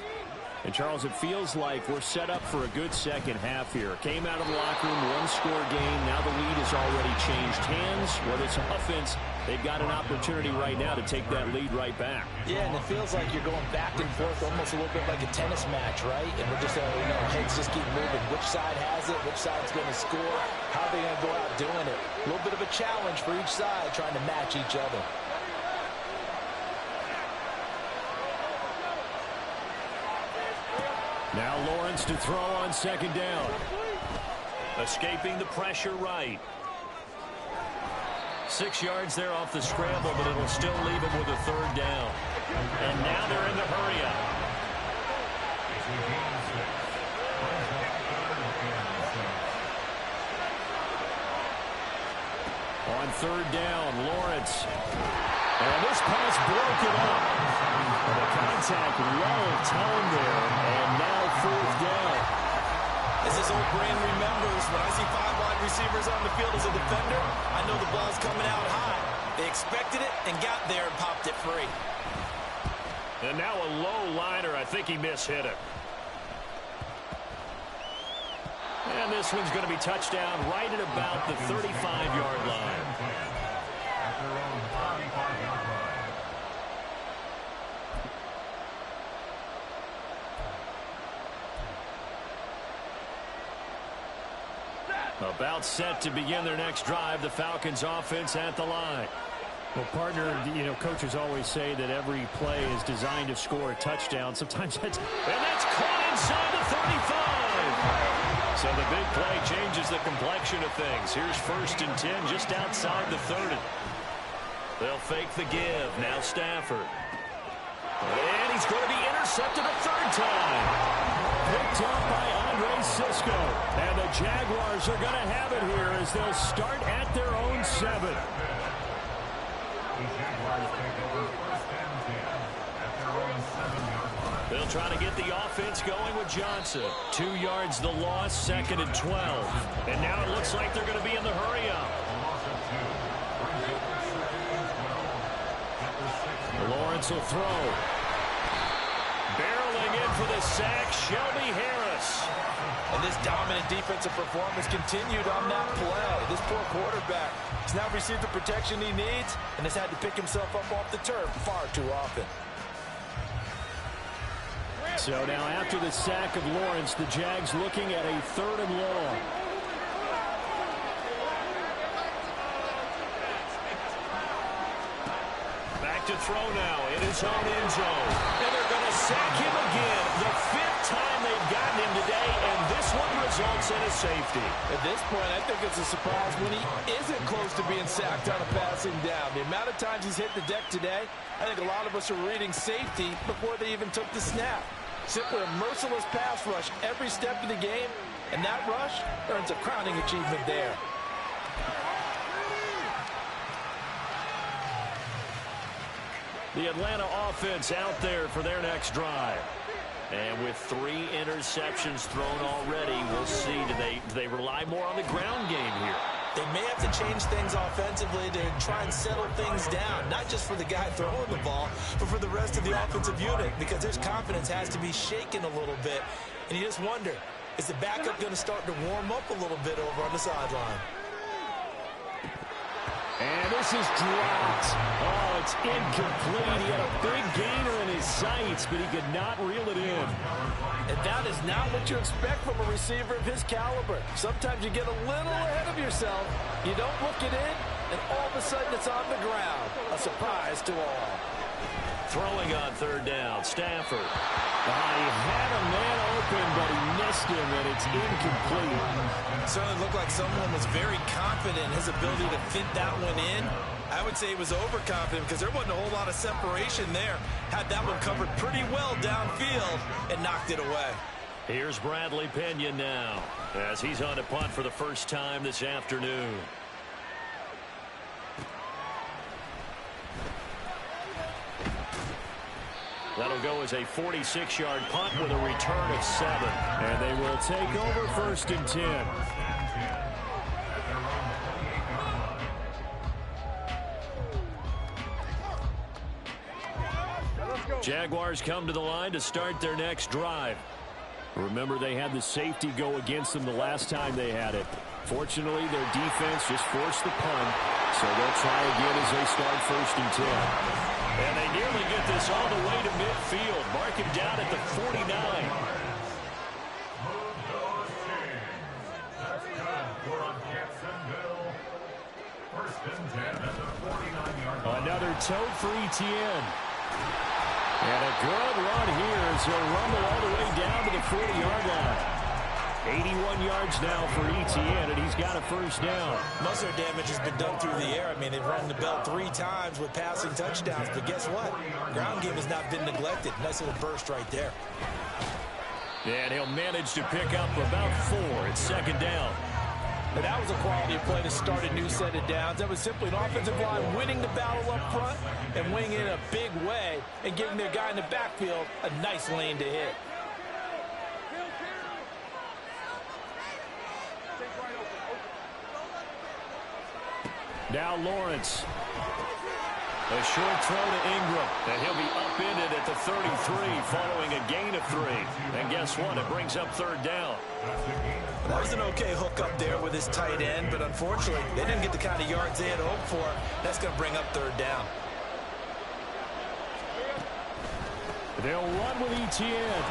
Speaker 2: And, Charles, it feels like we're set up for a good second half here. Came out of the locker room, one-score game. Now the lead has already changed hands. Whether it's offense, they've got an opportunity right now to take that lead right back.
Speaker 5: Yeah, and it feels like you're going back and forth almost a little bit like a tennis match, right? And we're just, heads just keep moving. Which side has it? Which side's going to score? How are they going to go out doing it? A little bit of a challenge for each side trying to match each other.
Speaker 2: Now Lawrence to throw on second down. Escaping the pressure right. 6 yards there off the scramble, but it'll still leave him with a third down. And now they're in the hurry-up. On third down, Lawrence. And this pass broken up. The contact well-timed there, and now fourth down.
Speaker 11: As his old brain remembers, when I see 5 wide receivers on the field as a defender, I know the ball's coming out high. They expected it and got there and popped it free.
Speaker 2: And now a low liner. I think he mishit it. And this one's going to be touchdown right at about the 35-yard line. About set to begin their next drive. The Falcons offense at the line. Well, partner, coaches always say that every play is designed to score a touchdown. Sometimes that's... And that's caught inside the 35. So the big play changes the complexion of things. Here's 1st and 10 just outside the 30. They'll fake the give. Now Stafford. And he's going to be intercepted a third time. Picked up by Andre Cisco. And the Jaguars are going to have it here as they'll start at their own 7.
Speaker 8: The Jaguars take over 1st and 10 at their own 7-yard line.
Speaker 2: They'll try to get the offense going with Johnson. 2 yards the loss, 2nd and 12. And now it looks like they're going to be in the hurry-up. Lawrence will throw. Barreling in for the sack, Shelby Harris.
Speaker 5: And this dominant defensive performance continued on that play. This poor quarterback has now received the protection he needs and has had to pick himself up off the turf far too often.
Speaker 2: So now after the sack of Lawrence, the Jags looking at a 3rd and long. Back to throw now in his own end zone. And they're going to sack him again. The 5th time they've gotten him today, and this one results in a safety.
Speaker 5: At this point, I think it's a surprise when he isn't close to being sacked on a passing down. The amount of times he's hit the deck today, I think a lot of us are reading safety before they even took the snap. Simply a merciless pass rush every step of the game, and that rush earns a crowning achievement there.
Speaker 2: The Atlanta offense out there for their next drive. And with 3 interceptions thrown already, we'll see, do they rely more on the ground game here?
Speaker 11: They may have to change things offensively to try and settle things down, not just for the guy throwing the ball, but for the rest of the offensive unit, because his confidence has to be shaken a little bit. And you just wonder, is the backup going to start to warm up a little bit over on the sideline?
Speaker 2: And this is dropped. Oh, it's
Speaker 3: incomplete. He had a big gainer in his sights, but he could not reel it in.
Speaker 5: And that is not what you expect from a receiver of his caliber. Sometimes you get a little ahead of yourself. You don't look it in, and all of a sudden it's on the ground. A surprise to all.
Speaker 2: Throwing on third down, Stafford.
Speaker 3: He had a man open, but he missed him, and it's incomplete.
Speaker 11: It certainly looked like someone was very confident in his ability to fit that one in. I would say he was overconfident because there wasn't a whole lot of separation there. Had that one covered pretty well downfield and knocked it away.
Speaker 2: Here's Bradley Pinion now as he's on to punt for the first time this afternoon. That'll go as a 46-yard punt with a return of 7.
Speaker 3: And they will take over 1st and 10.
Speaker 2: Jaguars come to the line to start their next drive.
Speaker 3: Remember, they had the safety go against them the last time they had it. Fortunately, their defense just forced the punt, so they'll try again as they start 1st and 10.
Speaker 2: And they nearly get this all the way to midfield. Mark him down at the 49.
Speaker 3: Another tote for Etienne. And a good run here as he'll rumble all the way down to the 40-yard line. 81 yards now for Etienne, and he's got a 1st down.
Speaker 11: Most of their damage has been done through the air. I mean, they've rung the bell 3 times with passing touchdowns, but guess what? Ground game has not been neglected. Nice little burst right there.
Speaker 2: And he'll manage to pick up about 4 at 2nd down.
Speaker 5: And that was a quality play to start a new set of downs. That was simply an offensive line winning the battle up front and winning it in a big way and giving their guy in the backfield a nice lane to hit.
Speaker 3: Now Lawrence.
Speaker 2: A short throw to Ingram, and he'll be upended at the 33 following a gain of 3. And guess what? It brings up 3rd down.
Speaker 11: That was an okay hook up there with his tight end, but unfortunately, they didn't get the kind of yards they had hoped for. That's going to bring up 3rd down.
Speaker 3: They'll run with Etienne.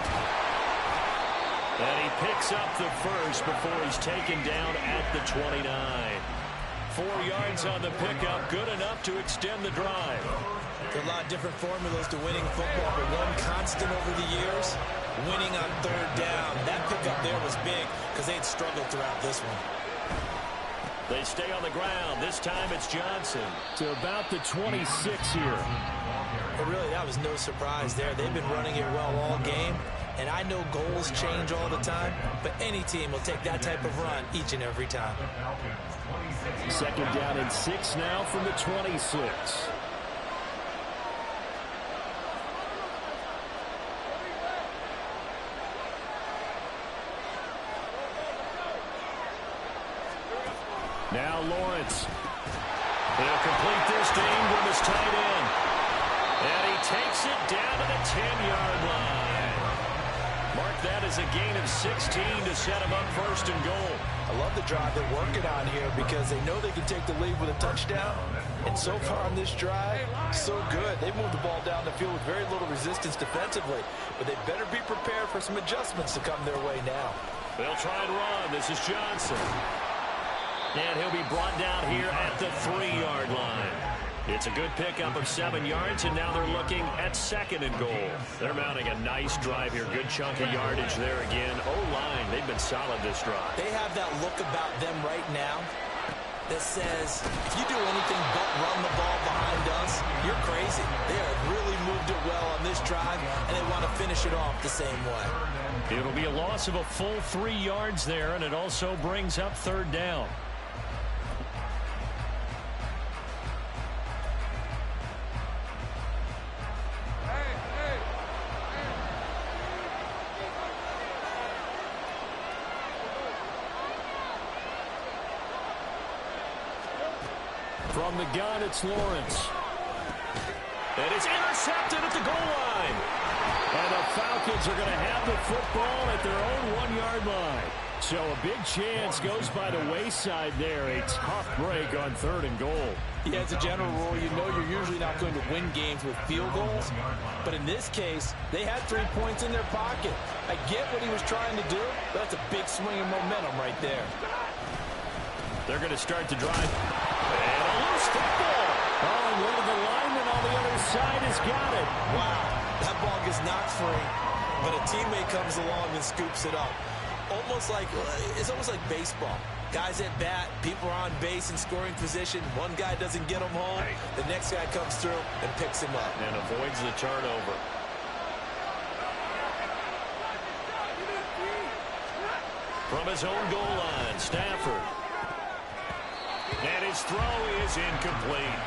Speaker 2: And he picks up the 1st before he's taken down at the 29. 4 yards on the pickup, good enough to extend the drive.
Speaker 11: There are a lot of different formulas to winning football, but one constant over the years, winning on 3rd down. That pickup there was big because they had struggled throughout this one.
Speaker 2: They stay on the ground. This time it's Johnson.
Speaker 3: To about the 26 here.
Speaker 11: But really, that was no surprise there. They've been running it well all game. And I know goals change all the time, but any team will take that type of run each and every time.
Speaker 3: 2nd down and 6 now from the 26. Now Lawrence.
Speaker 2: He'll complete this to Ingram as tight end. And he takes it down to the 10-yard line. Mark that as a gain of 16 to set him up 1st and goal.
Speaker 5: I love the drive they're working on here because they know they can take the lead with a touchdown. And so far on this drive, so good. They moved the ball down the field with very little resistance defensively. But they better be prepared for some adjustments to come their way now.
Speaker 2: They'll try and run. This is Johnson. And he'll be brought down here at the 3-yard line. It's a good pickup of 7 yards, and now they're looking at 2nd and goal. They're mounting a nice drive here. Good chunk of yardage there again. O-line, they've been solid this drive.
Speaker 11: They have that look about them right now that says, if you do anything but run the ball behind us, you're crazy. They have really moved it well on this drive, and they want to finish it off the same way.
Speaker 2: It'll be a loss of a full 3 yards there, and it also brings up 3rd down.
Speaker 3: From the gun, it's Lawrence.
Speaker 2: And it's intercepted at the goal line.
Speaker 3: And the Falcons are going to have the football at their own 1-yard line. So a big chance goes by the wayside there. A tough break on 3rd and goal.
Speaker 5: Yeah, as a general rule, you know you're usually not going to win games with field goals. But in this case, they had 3 points in their pocket. I get what he was trying to do, but that's a big swing of momentum right there.
Speaker 2: They're going to start the drive. And a loose football. Oh, and one of the linemen on the other side has got it.
Speaker 11: Wow, that ball gets knocked free, but a teammate comes along and scoops it up. It's almost like baseball. Guys at bat, people are on base in scoring position. One guy doesn't get him home. The next guy comes through and picks him up.
Speaker 2: And avoids the turnover. From his own goal line, Stafford. And his throw is incomplete.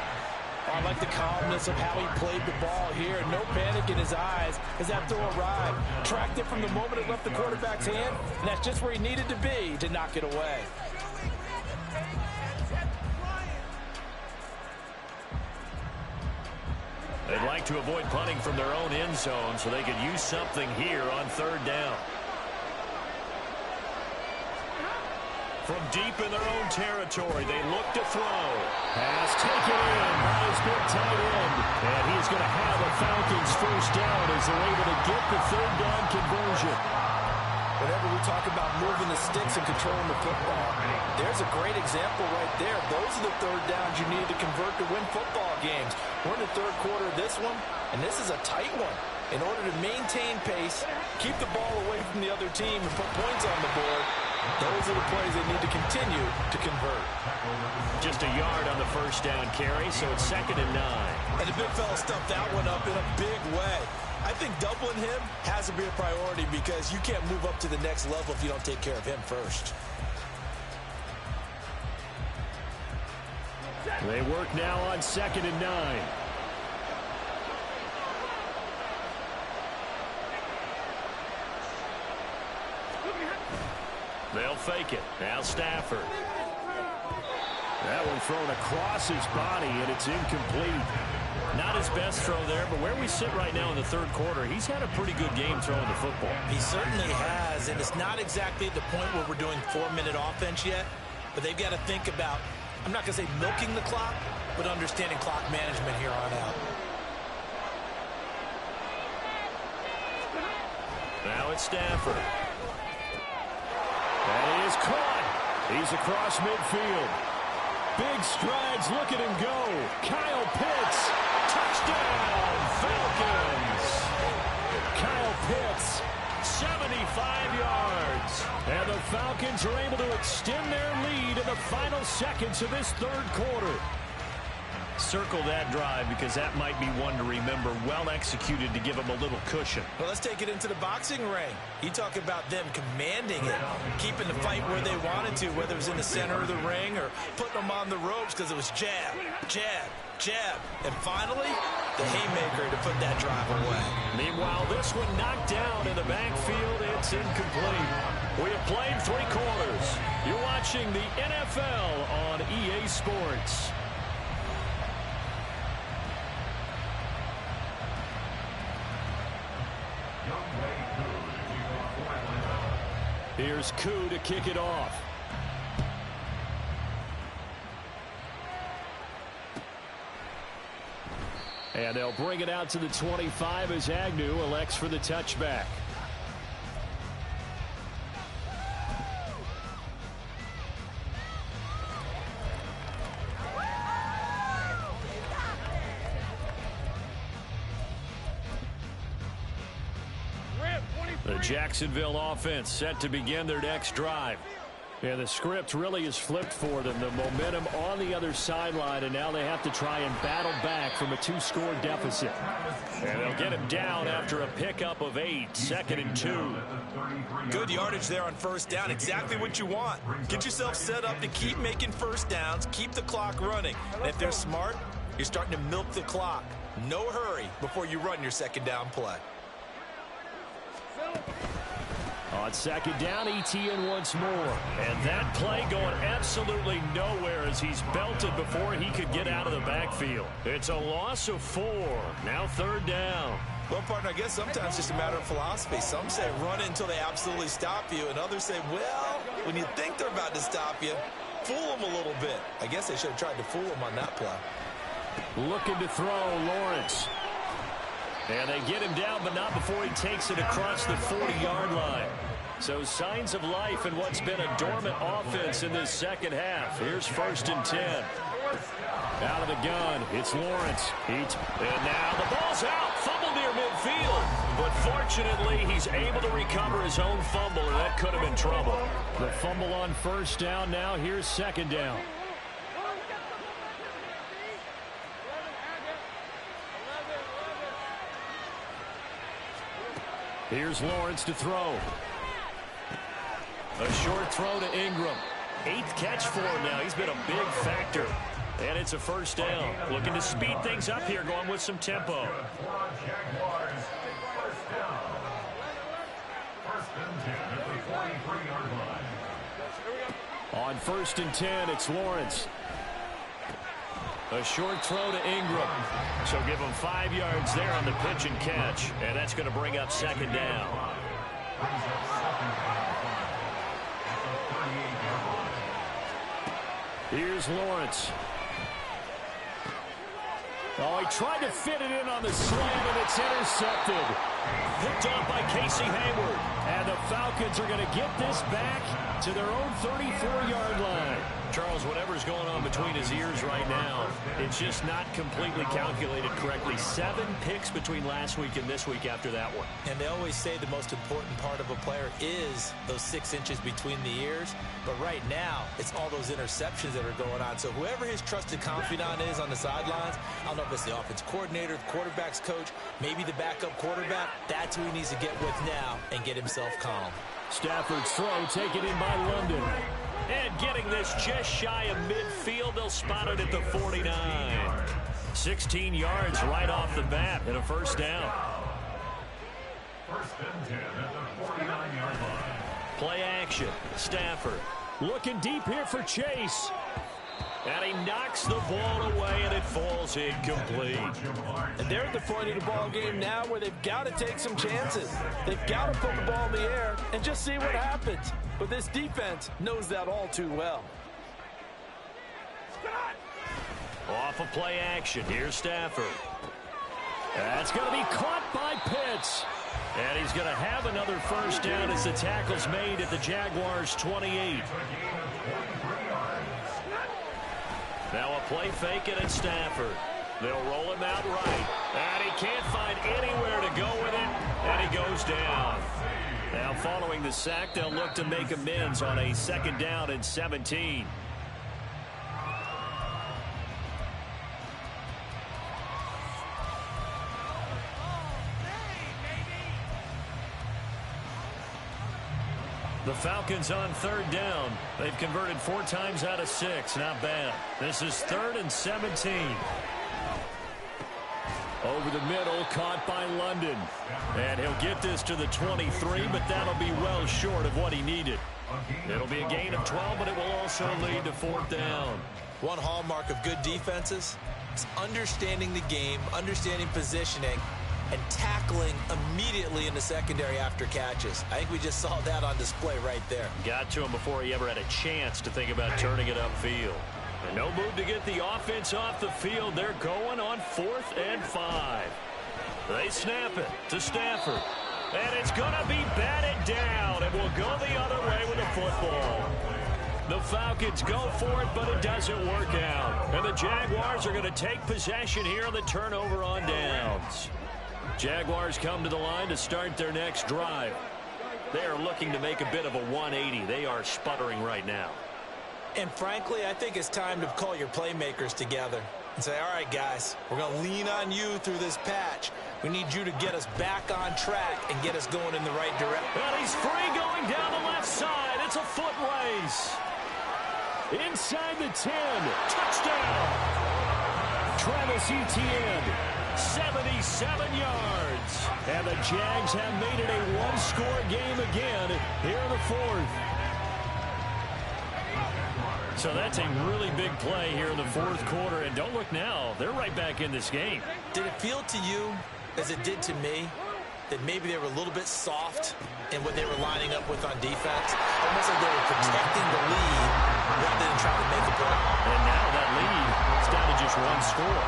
Speaker 5: I like the calmness of how he played the ball here. No panic in his eyes as that throw arrived. Tracked it from the moment it left the quarterback's hand, and that's just where he needed to be to knock it away.
Speaker 2: They'd like to avoid punting from their own end zone so they could use something here on third down. From deep in their own territory, they look to throw. Pass taken in by his big tight end. And he's going to have a Falcons first down as they're able to get the third down conversion.
Speaker 5: Whenever we talk about moving the sticks and controlling the football, there's a great example right there. Those are the third downs you need to convert to win football games. We're in the third quarter of this one, and this is a tight one. In order to maintain pace, keep the ball away from the other team, and put points on the board, those are the plays they need to continue to convert.
Speaker 2: Just a yard on the first down carry, so it's 2nd and 9.
Speaker 11: And the big fella stuffed that one up in a big way. I think doubling him has to be a priority because you can't move up to the next level if you don't take care of him first.
Speaker 2: They work now on 2nd and 9. They'll fake it. Now Stafford.
Speaker 3: That one thrown across his body, and it's incomplete.
Speaker 2: Not his best throw there, but where we sit right now in the third quarter, he's had a pretty good game throwing the football.
Speaker 11: He certainly has, and it's not exactly at the point where we're doing 4-minute offense yet, but they've got to think about, I'm not going to say milking the clock, but understanding clock management here on out.
Speaker 2: Now it's Stafford. And he is caught.
Speaker 3: He's across midfield. Big strides. Look at him go. Kyle Pitts.
Speaker 2: Touchdown, Falcons. Kyle Pitts, 75 yards.
Speaker 3: And the Falcons are able to extend their lead in the final seconds of this third quarter.
Speaker 2: Circle that drive because that might be one to remember. Well executed to give them a little cushion.
Speaker 11: Well, let's take it into the boxing ring. You talk about them commanding it, keeping the fight where they wanted to, whether it was in the center of the ring or putting them on the ropes because it was jab, jab, jab. And finally, the haymaker to put that drive away.
Speaker 2: Meanwhile, this one knocked down in the backfield. It's incomplete. We have played 3 quarters. You're watching the NFL on EA Sports. Here's Koo to kick it off. And they'll bring it out to the 25 as Agnew elects for the touchback. The Jacksonville offense set to begin their next drive. Yeah, the script really is flipped for them. The momentum on the other sideline, and now they have to try and battle back from a 2-score deficit. And they'll get him down after a pickup of 8, 2nd and 2.
Speaker 11: Good yardage there on first down. Exactly what you want. Get yourself set up to keep making first downs, keep the clock running. And if they're smart, you're starting to milk the clock. No hurry before you run your second down play.
Speaker 2: On second down, Etienne once more. And that play going absolutely nowhere as he's belted before he could get out of the backfield. It's a loss of 4. Now third down.
Speaker 11: Well, partner, I guess sometimes it's just a matter of philosophy. Some say run it until they absolutely stop you, and others say, well, when you think they're about to stop you, fool them a little bit. I guess they should have tried to fool them on that play.
Speaker 2: Looking to throw, Lawrence. And they get him down, but not before he takes it across the 40-yard line. So signs of life in what's been a dormant offense in this second half. Here's 1st and 10. Out of the gun, it's Lawrence. And now the ball's out. Fumble near midfield. But fortunately, he's able to recover his own fumble, and that could have been trouble. The fumble on 1st down. Now here's 2nd down. Here's Lawrence to throw. A short throw to Ingram. 8th catch for him now. He's been a big factor. And it's a 1st down. Looking to speed things up here, going with some tempo. On 1st and 10, it's Lawrence. A short throw to Ingram. So give him 5 yards there on the pitch and catch. And that's going to bring up 2nd down. Here's Lawrence. Oh, he tried to fit it in on the slant, and it's intercepted. Picked off by Casey Hayward. And the Falcons are going to get this back to their own 34-yard line. Charles, whatever's going on between his ears right now, it's just not completely calculated correctly. 7 picks between last week and this week after that one.
Speaker 11: And they always say the most important part of a player is those 6 inches between the ears. But right now, it's all those interceptions that are going on. So whoever his trusted confidant is on the sidelines, I don't know if it's the offense coordinator, the quarterback's coach, maybe the backup quarterback, that's who he needs to get with now and get himself calm.
Speaker 2: Stafford's throw taken in by London. And getting this just shy of midfield, they'll spot it at the 49. 16 yards right off the bat and a 1st down.
Speaker 8: 1st and 10 at the 49-yard line.
Speaker 2: Play action. Stafford looking deep here for Chase. And he knocks the ball away, and it falls incomplete.
Speaker 5: And they're at the point of the ball game now where they've got to take some chances. They've got to put the ball in the air and just see what happens. But this defense knows that all too well.
Speaker 2: Off of play action. Here's Stafford. That's going to be caught by Pitts. And he's going to have another 1st down as the tackle's made at the Jaguars' 28. Now a play fake it at Stafford. They'll roll him out right. And he can't find anywhere to go with it. And he goes down. Now following the sack, they'll look to make amends on a 2nd down and 17. The Falcons on 3rd down. They've converted 4 times out of 6. Not bad. This is 3rd and 17. Over the middle, caught by London. And he'll get this to the 23, but that'll be well short of what he needed. It'll be a gain of 12, but it will also lead to 4th down.
Speaker 11: One hallmark of good defenses is understanding the game, understanding positioning, and tackling immediately in the secondary after catches. I think we just saw that on display right there.
Speaker 2: Got to him before he ever had a chance to think about turning it upfield. And no move to get the offense off the field. They're going on 4th and 5. They snap it to Stafford. And it's going to be batted down. And will go the other way with the football. The Falcons go for it, but it doesn't work out. And the Jaguars are going to take possession here on the turnover on downs. Jaguars come to the line to start their next drive. They are looking to make a bit of a 180. They are sputtering right now.
Speaker 11: And frankly, I think it's time to call your playmakers together and say, all right, guys, we're going to lean on you through this patch. We need you to get us back on track and get us going in the right direction.
Speaker 2: And he's free going down the left side. It's a foot race. Inside the 10. Touchdown. Travis Etienne. 77 yards. And the Jags have made it a one-score game again here in the 4th. So that's a really big play here in the 4th quarter. And don't look now. They're right back in this game.
Speaker 11: Did it feel to you, as it did to me, that maybe they were a little bit soft in what they were lining up with on defense? Almost like they were protecting the lead rather than trying to make a play.
Speaker 2: And now that lead it's down to just one score.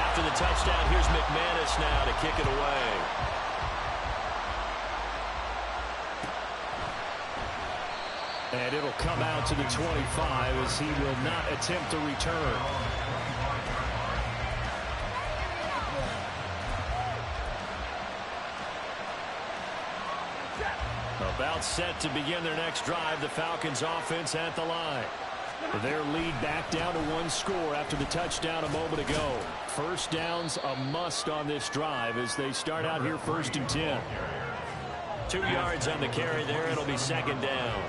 Speaker 2: After the touchdown, here's McManus now to kick it away. And it'll come out to the 25 as he will not attempt to return. About set to begin their next drive. The Falcons offense at the line. Their lead back down to one score after the touchdown a moment ago. First down's a must on this drive as they start out here 1st and 10. 2 yards on the carry there. It'll be second down.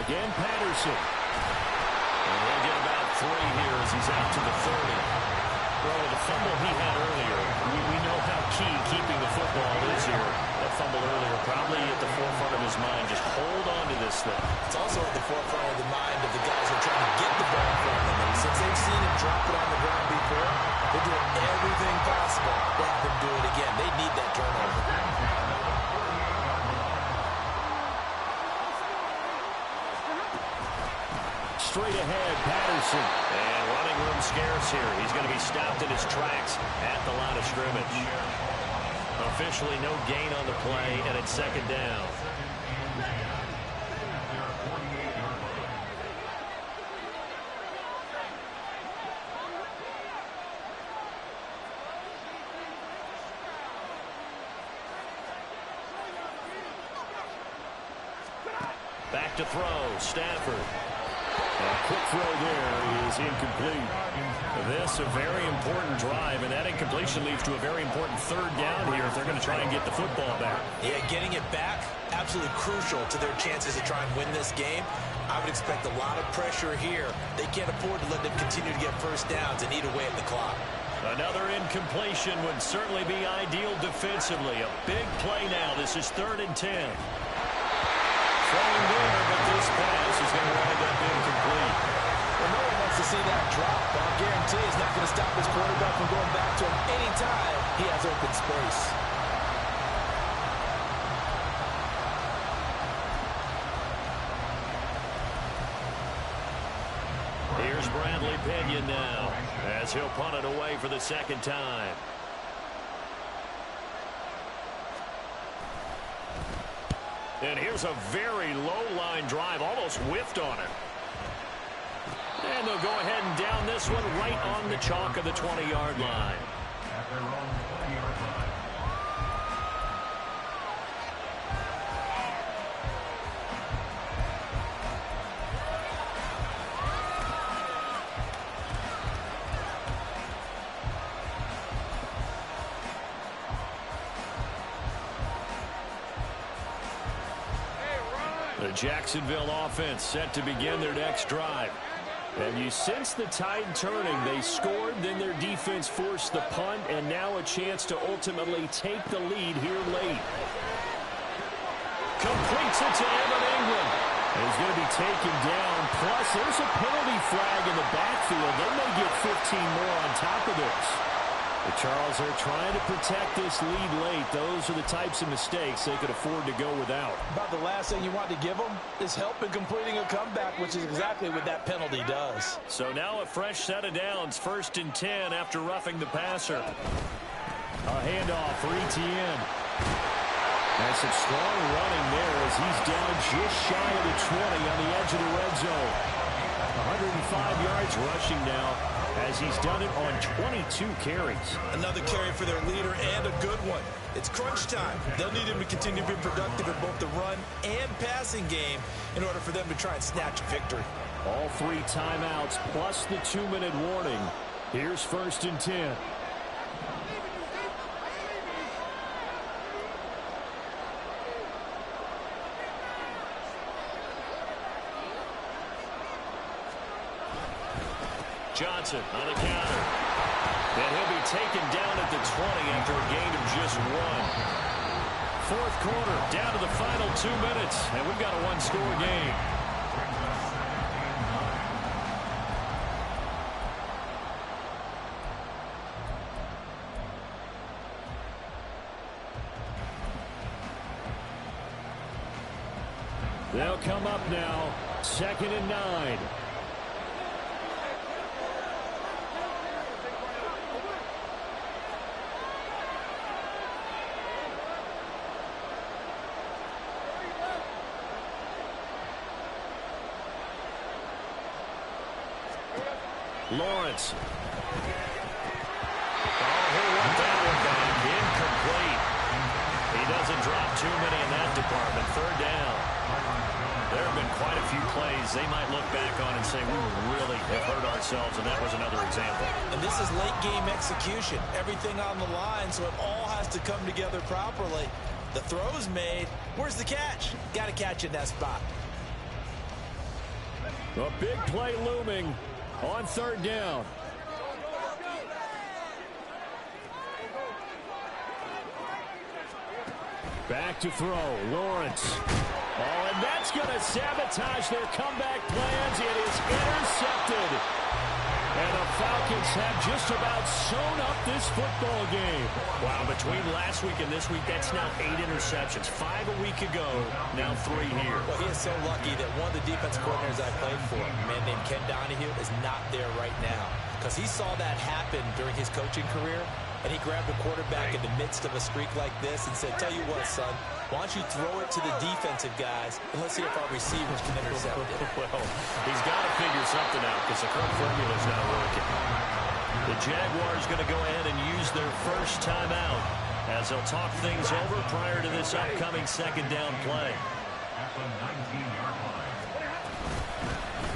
Speaker 2: Again, Patterson. And he'll get about 3 here as he's out to the 30. Well, the fumble he had earlier, we know how key keeping the football is here. That fumble earlier probably at the forefront of his mind. Just hold on to this thing.
Speaker 11: It's also at the forefront of the mind of the guys who are trying to get the ball from him. And since they've seen him drop it on the ground before, they're doing everything possible to have him do it again. They need that turnover.
Speaker 2: Straight ahead, Patterson. And running room scarce here. He's going to be stopped in his tracks at the line of scrimmage. Officially no gain on the play, and it's second down. Back to throw, Stafford. A quick throw there is incomplete. This a very important drive, and that incompletion leads to a very important third down here if they're going to try and get the football back.
Speaker 11: Yeah, getting it back, absolutely crucial to their chances to try and win this game. I would expect a lot of pressure here. They can't afford to let them continue to get first downs and eat away at the clock.
Speaker 2: Another incompletion would certainly be ideal defensively. A big play now. This is 3rd and 10. Throwing there, but this pass is going to wind up incomplete.
Speaker 5: Well, no one wants to see that drop, but I guarantee it's not going to stop his quarterback from going back to him anytime he has open space.
Speaker 2: Here's Bradley Pinion now as he'll punt it away for the second time. And here's a very low-line drive, almost whiffed on it. And they'll go ahead and down this one right on the chalk of the 20-yard line.
Speaker 8: At their own 20-yard line.
Speaker 2: The Jacksonville offense set to begin their next drive. And you sense the tide turning. They scored, then their defense forced the punt, and now a chance to ultimately take the lead here late. Completes it to Evan Ingram. He's going to be taken down. Plus, there's a penalty flag in the backfield. They may get 15 more on top of this. The Charles are trying to protect this lead late. Those are the types of mistakes they could afford to go without.
Speaker 5: About the last thing you want to give them is help in completing a comeback, which is exactly what that penalty does.
Speaker 2: So now a fresh set of downs, 1st and 10 after roughing the passer. A handoff for Etienne. And some strong running there as he's down just shy of the 20 on the edge of the red zone. 105 yards rushing now, as he's done it on 22 carries.
Speaker 11: Another carry for their leader and a good one. It's crunch time. They'll need him to continue to be productive in both the run and passing game in order for them to try and snatch a victory.
Speaker 2: All 3 timeouts plus the 2-minute warning. Here's 1st and 10. Johnson on the counter. And he'll be taken down at the 20 after a gain of just 1. 4th quarter, down to the final 2 minutes, and we've got a 1-score game.
Speaker 3: They'll come up now, 2nd and 9. Lawrence.
Speaker 2: He'll run that one back. Incomplete. He doesn't drop too many in that department. 3rd down. There have been quite a few plays they might look back on and say, we really have hurt ourselves, and that was another example.
Speaker 11: And this is late game execution. Everything on the line, so it all has to come together properly. The throw's made. Where's the catch? Got to catch in that spot.
Speaker 3: A big play looming on 3rd down. Back to throw. Lawrence. Oh, and that's going to sabotage their comeback plans. It is intercepted. And the Falcons have just about sewn up this football game.
Speaker 2: Wow, between last week and this week, that's now 8 interceptions. 5 a week ago, now 3 here.
Speaker 11: Well, he is so lucky that one of the defense coordinators I played for, a man named Ken Donahue, is not there right now. Because he saw that happen during his coaching career, and he grabbed the quarterback in the midst of a streak like this and said, tell you what, son, why don't you throw it to the defensive guys, and let's see if our receivers can intercept it.
Speaker 2: Well, he's got to figure something out because the current formula's not working. The Jaguars going to go ahead and use their first timeout as they'll talk things over prior to this upcoming 2nd down play.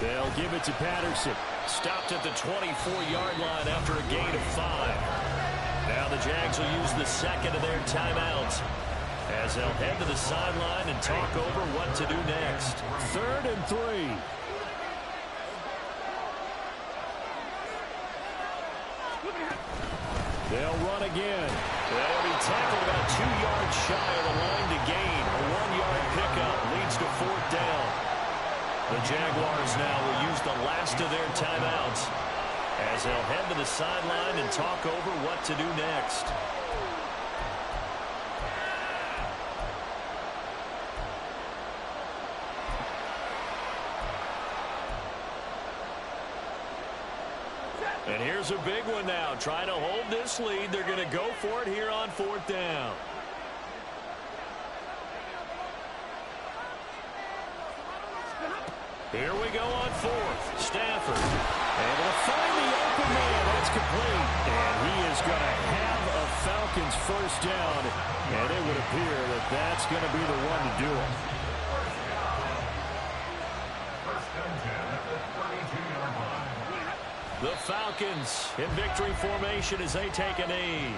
Speaker 3: They'll give it to Patterson.
Speaker 2: Stopped at the 24-yard line after a gain of 5. Now the Jags will use the 2nd of their timeouts as they'll head to the sideline and talk over what to do next.
Speaker 3: 3rd and 3. They'll run again.
Speaker 2: They'll be tackled about 2 yards shy of the line to gain. A 1-yard pickup leads to 4th down. The Jaguars now will use the last of their timeouts as they'll head to the sideline and talk over what to do next. And here's a big one now. Trying to hold this lead. They're going to go for it here on 4th down. Here we go on 4th. Stafford.
Speaker 3: Able to find the open man. That's complete. And he is going to have a Falcons first down. And it would appear that that's going to be the one to do it.
Speaker 2: The Falcons in victory formation as they take a knee.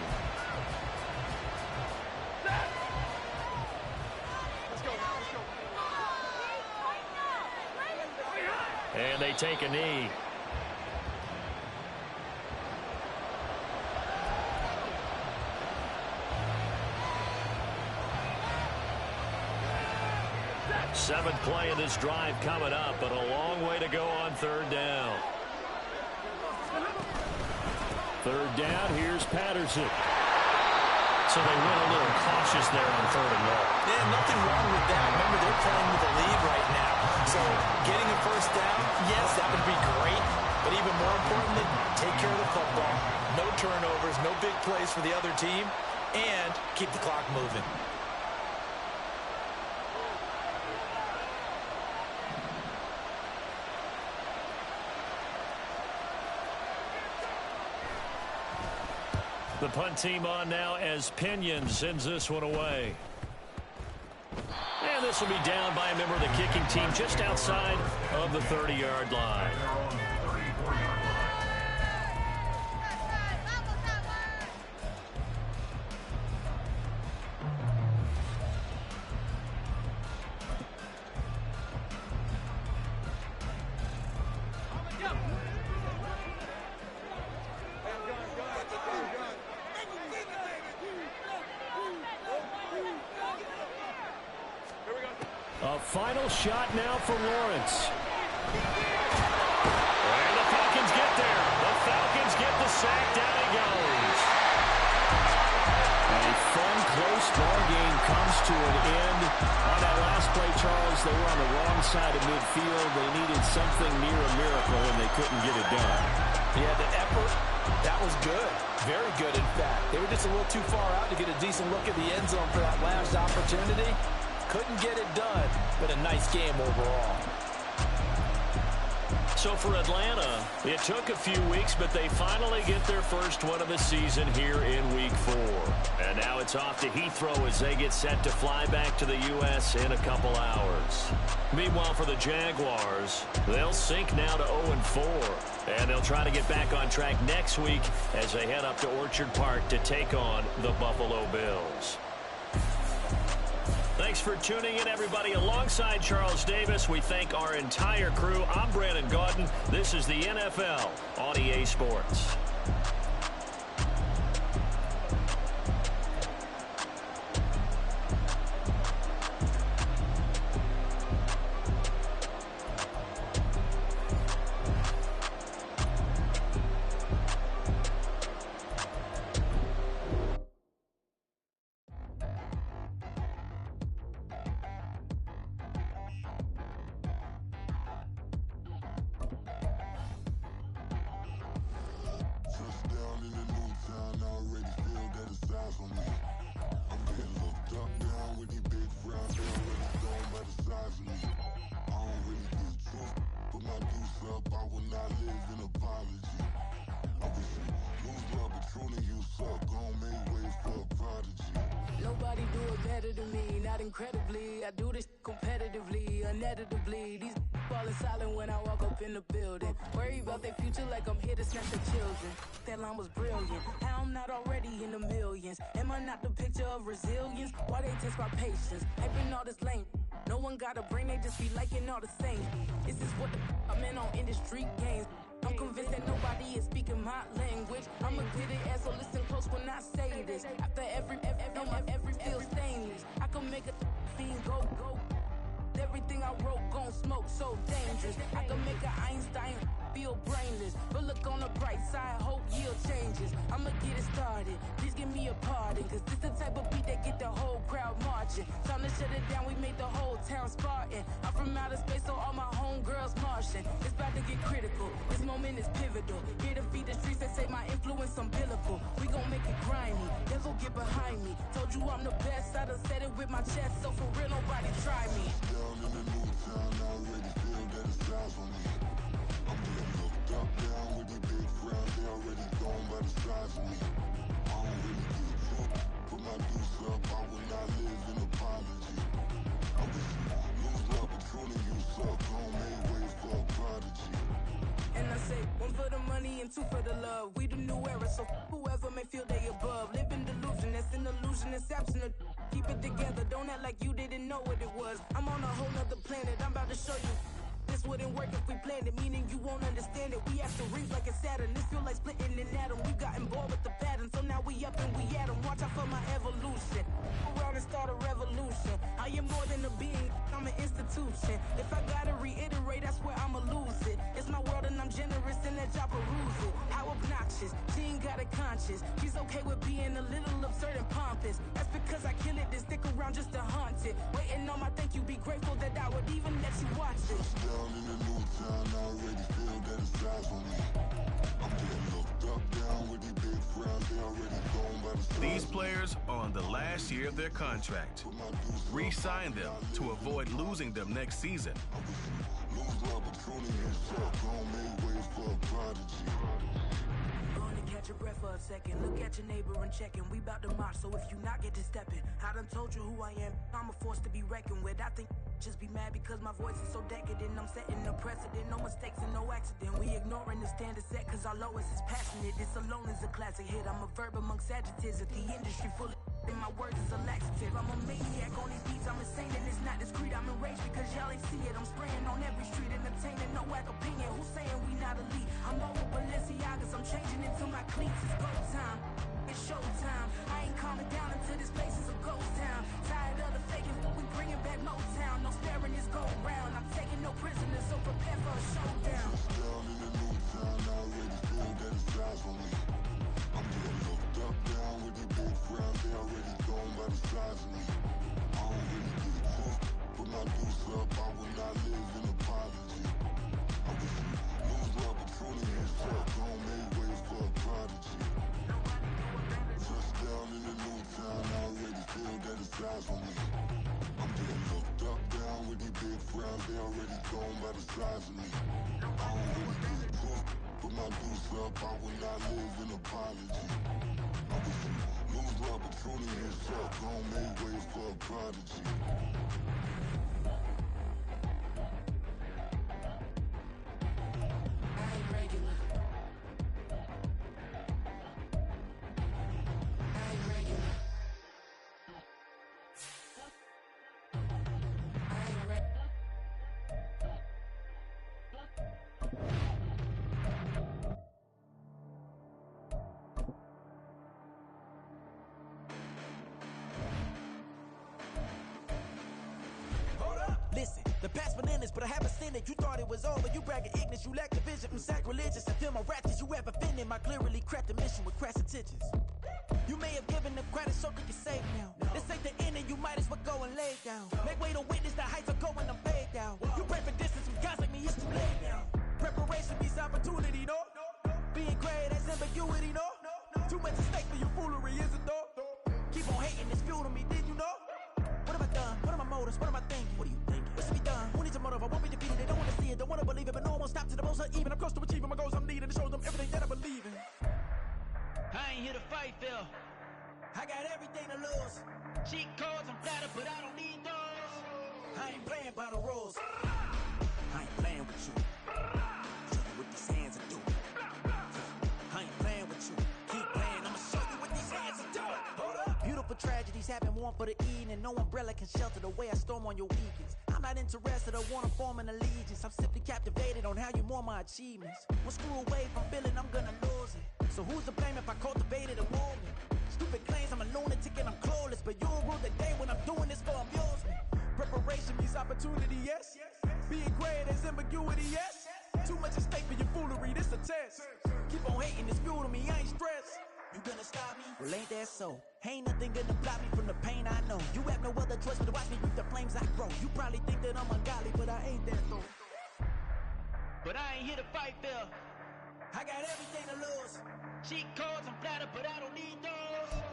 Speaker 2: And they take a knee. Seventh play of this drive coming up, but a long way to go on 3rd down.
Speaker 3: 3rd down, here's Patterson.
Speaker 2: So they went a little cautious there on 3rd and long.
Speaker 11: Yeah, nothing wrong with that. Remember, they're playing with the lead right now. So getting a first down, yes, that would be great. But even more importantly, take care of the football. No turnovers, no big plays for the other team, and keep the clock moving.
Speaker 2: The punt team on now as Pinion sends this one away. And this will be down by a member of the kicking team just outside of the 30-yard line.
Speaker 3: A final shot now for Lawrence.
Speaker 2: And the Falcons get there. The Falcons get the sack. Down he goes.
Speaker 3: A fun, close ball game comes to an end. On that last play, Charles, they were on the
Speaker 2: they needed something near a miracle and they couldn't get it done.
Speaker 5: Yeah, the effort, that was good. Very good, in fact. They were just a little too far out to get a decent look at the end zone for that last opportunity. Couldn't get it done, but a nice game overall.
Speaker 2: So for Atlanta, it took a few weeks, but they finally get their first one of the season here in Week 4. And now it's off to Heathrow as they get set to fly back to the U.S. in a couple hours. Meanwhile, for the Jaguars, they'll sink now to 0-4. And they'll try to get back on track next week as they head up to Orchard Park to take on the Buffalo Bills. Thanks for tuning in, everybody. Alongside Charles Davis, we thank our entire crew. I'm Brandon Gaudin. This is the NFL on EA Sports.
Speaker 13: Nobody do it better than me, not incredibly. I do this competitively, uneditably. These falling silent when I walk up in the building. Worry about their future like I'm here to snatch their children. That line was brilliant. How I'm not already in the millions. Am I not the picture of resilience? Why they test my patience? I've been all this lame. No one got a brain, they just be liking all the same. This is what I'm in on industry games. I'm convinced that nobody is speaking my language. I'ma get it as so listen close when I say this. After every feel stainless. I can make a fiend go. Everything I wrote gon' smoke so dangerous. I can make an Einstein feel brainless. But look on the bright side, hope yield changes. I'ma get it started. Please give me a pardon. Cause this the type of beat that get the whole crowd marching. Time to shut it down, we made the whole town Spartan. I'm from outer space, so all my homegirls Martian. It's about to get critical. This moment is pivotal. Here to feed the streets that say my influence umbilical. We gon' make it grimy. Devil get behind me. Told you I'm the best. I done said it with my chest. So for real, nobody try me.
Speaker 14: Down in the new town, I already feel that it's time for me. I'm getting looked up, down with the big crowd. They already gone by the size of me. I don't really get took. Put my deuce up, I will not live in apology. I wish you lose the opportunity, you suck. Don't make way for a prodigy.
Speaker 13: And I say, one for the money and two for the love. We the new era, so whoever may feel they above. Live in delusion, that's an illusion, it's absent. Keep it together, don't act like you didn't know what it was. I'm on a whole nother planet, I'm about to show you. This wouldn't work if we planned it, meaning you won't understand it. We have to reap like a Saturn, this feel like splitting an atom. You got involved with the pattern, so now we up and we at 'em. Watch out for my evolution. Around and start a revolution. I am more than a being, I'm an institution. If I gotta reiterate, I swear I'ma lose it. It's my world and I'm generous and let y'all peruse it. How obnoxious, she ain't got a conscience. She's okay with being a little absurd and pompous. That's because I kill it, then stick around just to haunt it. Waiting on my thank you, be grateful that I would even let you watch it.
Speaker 14: Down in the new town, I already feel that it's time for me. I'm getting looked up, down with the big crowd. They already gone by the size.
Speaker 15: These players are on the last year of their contract. Re-sign them to avoid losing them next season.
Speaker 14: Lose the opportunity, you suck. Don't make way for a prodigy.
Speaker 13: Gonna catch your breath for a second. Look at your neighbor and check in. We bout to march, so if you not get to stepping. I done told you who I am. I'm a force to be reckoned with. I think just be mad because my voice is so decadent. I'm setting a precedent. No mistakes and no accident. We ignoring the standard set cause our lowest is passionate. This alone is a classic hit. I'm a verb amongst adjectives. If the industry full of and my words is a laxative. I'm a maniac on these beats. I'm insane and it's not discreet. I'm enraged because y'all ain't see it. I'm spraying on every street, entertaining no whack opinion. Who's saying we not elite? I'm over Balenciagas. I'm changing into my cleats. It's go time. It's showtime. I ain't calming down until this place is a ghost town. Tired of the faking. We bringing back Motown. No sparing this go round. I'm taking no prisoners, so prepare for a showdown.
Speaker 14: Down in the new town, I already feel that it's time for me. I'm getting looked up, down with the big crowd. They already gone by the size of me. I don't really get took. Put my deuce up, I will not live in apology. crown, they already gone by the size of me. I don't really give a fuck. Put my deuce up, I will not live in apology. I wish you lose the opportunity to talk. Don't make way for a prodigy.
Speaker 16: Listen, the past bananas, but I haven't seen it. You thought it was over. You bragging ignorance. You lack the vision from sacrilegious. I feel my ratchets. You ever offended my clearly crafted mission with crass intentions. You may have given them credit so they can save now. This ain't the end and you might as well go and lay down. Make way to witness the heights are going to fade down. You pray for distance from guys like me, it's too late now. Preparation means opportunity, no? Being great as ambiguity, no? Too much at stake for your foolery, is it though? Keep on hating, it's fuel to me, did you know? What have I done? What are my motives? What am I thinking? What are you thinking? What's to be done? Who needs a motive? I won't be defeated. They don't want to see it, don't want to believe it, but no one will stop to the most uneven. I'm close to achieving my goals. I'm needing to show them everything that I believe in.
Speaker 17: I ain't here to fight, Phil.
Speaker 16: I got everything to lose.
Speaker 17: Cheat codes, I'm flattered, but I don't need those.
Speaker 16: I ain't playing by the rules. I ain't playing with you. Show you what these hands are doing. I ain't playing with you. Keep playing, I'ma show you what these hands are doing. Hold up. Beautiful tragedies happen, one for the evening. No umbrella can shelter the way I storm on your weekends. I'm not interested, I wanna form an allegiance. I'm simply captivated on how you more my achievements. One screw away from feeling I'm gonna lose it. So who's to blame if I cultivated a movement? Stupid claims I'm a lunatic and I'm clueless, but you'll rule the day when I'm doing this for amusement. Preparation means opportunity, yes. Being great is ambiguity, yes. Too much at stake for your foolery, this a test. Keep on hating, it's fuel to me, I ain't stressed. You gonna stop me? Well, ain't that so? Ain't nothing gonna block me from the pain I know. You have no other choice but to watch me reap the flames I grow. You probably think that I'm ungodly, but I ain't that though.
Speaker 17: But I ain't here to fight, Phil.
Speaker 16: I got everything to lose.
Speaker 17: Cheat codes, I'm flattered, but I don't need those.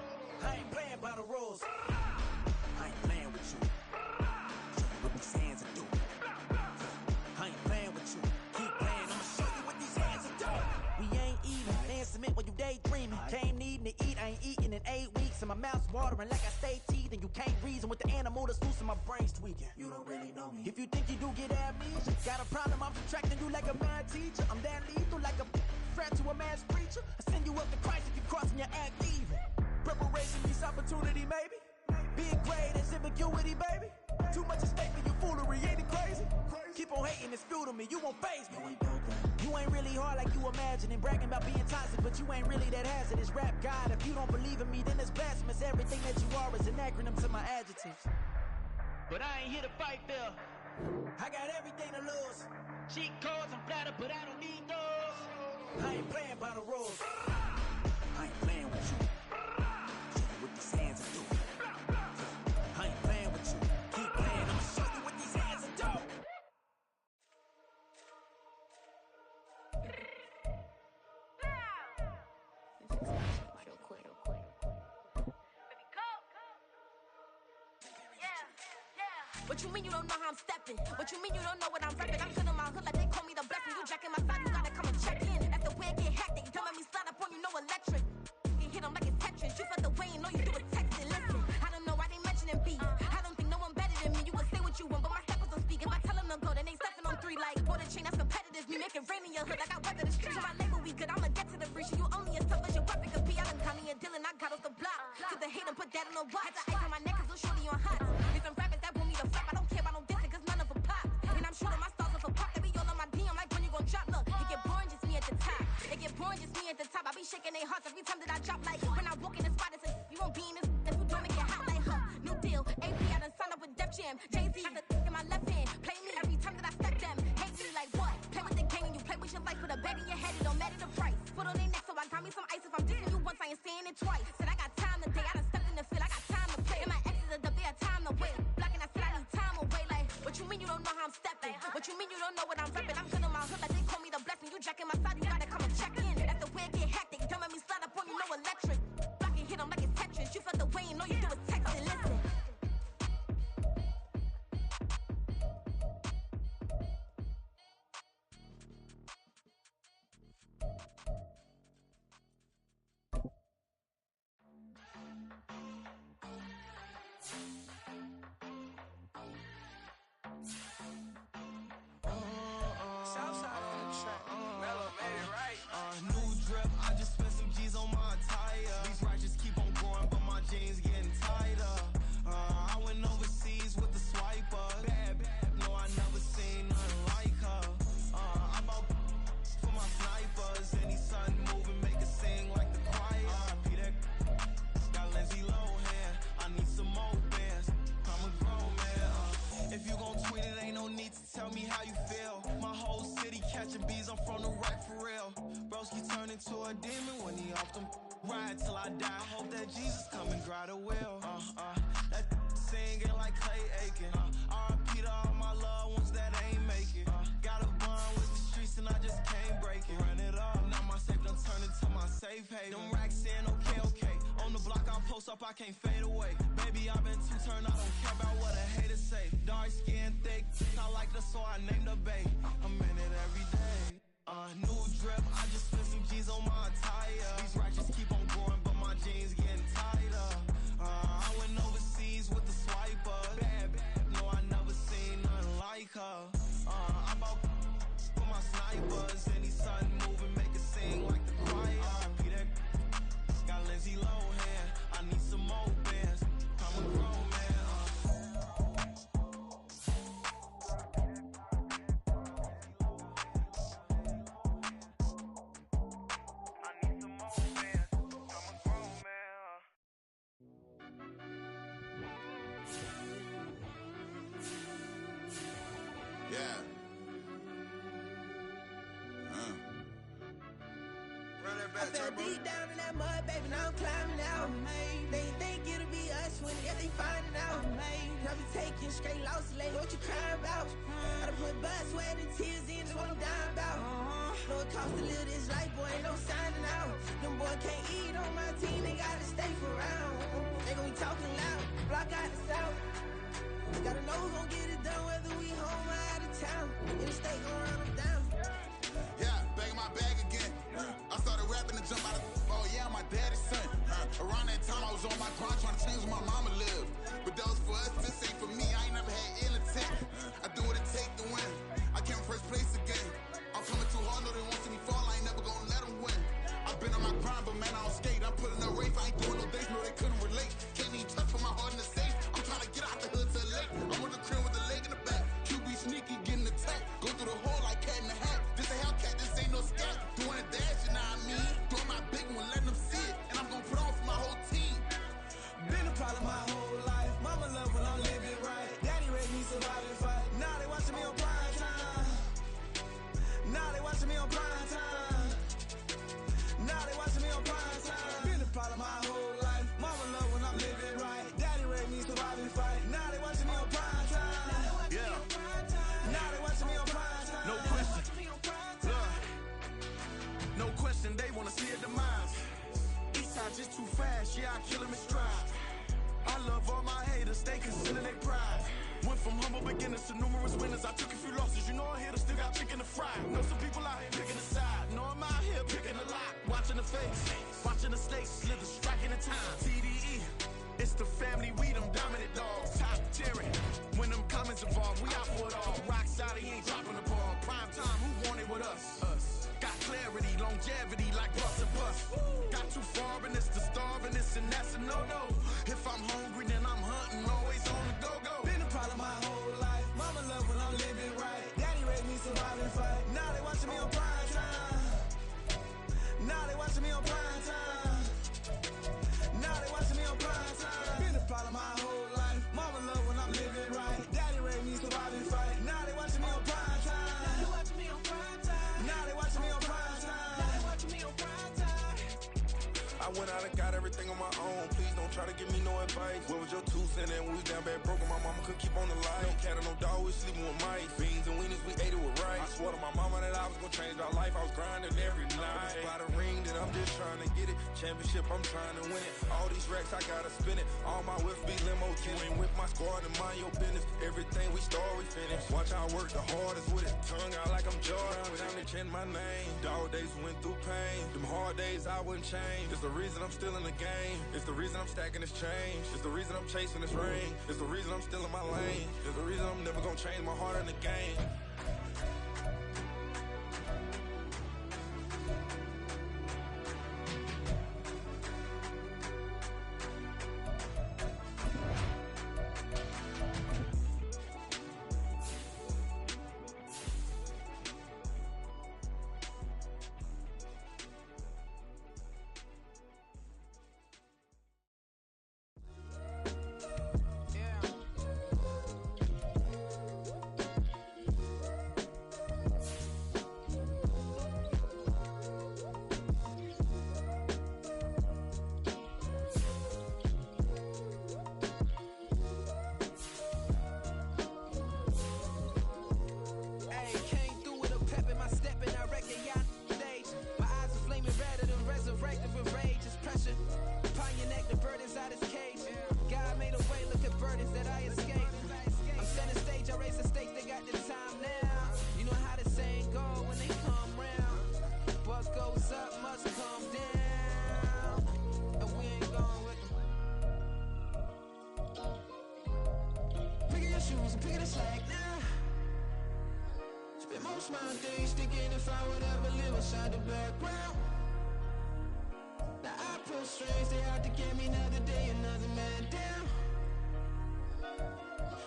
Speaker 16: I ain't playing by the rules. I ain't playing with you. Show you what these hands are doing. I ain't playing with you. Keep playing, I'ma show you what these hands are doing. We ain't even. Laying cement while you daydreaming. Came needing to eat, I ain't eating in 8 weeks. And my mouth's watering like I stay teeth. And you can't reason with the animal that's loose and my brain's tweaking. You don't really know me. If you think you do get amnesia, got a problem, I'm subtracting you like a mad teacher. I'm that lethal like a threat to a mass preacher. I send you up to Christ if you crossing your act even. Preparation means opportunity, maybe. Being great is ambiguity, baby. Too much at stake for your foolery, ain't it crazy? Keep on hating, it's fuel to me, you won't faze me. You ain't really hard like you imagining. Bragging about being toxic, but you ain't really that hazardous. Rap God, if you don't believe in me, then it's blasphemous. Everything that you are is an acronym to my adjectives.
Speaker 17: But I ain't here to fight, Phil.
Speaker 16: I got everything to lose.
Speaker 17: Cheat codes, I'm flattered, but I don't need those.
Speaker 16: I ain't playing by the rules. I ain't playing with you. Show you what these hands are doing. I ain't playing with you. Keep playing, I'ma show you what these hands are doing.
Speaker 18: What you mean you don't know how I'm stepping? What you mean you don't know what I'm repping? I'm good in my hood like they call me the blessing. You jacking my side, you gotta come and check in. That's the way it get hectic. You don't let me slide up on you, no electric. You hit them like it's Tetris. You felt the way and all you do is text it. Listen, I don't know why they mentioning beef. I don't think no one better than me. You can say what you want, but my steppers don't speak. If I tell them to go, then they stepping on 3 like border chain. That's competitive. Me making rain in your hood like I weather the street. So my label we good. I'ma get to the free. You only as tough as your weapon could be. I done Connie and Dylan. I got off the block. To the hate and put that on the watch. Had the ice on my neck 'cause little shorty on hot. There's some rappers that want me to flap. I don't care about no dissing 'cause none of them pop. And I'm shooting my stars off a pop. They be all on my DM like when you gon' drop. Look, it get boring just me at the top. It get boring just me at the top. I be shaking their hearts every time that I drop. Like when I walk in the spot, it says you won't be in this. If you don't make it hot like new deal. AP I done signed up with Def Jam. Jay-Z got the in my left hand. Play me every time that I step them. Hate me like what? Play with the gang and you play with your life. Put a bag in your head, it don't matter the price. Put on their neck so I got me some ice. If I'm dissing you once, I ain't saying it twice. Said I got time today. I done stepped in the field. I got time to play. And my exes are up there, time to wait. Blocking, I said I need time away. Like what you mean you don't know how I'm stepping? What you mean you don't know what I'm repping? I'm good in my hood like they call me the blessing. You jacking my side, you gotta come and check in. That's the way it get hectic. Don't let me slide up on you, no electric. Blocking, hit them like it's Tetris. You felt the way and all you do is text it. Listen.
Speaker 1: New drip, I just spent some G's on my attire. These righteous keep on going, but my jeans getting tighter. I went overseas with the swiper. Bad, no, I never seen nothing like her. I bought for my snipers. Any sun moving, make it sing like the choir. Peter got Lindsay Lohan. I need some more bands. I'm a grown man. If you gon' tweet it, ain't no need to tell me how you feel. My whole city catching bees, I'm from the right for real. Broski turn into a demon when he off them. Ride till I die. I hope that Jesus come and grind the wheel. That singing like Clay Aiken. R.I.P. to all my loved ones that ain't make it. Got a bond with the streets and I just can't break it. Run it up, now my safe done turned into my safe haven. Them racks in, okay. On the block I post up, I can't fade away. Baby, I've been too turned, I don't care about what a hater say. Dark skin, thick, I like the so I named the bae. I'm in it every day. New drip, I just spent some G's on my attire. These righteous keep on going, but my jeans getting tighter. I went overseas with the swiper. Bad, no, I never seen nothing like her. I bought for my snipers. Any sun moving, make it sing like the choir. Peter got Lindsay Lohan. I need some more bands. I'm a grown man.
Speaker 12: I fell deep down in that mud, baby, now I'm climbing out. They think it'll be us when they finding out. I be taking straight losses, lady, what you crying about? I done put blood, sweat, and tears in, that's what I'm dying about. Know it cost to live this life, boy, ain't no signing out. Them boy can't eat on my team, they gotta stay for round. They gon' be talking loud, block out the south. Gotta know who's gon' get it done, whether we home or out of town. In the state, gon' run them down.
Speaker 19: Yeah, back in my bag again. I started rapping and jump out of, oh yeah, my daddy's son. Around that time I was on my grind trying to change where my mama lived. But that was for us, this ain't for me, I ain't never had ill intent. I do what it take to win. I came first place again. I'm coming too hard, no they won't see me fall, I ain't never gonna let them win. I've been on my grind, but man I don't skate. I'm putting up race, I ain't doing no days, no they couldn't relate. Can't even touch for my heart in the safe. I'm trying to get out the hood to the lake. I'm with the crib with the leg in the back. QB sneaky, getting attacked. Go through the hole like cat in the hat. This a Hellcat, this ain't no scat. Doing a dash, you know what I mean? Doing my big one, letting them see it. And I'm gonna put on for my whole team.
Speaker 12: Been a problem my whole life. Mama love when I'm living right. Daddy raised me survive and fight. Now they watching me on prime time. Now they watching me on prime time. Now they watching me on prime time. Been a problem my whole life. Mama love when I'm living right. Daddy raised me survive and fight. Now they watching me on prime time.
Speaker 19: Yeah.
Speaker 12: Now they watching me on prime time.
Speaker 19: No question. Look. No question, they wanna see a demise. Eastside just too fast, yeah, I kill him in stride. I love all my haters, they consider they pride. Went from humble beginners to numerous winners. I took a few losses, you know I hit, still got chicken to fry. Know some people out here picking a side. Know I'm out here picking a lot. Watching the face, watching the snakes slither, striking the time. TDE, it's the family, we them dominant dogs. Top tiering, when them comments involved, we out for it all. Rock solid, he ain't dropping the ball. Prime time, who want it with us? Got clarity, longevity, like bust and bust. Got too far and it's the starving, this and that's a no-no. If I'm hungry, then I'm hunting, always on the go-go.
Speaker 12: Been a problem my whole life. Mama love when I'm living right. Daddy raised me survive and fight. Now they watching me on prime time. Now they watching me on prime time. Now they watching me on prime time. Been a problem my whole life. Mama love when I'm living right. Daddy raised me survive and fight. Now they watching me on prime time. Now they watching me on prime time. Now they watching me on prime time. Now they watching me on prime time.
Speaker 19: I went out and got everything on my own. Please don't try to give me no advice. What was your 2 cents? And when we down bad broken, my mama could keep on the line. No cat and no dog, we sleeping with mice. Beans and weenies, we ate it with rice. I swore to my mama that I was gonna change my life. I was grinding every night. By the ring, then I'm just trying to get it. Championship, I'm trying to win it. All these racks, I gotta spin it. All my whips be limo. You ain't with my squad and mind your business. Everything we start, we finish. Watch how I work the hardest with it. Tongue out like I'm Jordan. Without me chanting my name. Dog days went through pain. Them hard days I wouldn't change. It's the reason I'm still in the game. It's the reason I'm stacking this change. It's the reason I'm chasing this ring. It's the reason I'm still in my lane. It's the reason I'm never gonna change my heart in the game.
Speaker 12: days thinking if I would ever live inside the background. Now I pull strings, they out to get me another day, another man down.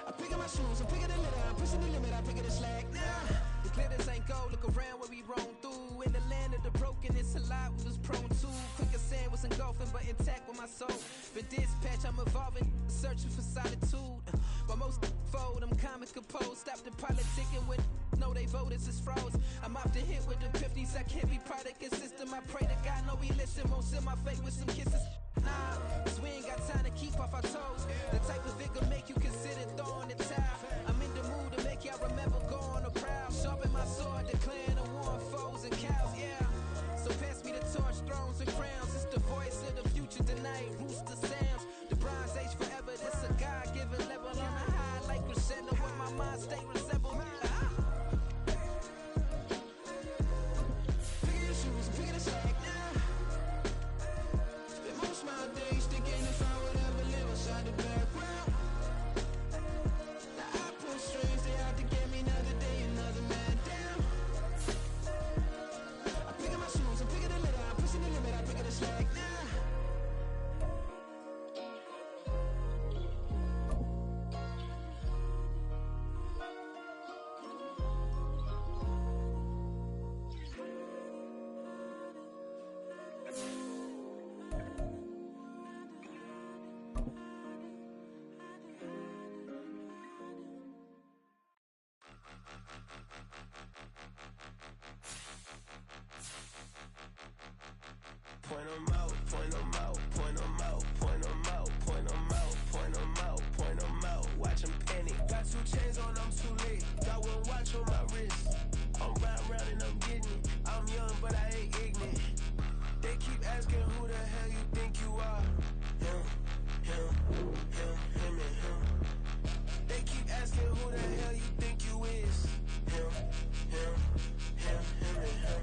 Speaker 12: I'm picking my shoes, I'm picking the litter, I'm pushing the limit, I'm picking the slack now. The glitters ain't gold, look around where we roam through. In the land of the broken, it's a lot we was prone to. Quicker sand was engulfing, but intact with my soul. Been dispatched, I'm evolving, searching for solitude. But most fold, I'm comic composed. Stop the politicking when know they voters is froze. I'm off the hit with the 50s, I can't be product and system. I pray to God, no he listen, won't send my fate with some kisses. Nah, cause we ain't got time to keep off our toes. The type of vigor make you consider throwing the towel. I'm in the mood to make y'all remember going to proud. Sharpen my sword, declaring the war on foes and cows, yeah. So pass me the torch, thrones and crowns. It's the voice of the future tonight, rooster sounds. The Bronze Age forever, this a God-given level. On a high like crescendo when my mind state resemble. Picking your shoes, picking the slack now. Spend most of my days thinking if I would ever live inside the background. Now I pull strings, they out to get me another day, another man down. I'm picking my shoes, I'm picking the litter, I'm pushing the limit, I'm picking the slack now. Point 'em out, point 'em out, point 'em out, point 'em out, point 'em out, point 'em out, point 'em out. Watch 'em panic. Got 2 chains on, I'm too late. Got 1 watch on my wrist. I'm riding round and I'm getting it. I'm young, but I ain't ignorant. They keep asking who the hell you think you are. Him, him, him, him, and him. They keep asking who the hell you think you is. Him, him, him, him, and him.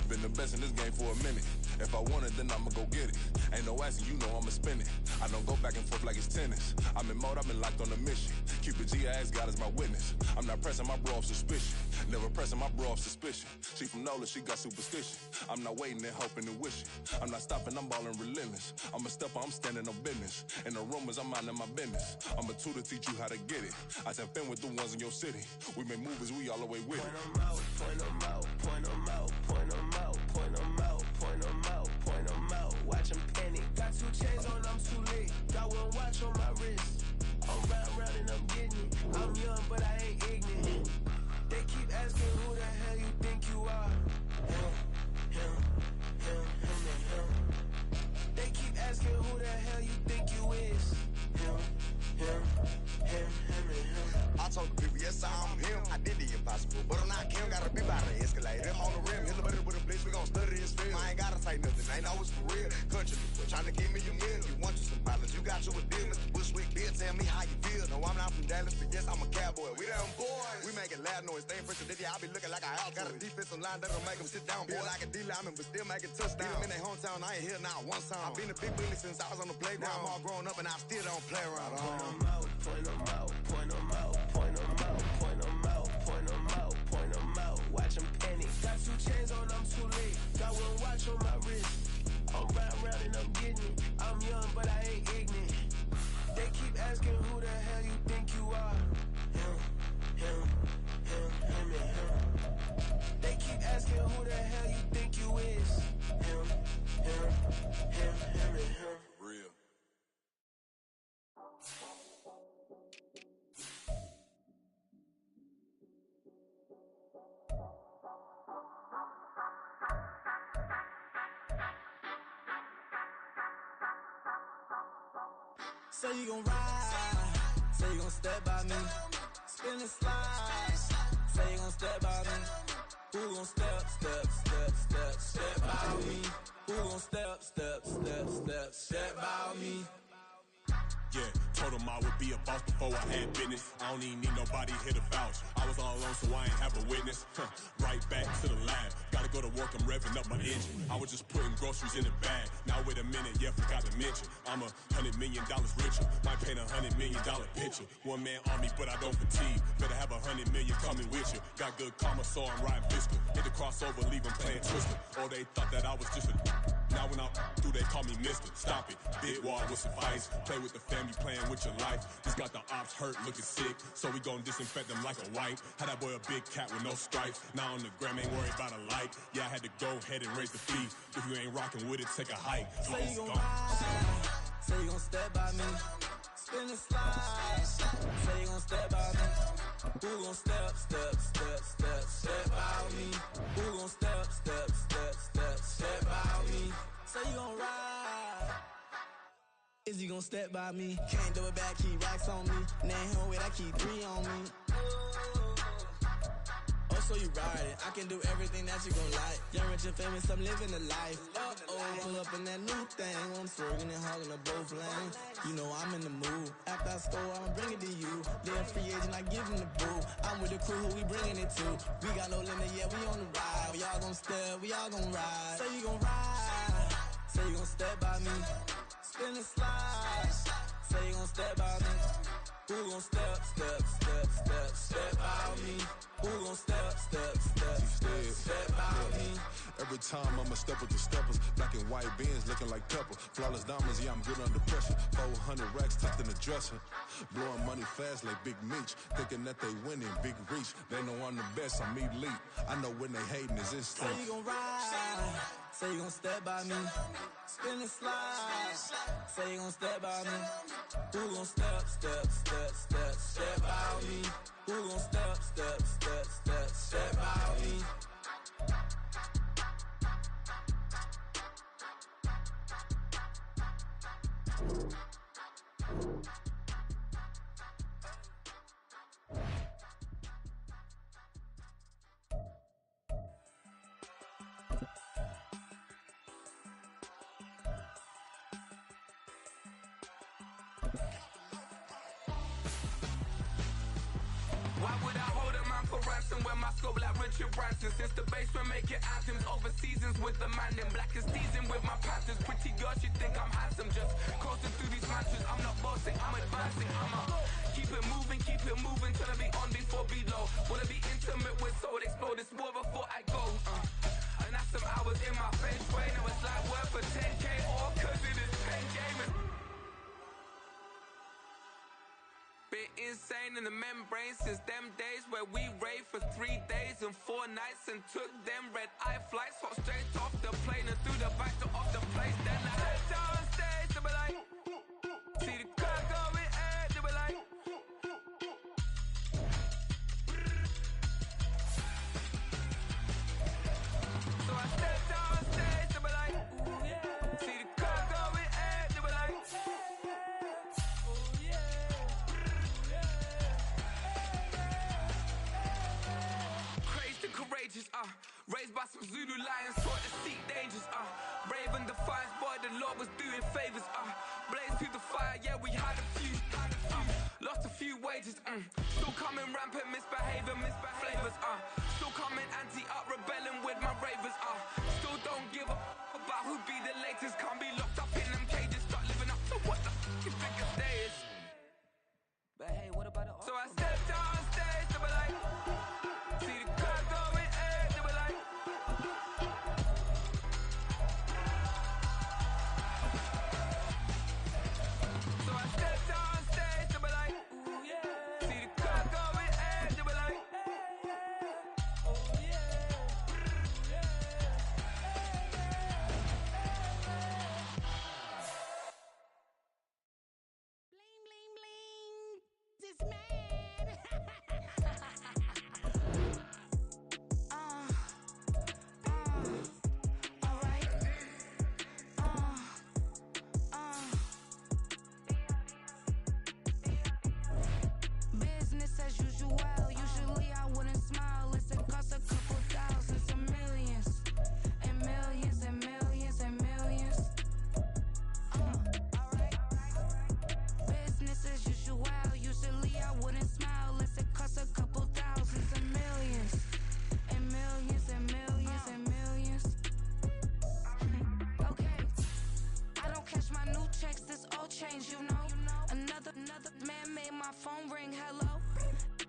Speaker 20: Been the best in this game for a minute. If I want it, then I'ma go get it. Ain't no asking, you know I'ma spin it. I don't go back and forth like it's tennis. I'm in mode, I've been locked on a mission. Cupid G, I ask God as my witness. I'm not pressing my bro off suspicion. Never pressing my bro off suspicion. She from NOLA, she got superstition. I'm not waiting and hoping and wishing. I'm not stopping, I'm balling relentless. I'm a stepper, I'm standing on business. In the rumors, I'm minding my business. I'm a tutor, teach you how to get it. I tap in with the ones in your city. We make movies, we all the way with it.
Speaker 12: Point 'em out, point 'em out, point 'em out, point 'em out, point 'em out, point 'em out, point 'em out. Watch 'em panic. Got 2 chains on, I'm too late. Got 1 watch on my wrist. I'm riding round and I'm getting it. I'm young, but I ain't ignorant. They keep asking who the hell you think you are. Him, him, him, him, and him. They keep asking who the hell you think you is. Him, him, him, him, and him.
Speaker 21: I told the people, yes, I'm him. I did the impossible, but I'm not Kim. Gotta be by the escalator. Him on the rim, hit the butter with a blitz. We gon' study his film. I ain't gotta say nothing, ain't always for real. Country people trying to give me a meal. You want you some violence, you got you a deal. Mr. Bushwick, Bill, tell me how you feel. No, I'm not from Dallas, but yes, I'm a cowboy. We them boys. We making loud noise. They ain't fresh today, I be looking like a house. Got a defensive line that'll make them sit down. Boy, like a D-lineman, but still making touchdowns. Beat them in their hometown, I ain't here now one time. I've been a big bully since I was on the playground. Now I'm all grown up and I still don't play around.
Speaker 12: Point 'em out, point 'em out, point 'em out, point 'em out, point 'em out, point 'em out, point 'em out. Watch 'em panic. Got 2 chains on, I'm too late. Got 1 watch on my wrist. I'm riding round and I'm getting it. I'm young, but I ain't ignorant. They keep asking who the hell you think you are. Him, him, him, him, and him. They keep asking who the hell you think you is. Him, him, him, him, and him.
Speaker 20: Real.
Speaker 12: Say you gon' ride, say you gon' step by me, spin and slide, say you gon' step by me. Who gon' step, step, step, step, step by me? Who gon' step, step, step, step, step by me?
Speaker 22: Yeah, told him I would be a boss before I had business. I don't even need nobody here to vouch. I was all alone, so I ain't have a witness. Right back to the lab. Gotta go to work, I'm revving up my engine. I was just putting groceries in the bag. Now wait a minute, yeah, forgot to mention. I'm $100 million richer. Might paint $100 million picture. One man army, but I don't fatigue. Better have $100 million coming with you. Got good karma, so I'm riding fiscal. Hit the crossover, leave them playing Twister. Oh, they thought that I was just a... Now when I do, they call me Mister. Stop it. Big wall with suffice. Play with the family, playing with your life. Just got the ops hurt, looking sick. So we gon' disinfect them like a wipe. Had that boy a big cat with no stripes. Now on the gram, ain't worried about a light. Yeah, I had to go ahead and raise the fee. If you ain't rocking with it, take a hike.
Speaker 12: Say you gon' ride. Say you gon' step by me. Spin and slide. Say you gon' step by me. Who gon' step by me? Who gon' step by me? Say you gon' ride. Is you gon' step by me? Can't do it back, keep racks on me. Name home with, I keep 3 on me. Oh, so you riding. I can do everything that you gon' like. Young, rich, and famous, I'm living the life. Pull up in that new thing. I'm swerving and hogging up both lanes. You know I'm in the mood. After I score, I'ma bring it to you. Live free agent, I give him the boo. I'm with the crew, who we bringing it to. We got no limit, yeah, we on the ride. We all gon' step, we all gon' ride. Say you gon' ride. Say you gon' step by me. Spin and slide. Say you gon' step by me. Who gon' step by me? Who gon' step by me?
Speaker 20: Every time I'ma step with the steppers. Black and white beans looking like pepper. Flawless diamonds, yeah, I'm good under pressure. 400 racks tucked in the dresser. Blowing money fast like Big Meech. Thinking that they winning, big reach. They know I'm the best, I'm elite. I know when they hating is instinct.
Speaker 12: Say you gon' ride. Say you gon' step by me. Spin and slide. Say you gon' step by me. Who gon' step by me? Who gon' step by me?
Speaker 4: Why would I hold a man for ransom when my scope like Richard Branson? Since the basement making anthems over seasons with the man in black is seasoned with my patterns. Pretty girls, you think I'm handsome, just coasting through these mansions. I'm not bossing, I'm advancing. I'ma keep it moving, till I be on before below. Wanna be intimate with soul, explore this war before I go. And that's some hours in my fence way. Now it's like work for 10K, all cause it is pen gaming. Been insane in the membrane since them days where we raved for 3 days and 4 nights and took them red eye flights, hot straight off the plane and through the back door of the place. Then I head down stage, they be like, see the crowd going air, they be like, so I step down stage, they be like, ooh yeah, see the crowd going air, they be like, ooh yeah. Crazed and courageous, raised by some Zulu lions, taught to seek dangers, brave and defiant, boy, the Lord was doing favors, blaze through the fire, yeah, we had a few, lost a few wages, still coming rampant, misbehaving, flavors, still coming anti-up, rebelling with my ravers, still don't give a about who be the latest, can't be locked up in them cages, start living up to what the f*** you think a day is. But hey, what about the so I stepped on stage, they be like, see the crowd going air, they be like, so I stepped on stage, they be like, ooh yeah, see the crowd going air, they be like, oh yeah.
Speaker 7: phone ring, hello.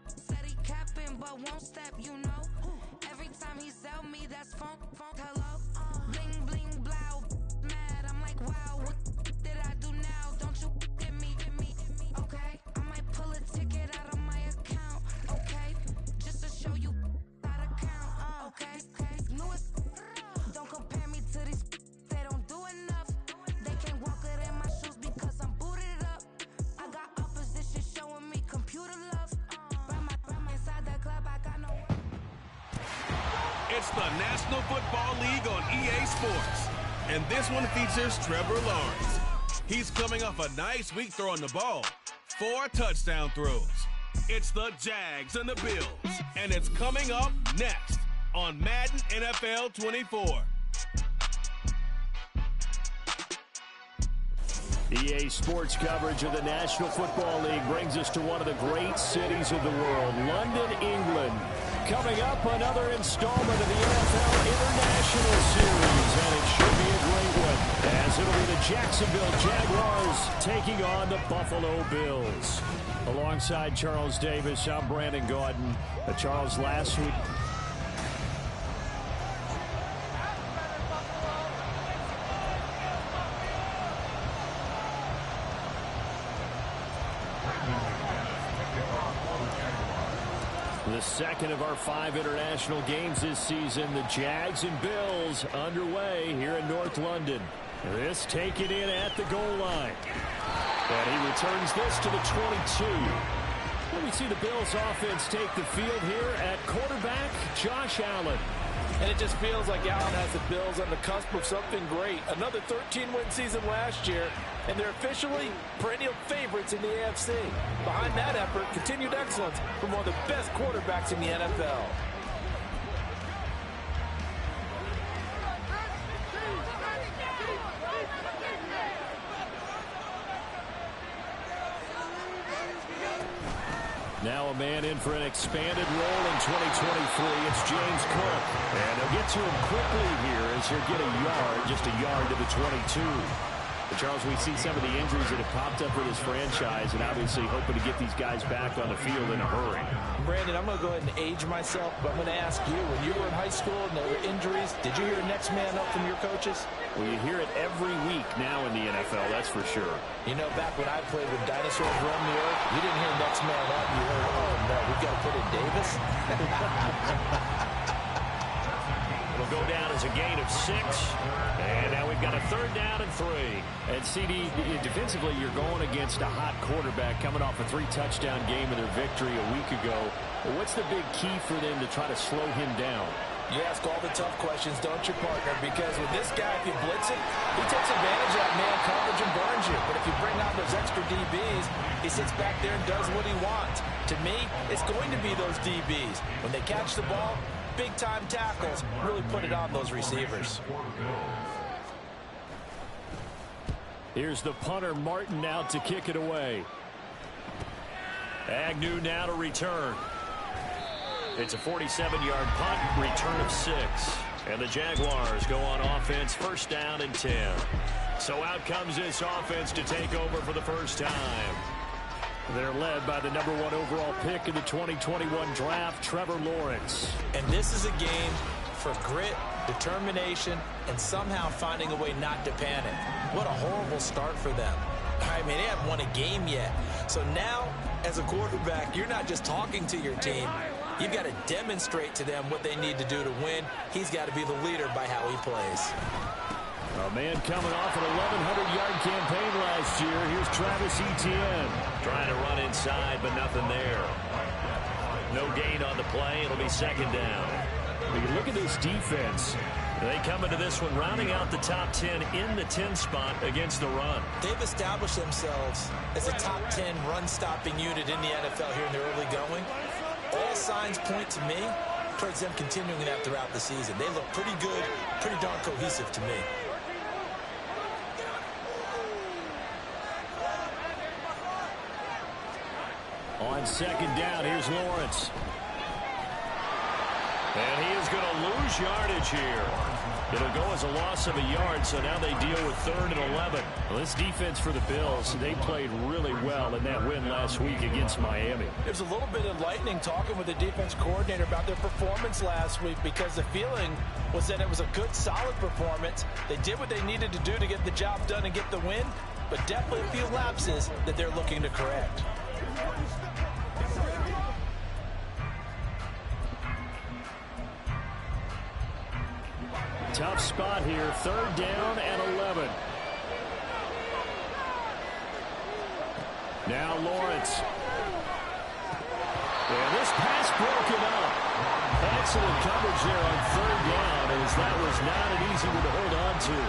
Speaker 7: Said he capping, but won't step, you know. Every time he sell me, that's phone, hello. Bling, bling, blow, mad. I'm like, wow, what did I do now? Don't you get me, okay? I might pull a ticket out of my account, okay? Just to show you how to count, okay? Newest, don't compare me to these, they don't do enough. They can't walk it in my shoes because I'm booted up. I got opposition showing me computer love. Run inside the club, I got no.
Speaker 15: It's the National Football League on EA Sports. And this one features Trevor Lawrence. He's coming off a nice week throwing the ball. 4 touchdown throws. It's the Jags and the Bills. And it's coming up next on Madden NFL 24.
Speaker 2: EA Sports coverage of the National Football League brings us to one of the great cities of the world, London, England. Coming up, another installment of the NFL International Series, and it should be a great one, as it'll be the Jacksonville Jaguars taking on the Buffalo Bills. Alongside Charles Davis, I'm Brandon Gaudin. Charles, last week... The second of our 5 international games this season, the Jags and Bills underway here in North London. This taken in at the goal line. And he returns this to the 22. And we see the Bills offense take the field here at quarterback, Josh Allen.
Speaker 5: And it just feels like Allen has the Bills on the cusp of something great. Another 13-win season last year, and they're officially perennial favorites in the AFC. Behind that effort, continued excellence from one of the best quarterbacks in the NFL.
Speaker 2: Now a man in for an expanded role in 2023. It's James Cook. And they'll get to him quickly here as he'll get a yard, just a yard to the 22. But Charles, we see some of the injuries that have popped up with his franchise, and obviously hoping to get these guys back on the field in a hurry.
Speaker 11: Brandon, I'm going to go ahead and age myself, but I'm going to ask you, when you were in high school and there were injuries, did you hear next man up from your coaches?
Speaker 2: Well, you hear it every week now in the NFL, that's for sure.
Speaker 11: You know, back when I played with dinosaurs roam the earth, you didn't hear next man up. You heard, oh, no, we've got to put in Davis.
Speaker 2: It'll go down as a gain of 6. And now we've got a 3rd down and 3. And CD, defensively, you're going against a hot quarterback coming off a 3-touchdown game in their victory a week ago. Well, what's the big key for them to try to slow him down?
Speaker 11: You ask all the tough questions, don't you, partner? Because with this guy, if you blitz him, he takes advantage of that man coverage and burns you. But if you bring out those extra DBs, he sits back there and does what he wants. To me, it's going to be those DBs. When they catch the ball, big-time tackles really put it on those receivers.
Speaker 2: Here's the punter, Martin, out to kick it away. Agnew now to return. It's a 47-yard punt, return of 6. And the Jaguars go on offense, 1st down and 10. So out comes this offense to take over for the first time. They're led by the number 1 overall pick in the 2021 draft, Trevor Lawrence.
Speaker 11: And this is a game for grit, determination, and somehow finding a way not to panic. What a horrible start for them. I mean, they haven't won a game yet. So now, as a quarterback, you're not just talking to your team. You've got to demonstrate to them what they need to do to win. He's got to be the leader by how he plays.
Speaker 2: A man coming off an 1,100-yard campaign last year. Here's Travis Etienne. Trying to run inside, but nothing there. No gain on the play. It'll be 2nd down. Look at this defense. They come into this one rounding out the top 10 in the 10 spot against the run.
Speaker 11: They've established themselves as a top 10 run-stopping unit in the NFL here in the early going. All signs point to me towards them continuing that throughout the season. They look pretty good, pretty darn cohesive to me.
Speaker 2: On 2nd down, here's Lawrence. And he is going to lose yardage here. It'll go as a loss of a yard, so now they deal with 3rd and 11. Well, this defense for the Bills, they played really well in that win last week against Miami.
Speaker 5: There's a little bit enlightening talking with the defense coordinator about their performance last week, because the feeling was that it was a good, solid performance. They did what they needed to do to get the job done and get the win, but definitely a few lapses that they're looking to correct.
Speaker 2: Tough spot here, 3rd down and 11. Now Lawrence. And this pass broken up. Excellent coverage there on 3rd down, as that was not an easy one to hold on to.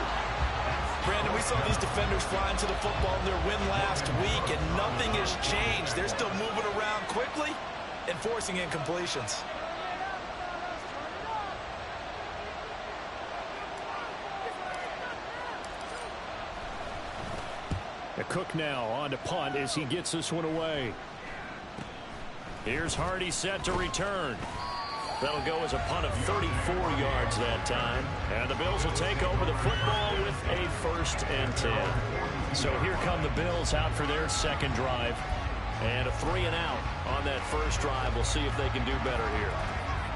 Speaker 5: Brandon, we saw these defenders flying to the football in their win last week, and nothing has changed. They're still moving around quickly and forcing incompletions.
Speaker 2: Cook now on to punt as he gets this one away. Here's Hardy set to return. That'll go as a punt of 34 yards that time. And the Bills will take over the football with a 1st and 10. So here come the Bills out for their second drive. And a 3-and-out on that first drive. We'll see if they can do better here.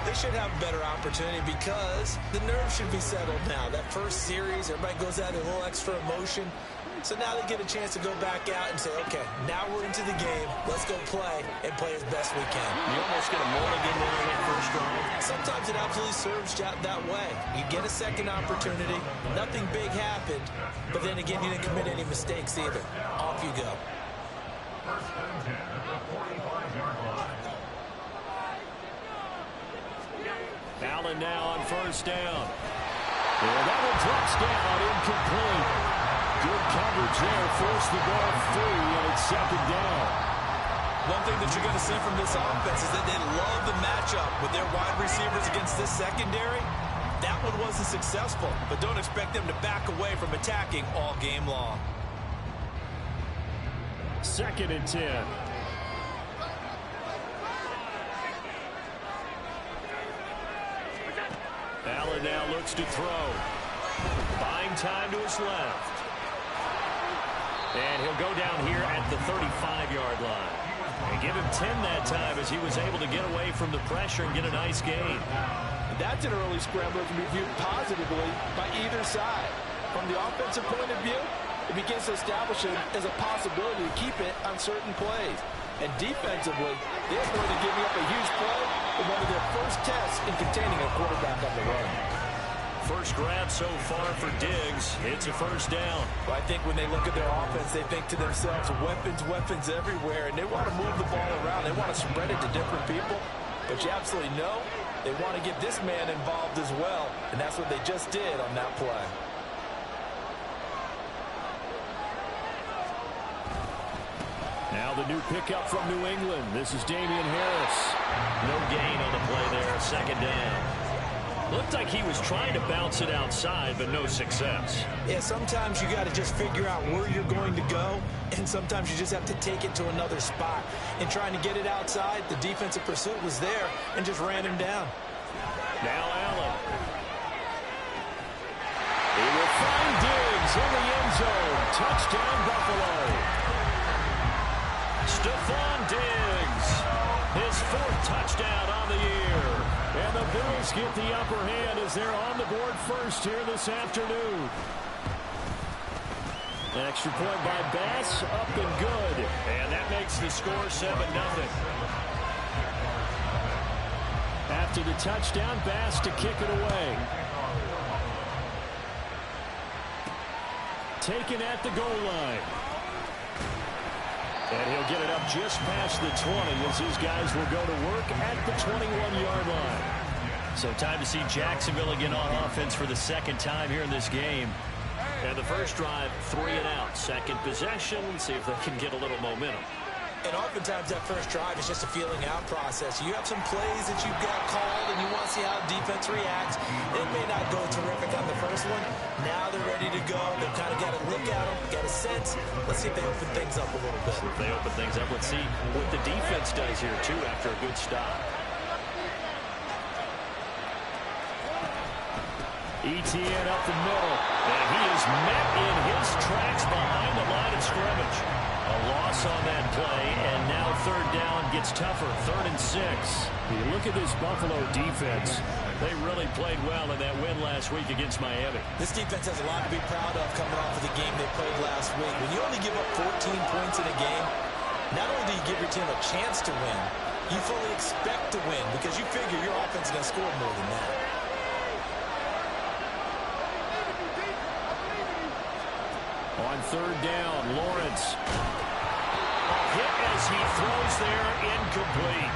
Speaker 11: They should have a better opportunity because the nerves should be settled now. That first series, everybody goes out with a little extra emotion. So now they get a chance to go back out and say, okay, now we're into the game. Let's go play and play as best we can.
Speaker 2: You almost get a mulligan there in that first drive.
Speaker 11: Sometimes it absolutely serves that way. You get a second opportunity. Nothing big happened. But then again, you didn't commit any mistakes either. Off you go.
Speaker 8: 1st and 10 at the 45-yard line.
Speaker 2: Allen now on 1st down. And that one drops down, incomplete. Good coverage there, forced the ball free, and it's 2nd down.
Speaker 11: One thing that you're going to see from this offense is that they love the matchup with their wide receivers against this secondary. That one wasn't successful, but don't expect them to back away from attacking all game long.
Speaker 2: 2nd and 10. Allen now looks to throw. Buying time to his left. And he'll go down here at the 35-yard line. And give him 10 that time as he was able to get away from the pressure and get a nice gain.
Speaker 5: That's an early scrambler to be viewed positively by either side. From the offensive point of view, it begins to establish it as a possibility to keep it on certain plays. And defensively, they avoided giving up a huge play in one of their first tests in containing a quarterback on the run.
Speaker 2: First grab so far for Diggs. It's a 1st down.
Speaker 5: Well, I think when they look at their offense, they think to themselves, weapons everywhere, and they want to move the ball around. They want to spread it to different people. But you absolutely know they want to get this man involved as well, and that's what they just did on that play.
Speaker 2: Now the new pickup from New England. This is Damian Harris. No gain on the play there. 2nd down. Looked like he was trying to bounce it outside, but no success.
Speaker 11: Yeah, sometimes you got to just figure out where you're going to go, and sometimes you just have to take it to another spot. In trying to get it outside, the defensive pursuit was there and just ran him down.
Speaker 2: Now Allen. He will find Diggs in the end zone. Touchdown, Buffalo. Stephon Diggs, his 4th touchdown on the year. And the Bills get the upper hand as they're on the board first here this afternoon. An extra point by Bass, up and good. And that makes the score 7-0. After the touchdown, Bass to kick it away. Taken at the goal line. And he'll get it up just past the 20 as his guys will go to work at the 21-yard line. So time to see Jacksonville again on offense for the 2nd time here in this game. And the first drive, 3-and-out. 2nd possession, see if they can get a little momentum.
Speaker 11: And oftentimes that first drive is just a feeling out process. You have some plays that you've got called and you want to see how defense reacts. It may not go terrific on the first one. Now they're ready to go. They've kind of got to look at them, got a sense. Let's see if they open things up a little bit.
Speaker 2: If they open things up, let's see what the defense does here, too, after a good stop. ETN up the middle, and he is met in his tracks behind the line of scrimmage. A loss on that play, and now third down gets tougher, 3rd and 6. You look at this Buffalo defense. They really played well in that win last week against Miami.
Speaker 11: This defense has a lot to be proud of coming off of the game they played last week. When you only give up 14 points in a game, not only do you give your team a chance to win, you fully expect to win because you figure your offense is going to score more than that.
Speaker 2: On third down, Lawrence. A hit as he throws there, incomplete.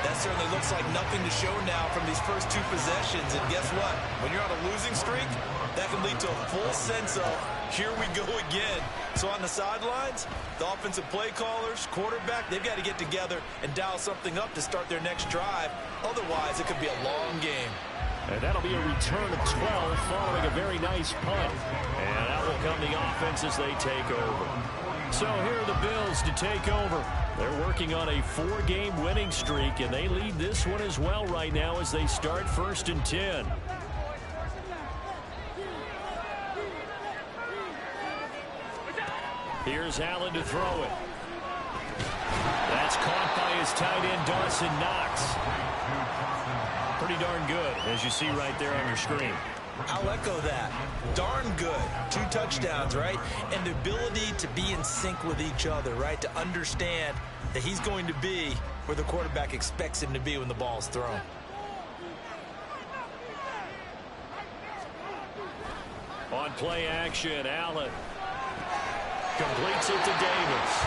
Speaker 11: That certainly looks like nothing to show now from these first 2 possessions. And guess what? When you're on a losing streak, that can lead to a full sense of, here we go again. So on the sidelines, the offensive play callers, quarterback, they've got to get together and dial something up to start their next drive. Otherwise, it could be a long game.
Speaker 2: And that'll be a return of 12 following a very nice punt. And out will come the offense as they take over. So here are the Bills to take over. They're working on a 4-game winning streak, and they lead this one as well right now as they start 1st and 10. Here's Allen to throw it. That's caught by his tight end, Dawson Knox. Pretty darn good, as you see right there on your screen.
Speaker 11: I'll echo that. Darn good. 2 touchdowns, right? And the ability to be in sync with each other, right? To understand that he's going to be where the quarterback expects him to be when the ball's thrown.
Speaker 2: On play action, Allen completes it to Davis.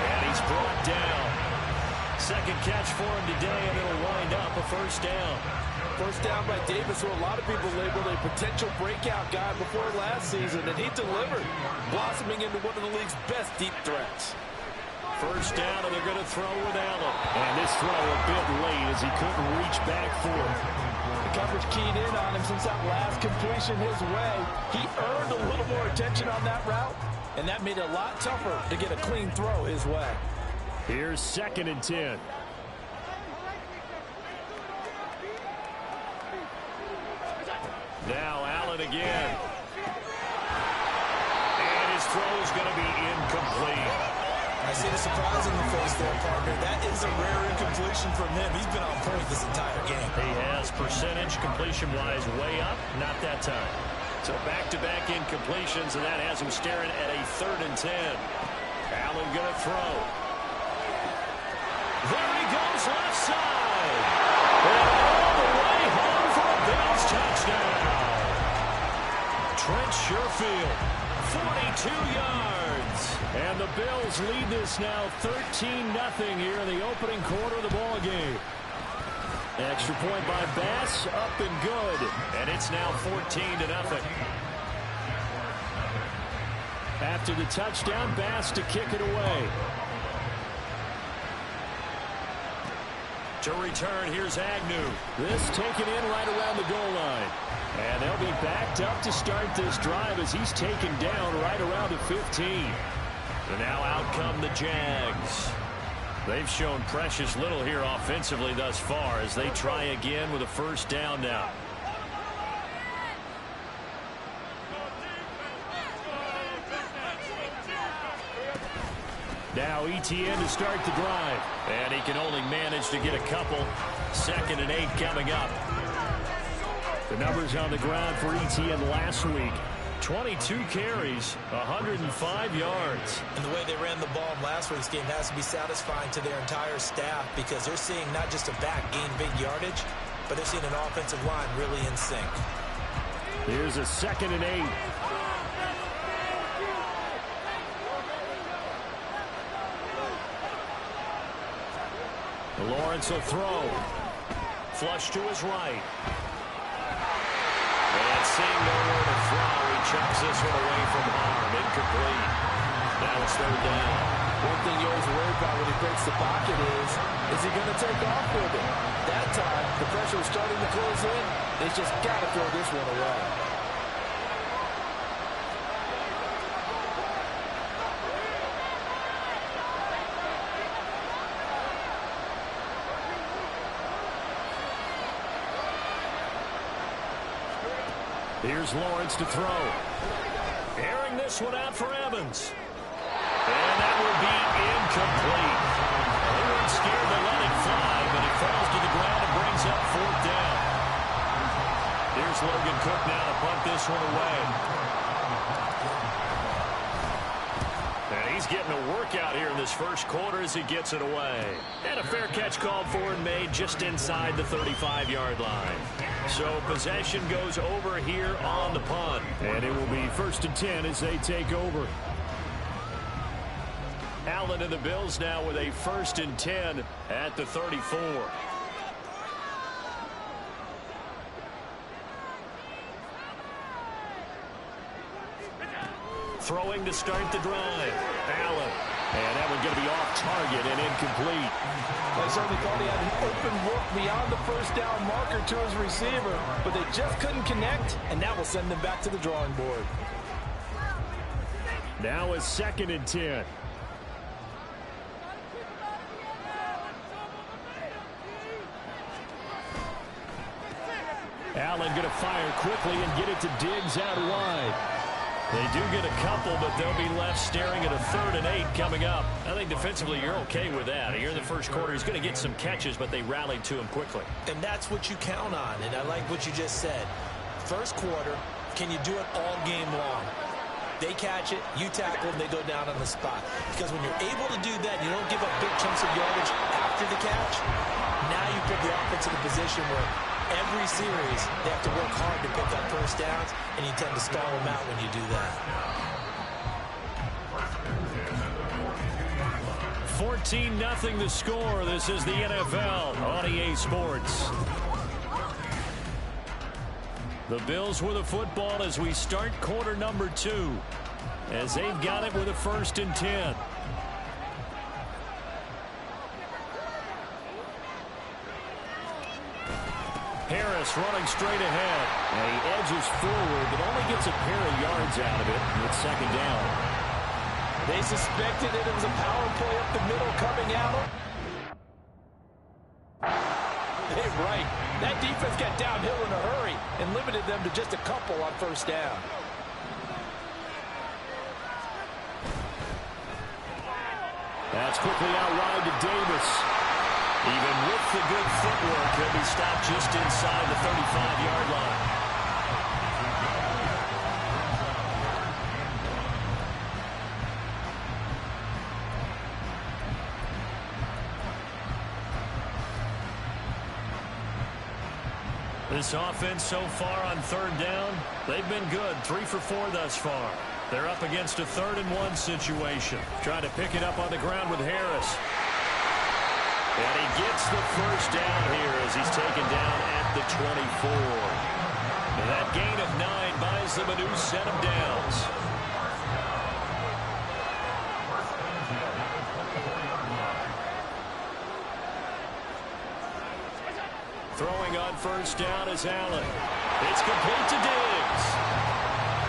Speaker 2: And he's brought down. Second catch for him today, and it'll wind up a first down.
Speaker 5: First down by Davis, who a lot of people labeled a potential breakout guy before last season, and he delivered, blossoming into one of the league's best deep threats.
Speaker 2: First down, and they're going to throw with Allen. And this throw a bit late as he couldn't reach back for it.
Speaker 5: The coverage keyed in on him since that last completion his way. He earned a little more attention on that route, and that made it a lot tougher to get a clean throw his way.
Speaker 2: Here's 2nd and 10. Now Allen again. And his throw is going to be incomplete.
Speaker 11: I see the surprise in the face there, partner. That is a rare incompletion from him. He's been on point this entire game.
Speaker 2: He has percentage completion-wise way up. Not that time. So back-to-back incompletions, and that has him staring at a 3rd and 10. Allen going to throw. There he goes, left side. And all the way home for a Bills touchdown. Trent Sherfield, 42 yards. And the Bills lead this now 13-0 here in the opening quarter of the ball game. Extra point by Bass, up and good. And it's now 14-0. After the touchdown, Bass to kick it away. To return, here's Agnew. This taken in right around the goal line. And they'll be backed up to start this drive as he's taken down right around the 15. And now out come the Jags. They've shown precious little here offensively thus far as they try again with a first down now. Now ETN to start the drive. And he can only manage to get a couple. 2nd and 8 coming up. The numbers on the ground for ETN last week. 22 carries, 105 yards.
Speaker 11: And the way they ran the ball in last week's game has to be satisfying to their entire staff because they're seeing not just a back gain big yardage, but they're seeing an offensive line really in sync.
Speaker 2: Here's a 2nd and 8. Lawrence will throw. Flush to his right. And seeing nowhere to throw, he chucks this one away from harm. Incomplete. Now it's 3rd down.
Speaker 5: One thing you always worry about when he breaks the pocket is he going to take off with it? That time, the pressure was starting to close in. They just got to throw this one away.
Speaker 2: Here's Lawrence to throw. Airing this one out for Evans. And that will be incomplete. They weren't scared to let it fly, but it falls to the ground and brings up 4th down. Here's Logan Cook now to punt this one away. And he's getting a workout here in this first quarter as he gets it away. And a fair catch called for and made just inside the 35-yard line. So possession goes over here on the punt.
Speaker 3: And it will be 1st and 10 as they take over.
Speaker 2: Allen and the Bills now with a 1st and 10 at the 34. Throwing to start the drive. Allen. And that one going to be off target and incomplete.
Speaker 5: I certainly thought he had an open look beyond the first down marker to his receiver, but they just couldn't connect, and that will send them back to the drawing board.
Speaker 3: Now a 2nd and 10.
Speaker 2: Allen going to fire quickly and get it to Diggs out wide. They do get a couple, but they'll be left staring at a 3rd and 8 coming up. I think defensively you're okay with that. Here in the first quarter, he's going to get some catches, but they rallied to him quickly.
Speaker 11: And that's what you count on, and I like what you just said. First quarter, can you do it all game long? They catch it, you tackle them, they go down on the spot. Because when you're able to do that, you don't give up big chunks of yardage after the catch. Now you put the offense in a position where every series they have to work hard to pick up first downs, and you tend to stall them out when you do that.
Speaker 2: 14-0 the score. This is the NFL on EA Sports. The Bills with the football as we start quarter number 2, as they've got it with a 1st and 10. Harris running straight ahead. And he edges forward, but only gets a pair of yards out of it with 2nd down.
Speaker 5: They suspected that it was a power play up the middle coming out. Hey, right. That defense got downhill in a hurry and limited them to just a couple on 1st down.
Speaker 2: That's quickly out wide to Davis. Even with the good footwork, he'll be stopped just inside the 35-yard line. This offense so far on 3rd down, they've been good. 3 for 4 thus far. They're up against a 3rd and 1 situation. Trying to pick it up on the ground with Harris. And he gets the 1st down here as he's taken down at the 24. And that gain of 9 buys them a new set of downs. Throwing on 1st down is Allen. It's complete to Diggs.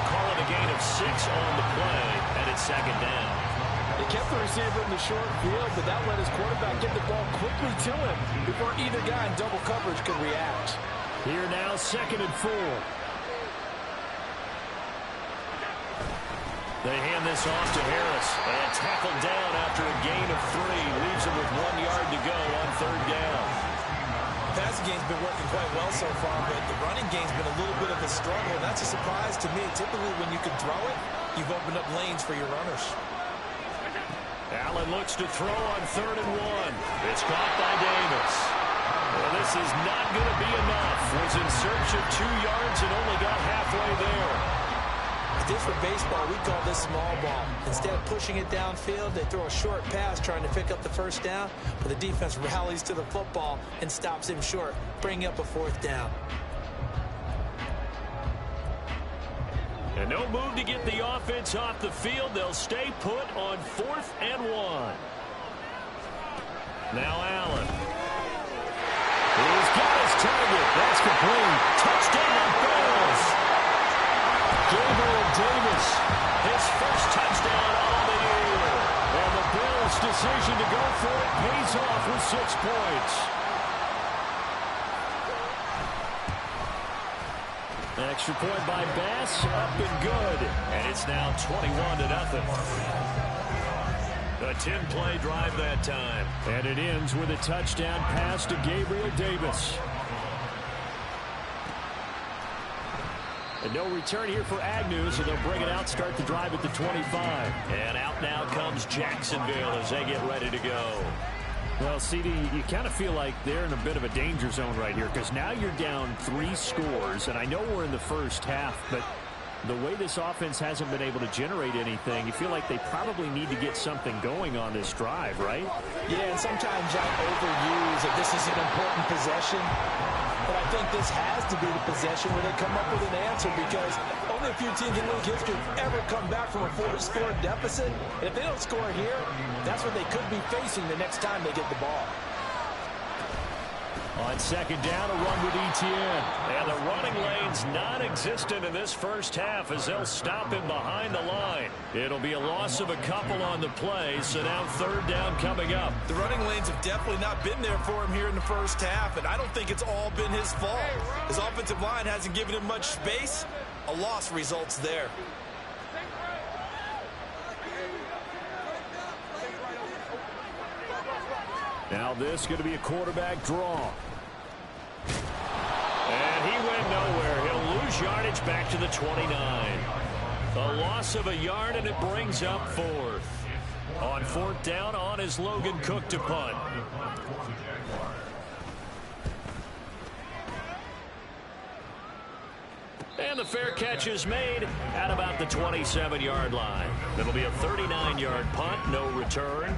Speaker 2: Call it a gain of 6 on the play, and it's 2nd down.
Speaker 5: They kept the receiver in the short field, but that let his quarterback get the ball quickly to him before either guy in double coverage could react.
Speaker 2: Here now, 2nd and 4. They hand this off to Harris, and tackled down after a gain of 3. Leaves him with 1 yard to go on 3rd down.
Speaker 11: The passing game's been working quite well so far, but the running game's been a little bit of a struggle. That's a surprise to me. Typically, when you can throw it, you've opened up lanes for your runners.
Speaker 2: Allen looks to throw on 3rd and 1. It's caught by Davis. Well, this is not going to be enough. Was in search of 2 yards and only got halfway there.
Speaker 11: If this were baseball, we'd call this small ball. Instead of pushing it downfield, they throw a short pass trying to pick up the 1st down, but the defense rallies to the football and stops him short, bringing up a 4th down.
Speaker 2: And no move to get the offense off the field. They'll stay put on 4th and 1. Now Allen. He's got his target. That's complete. Touchdown, Bills. Gabriel Davis, his first touchdown on the year. And the Bills' decision to go for it pays off with 6 points. Extra point by Bass, up and good. And it's now 21-0. A 10-play drive that time. And it ends with a touchdown pass to Gabriel Davis. And no return here for Agnew, so they'll bring it out, start the drive at the 25. And out now comes Jacksonville as they get ready to go. Well, CD, you kind of feel like they're in a bit of a danger zone right here because now you're down 3 scores, and I know we're in the first half, but the way this offense hasn't been able to generate anything, you feel like they probably need to get something going on this drive, right?
Speaker 11: Yeah, and sometimes I overuse that this is an important possession. But I think this has to be the possession where they come up with an answer because only a few teams in league history have ever come back from a 4-score deficit. And if they don't score here, that's what they could be facing the next time they get the ball.
Speaker 2: On second down, a run with Etienne. And the running lane's non-existent in this first half as they'll stop him behind the line. It'll be a loss of a couple on the play, so now third down coming up.
Speaker 11: The running lanes have definitely not been there for him here in the first half, and I don't think it's all been his fault. His offensive line hasn't given him much space. A loss results there.
Speaker 2: Now this is going to be a quarterback draw. And he went nowhere. He'll lose yardage back to the 29. A loss of a yard, and it brings up fourth. On fourth down, on is Logan Cook to punt. And the fair catch is made at about the 27-yard line. It'll be a 39-yard punt, no return.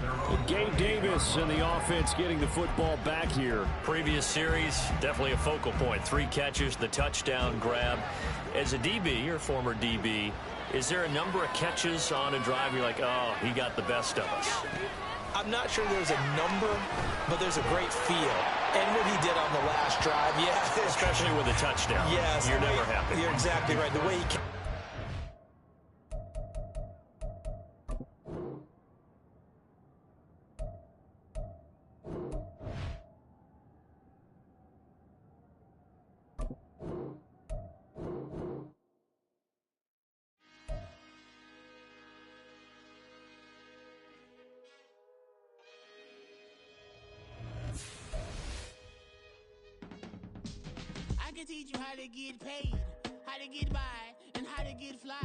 Speaker 2: Gabe Davis and the offense getting the football back here. Previous series, definitely a focal point. 3 catches, the touchdown grab. As a DB, or former DB, is there a number of catches on a drive you're like, oh, he got the best of us?
Speaker 11: I'm not sure there's a number, but there's a great feel. And what he did on the last drive, yeah.
Speaker 2: Especially with a touchdown.
Speaker 11: Yes.
Speaker 2: You're never happy.
Speaker 11: You're exactly right. The way he can.
Speaker 17: I can teach you how to get paid, how to get by, and how to get fly.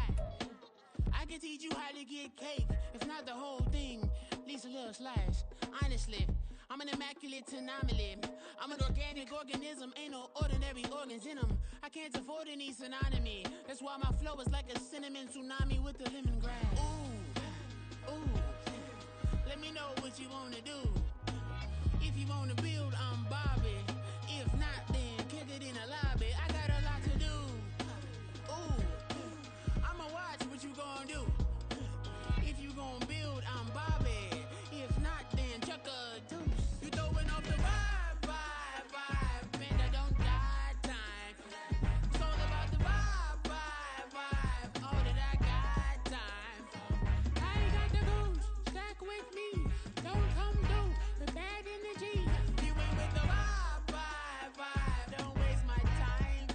Speaker 17: I can teach you how to get cake, if not the whole thing, at least a little slice. Honestly, I'm an immaculate anomaly. I'm an organic organism, ain't no ordinary organs in them. I can't afford any synonymy. That's why my flow is like a cinnamon tsunami with the lemongrass. Ooh, ooh, let me know what you wanna do. If you wanna build, I'm Bobby. If not, then kick it in the lobby. I got a lot to do. Ooh, I'ma watch what you gon' do. If you gon' build, I'm Bobby. If not, then chuck a deuce. You throwing off the vibe, and I don't got time. It's all about the vibe, all that I got time. I ain't got the goose, stack with me. Don't come through with bad energy. You ain't with the vibe, don't waste my time.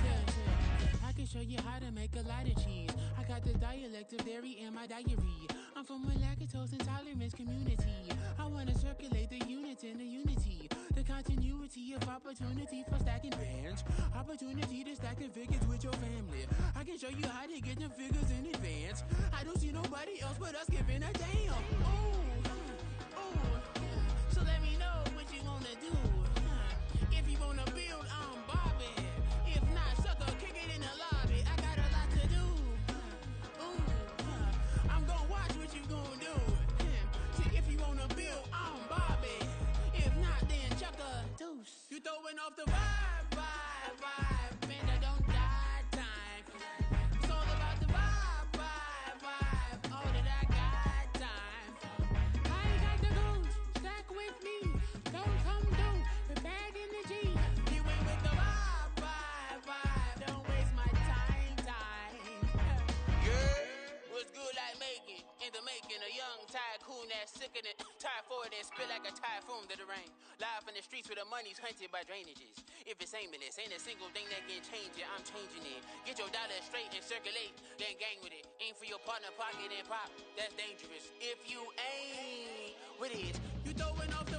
Speaker 17: Yeah. I can show you how to make a lot of cheese. I got the dialect of dairy in my diary. I'm from a lactose intolerance community. I wanna circulate the units in the unity. The continuity of opportunity for stacking bands. Opportunity to stack the figures with your family. I can show you how to get them figures in advance. I don't see nobody else but us giving a damn. Ooh, so let me know what you wanna do. If you wanna build, I'm Bobby. If not, sucker, kick it in the lobby. I got a lot to do. Ooh, I'm gonna watch what you gonna do. See, if you wanna build, I'm Bobby. If not, then chuck a deuce. You throwing off the vibe, and I don't got time. It's all about the vibe, all that I got time. I ain't got the goose, stack with me. Don't come through with bad energy. You ain't with the vibe, don't waste my time. Yeah, what's good like making, in the making, a young tycoon that's sickening.
Speaker 9: Tie for it and spill like a typhoon to the rain. Live in the streets where the money's hunted by drainages. If it's aimless, ain't a single thing that can change it. I'm changing it. Get your dollar straight and circulate, then gang with it. Aim for your partner, pocket and pop. That's dangerous. If you ain't with it, you throwing off